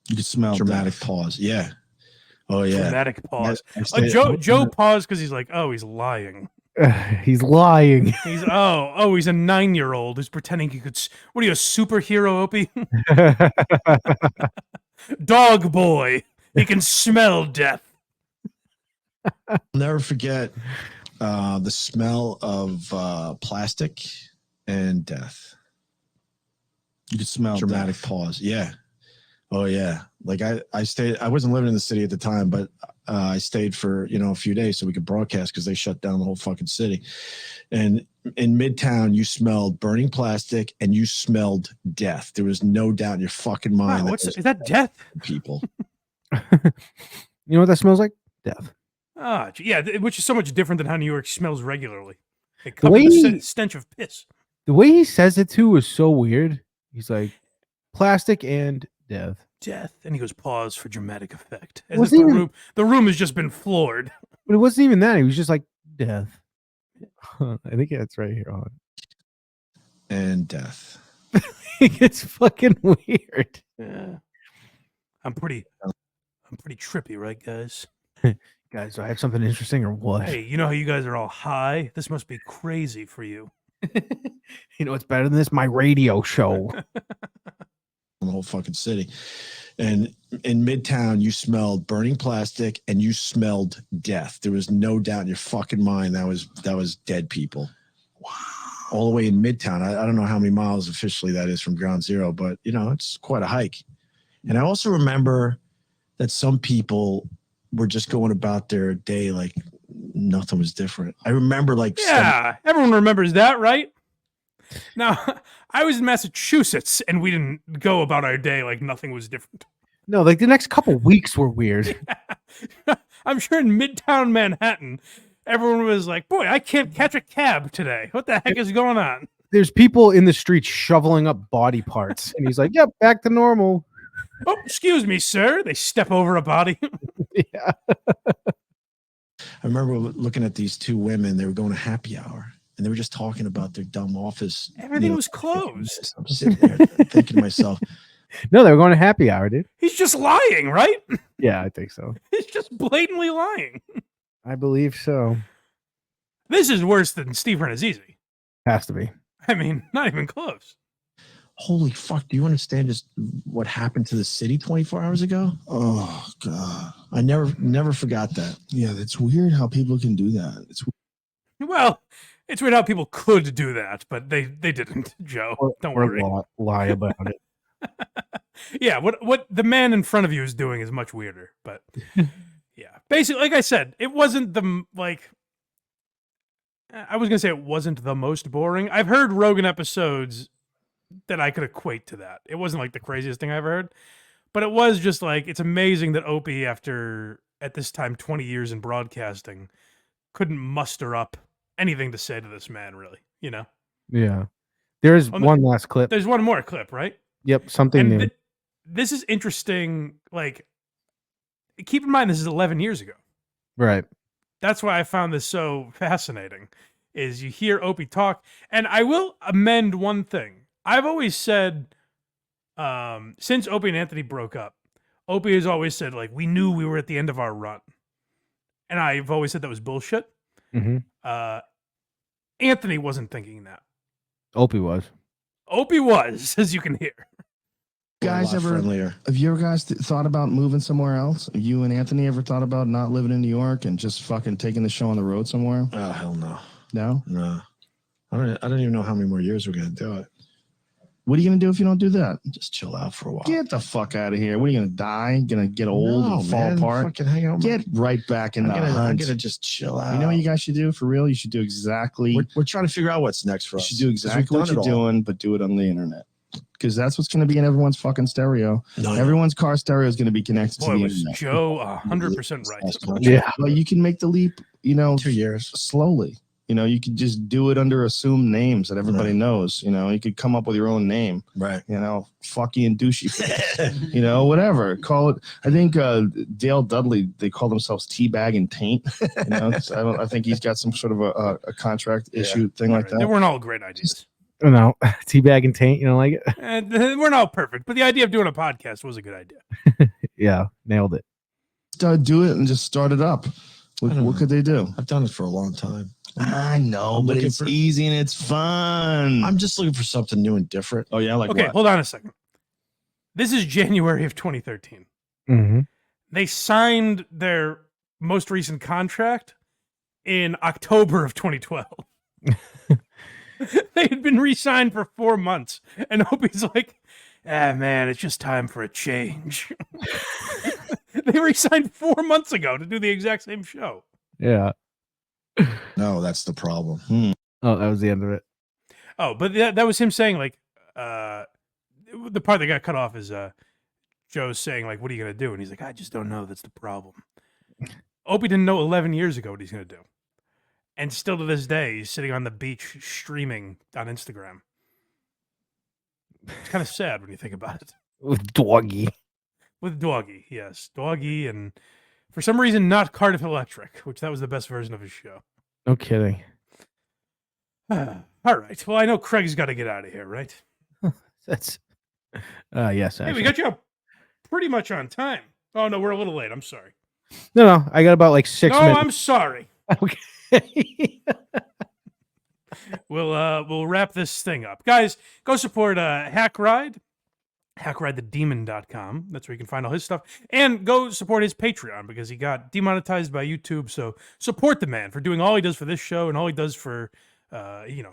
You could smell Dramatic death. pause. Yeah. Oh yeah. Dramatic pause. I stayed- Joe paused because he's like, oh, he's lying. He's lying. He's he's a 9-year-old who's pretending he could. What are you, a superhero, Opie? Dog boy. He can smell death. I'll never forget the smell of plastic and death. You could smell Dramatic death. pause. Yeah. Oh yeah. Like I stayed. I wasn't living in the city at the time, but I stayed for a few days so we could broadcast because they shut down the whole fucking city. And in Midtown, you smelled burning plastic and you smelled death. There was no doubt in your fucking mind. Wow, is that death? People. You know what that smells like? Death. Ah, yeah, which is so much different than how New York smells regularly. It The way covers the he- stench of piss. The way he says it too is so weird. He's like, plastic and death. Death, and he goes pause for dramatic effect. As if Wasn't even- the room has just been floored. But it wasn't even that. He was just like, death. I think that's right here on. And death. It's fucking weird. Yeah, I'm pretty trippy, right, guys? Guys, do I have something interesting or what? Hey, you know how you guys are all high? This must be crazy for you. You know what's better than this? My radio show. The whole fucking city. And in Midtown, you smelled burning plastic and you smelled death. There was no doubt in your fucking mind that was dead people. Wow. All the way in Midtown. I don't know how many miles officially that is from Ground Zero, but it's quite a hike. And I also remember that some people were just going about their day like nothing was different. I remember Yeah, everyone remembers that, right? Now, I was in Massachusetts, and we didn't go about our day like nothing was different. No, like the next couple weeks were weird. I'm sure in Midtown Manhattan, everyone was like, boy, I can't catch a cab today. What the heck is going on? There's people in the streets shoveling up body parts. And he's like, yep, back to normal. Oh, excuse me, sir. They step over a body. Yeah. I remember looking at these two women. They were going to happy hour, and they were just talking about their dumb office. Everything was closed. I'm sitting there thinking to myself, No, they were going to happy hour, dude. He's just lying, right? Yeah, I think so. He's just blatantly lying. I believe so. This is worse than Steve Renazizi. Has to be. I mean, not even close. holy fuck, do you understand just what happened to the city 24 hours ago? Oh, God. I never forgot that. Yeah, it's weird how people can do that. It's Well, it's weird how people could do that, but they didn't, Joe. Don't worry. Lie about it. Yeah, what the man in front of you is doing is much weirder, but yeah. Basically, like I said, it wasn't the, like, I was going to say it wasn't the most boring. I've heard Rogan episodes that I could equate to that. It wasn't like the craziest thing I ever heard, but it was just like, it's amazing that Opie, after at this time, 20 years in broadcasting, couldn't muster up anything to say to this man, really, you know? Yeah. There's On one last clip. There's one more clip, right? Yep, something And new. this is interesting. Like, keep in mind, this is 11 years ago. Right. That's why I found this so fascinating, is you hear Opie talk. And I will amend one thing. I've always said, since Opie and Anthony broke up, Opie has always said, like, we knew we were at the end of our run. And I've always said that was bullshit. Mm-hmm. Anthony wasn't thinking that. Opie was. Opie was, as you can hear. Guys ever? Have you ever guys thought about moving somewhere else? Have you and Anthony ever thought about not living in New York and just fucking taking the show on the road somewhere? Oh hell no. No. No. I don't even know how many more years we're gonna do it. What are you gonna do if you don't do that? Just chill out for a while. Get the fuck out of here. What are you gonna die? Gonna get old and fall man. apart? Fucking hang out. Get right back in the hunt. I'm gonna just chill out. You know what you guys should do for real? You should do exactly. We're trying to figure out what's next for us. You should do exactly what you're doing, but do it on the internet. Because that's what's going to be in everyone's fucking stereo. Everyone's car stereo is going to be connected to Boy, the was internet. Joe 100% right. Yeah. But you can make the leap, 2 years. Slowly. You could just do it under assumed names that everybody knows. You could come up with your own name. Right. Fucky and douchey. Whatever. Call it. I think Dale Dudley, they call themselves Teabag and Taint. I think he's got some sort of a contract issue thing like that. They weren't all great ideas. No, teabag and taint, you don't like it? And we're not perfect, but the idea of doing a podcast was a good idea. Yeah, nailed it. Do it and just start it up. What could they do? I've done it for a long time. I know, but it's easy and it's fun. I'm just looking for something new and different. Oh yeah, Okay, hold on a second. This is January of 2013. Mm-hmm. They signed their most recent contract in October of 2012. They had been re-signed for 4 months, and Opie's like, man, it's just time for a change. They re-signed 4 months ago to do the exact same show. Yeah. No, that's the problem. Oh, that was the end of it. Oh, but that was him saying, like, the part that got cut off is Joe's saying, like, what are you going to do? And he's like, I just don't know. That's the problem. Opie didn't know 11 years ago what he's going to do. And still to this day, he's sitting on the beach streaming on Instagram. It's kind of sad when you think about it. With Doggy. With Doggy, yes. Doggy, and for some reason, not Cardiff Electric, which that was the best version of his show. No kidding. All right. Well, I know Craig's got to get out of here, right? That's yes. Hey, we got you up pretty much on time. Oh, no, we're a little late. I'm sorry. No, I got about like 6 minutes. No, I'm sorry. Okay. We'll wrap this thing up. Guys, go support Hackride, hackridethedemon.com. That's where you can find all his stuff. And go support his Patreon because he got demonetized by YouTube. So support the man for doing all he does for this show and all he does for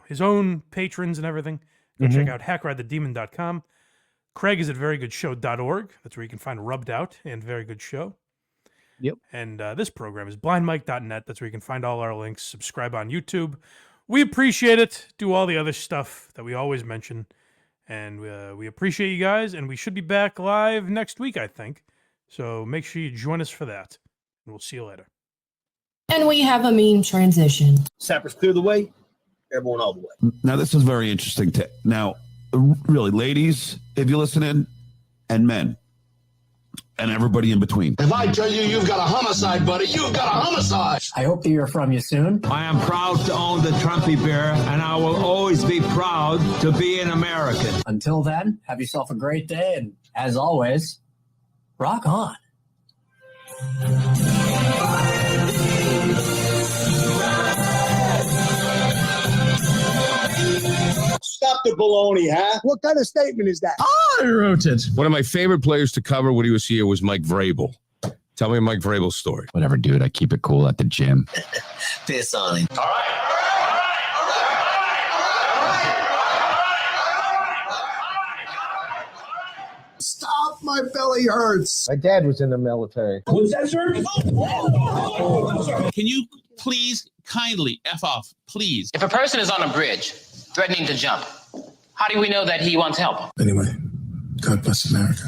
his own patrons and everything. Go check out hackridethedemon.com. Craig is at verygoodshow.org. That's where you can find Rubbed Out and Very Good Show. Yep. And this program is blindmike.net. That's where you can find all our links. Subscribe on YouTube. We appreciate it. Do all the other stuff that we always mention. And we appreciate you guys. And we should be back live next week, I think. So make sure you join us for that. And we'll see you later. And we have a meme transition. Sappers clear the way. Everyone all the way. Now, this is very interesting. Now, really, ladies, if you're listening, and men, and everybody in between. If I tell you you've got a homicide, buddy, you've got a homicide. I hope to hear from you soon. I am proud to own the Trumpy bear, and I will always be proud to be an American. Until then, have yourself a great day, and as always, rock on. Stop the baloney, huh? What kind of statement is that? I wrote it. One of my favorite players to cover when he was here was Mike Vrabel. Tell me Mike Vrabel's story. Whatever, dude. I keep it cool at the gym. Piss on him. All right. Stop, my belly hurts. My dad was in the military. What's that, sir? Can you please kindly F off, please? If a person is on a bridge threatening to jump, how do we know that he wants help? Anyway, God bless America.